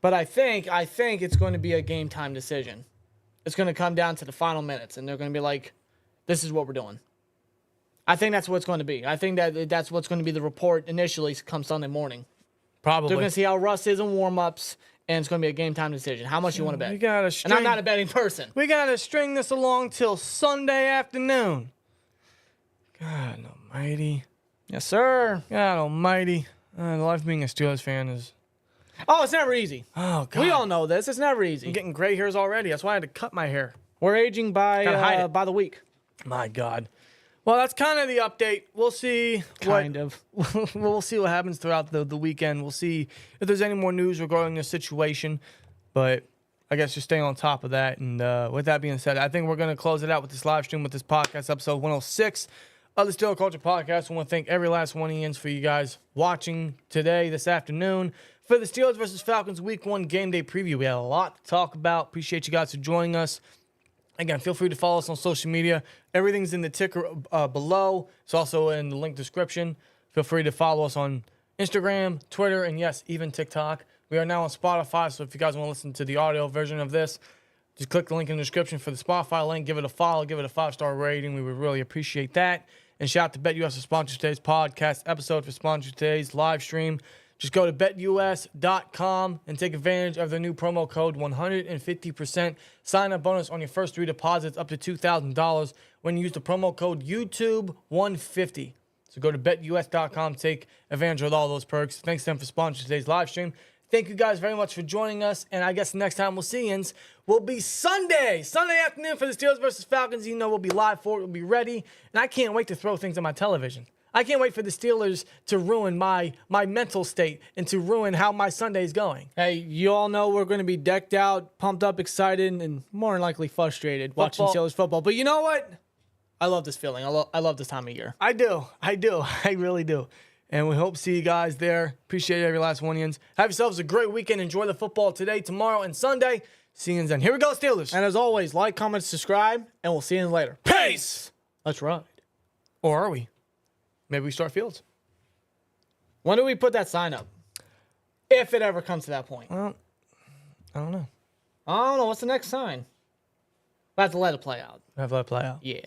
But I think it's going to be a game time decision. It's going to come down to the final minutes, and they're going to be like, this is what we're doing. I think that's what it's going to be. I think that's what's going to be the report initially come Sunday morning. Probably. They're going to see how Russ is in warm-ups, and it's going to be a game time decision. How much you want to bet? We gotta And I'm not a betting person. We got to string this along till Sunday afternoon. God almighty. Yes, sir. God almighty. The life of being a Steelers fan is... Oh, it's never easy. Oh, God. We all know this. It's never easy. I'm getting gray hairs already. That's why I had to cut my hair. We're aging Gotta hide it. by the week. My God. Well, that's kind of the update. We'll see. We'll see what happens throughout the weekend. We'll see if there's any more news regarding the situation. But I guess just stay on top of that. And with that being said, I think we're going to close it out with this live stream with this podcast, episode 106 of the Steel Culture Podcast. I want to thank every last one of you for you guys watching today, this afternoon, for the Steelers versus Falcons Week 1 Game Day Preview. We had a lot to talk about. Appreciate you guys for joining us. Again, feel free to follow us on social media. Everything's in the ticker below. It's also in the link description. Feel free to follow us on Instagram, Twitter, and yes, even TikTok. We are now on Spotify, so if you guys want to listen to the audio version of this, just click the link in the description for the Spotify link. Give it a follow. Give it a 5-star rating. We would really appreciate that. And shout out to BetUS for sponsoring today's podcast episode, for sponsoring today's live stream. Just go to BetUS.com and take advantage of the new promo code 150% sign-up bonus on your first 3 deposits up to $2,000 when you use the promo code YouTube150. So go to BetUS.com, take advantage of all those perks. Thanks to them for sponsoring today's live stream. Thank you guys very much for joining us, and I guess the next time we'll see you will be Sunday afternoon for the Steelers versus Falcons. You know we'll be live for it. We'll be ready, and I can't wait to throw things on my television. I can't wait for the Steelers to ruin my mental state and to ruin how my Sunday's going. Hey, you all know we're going to be decked out, pumped up, excited, and more than likely frustrated watching Steelers football. But you know what? I love this feeling. I love this time of year. I do. I really do. And we hope to see you guys there. Appreciate every last one of you. Have yourselves a great weekend. Enjoy the football today, tomorrow, and Sunday. See you then. Here we go, Steelers. And as always, like, comment, subscribe, and we'll see you later. Peace! Let's ride. Or are we? Maybe we start Fields. When do we put that sign up? If it ever comes to that point. Well, I don't know. I don't know. What's the next sign? We'll have to let it play out. Have to let it play out. Yeah.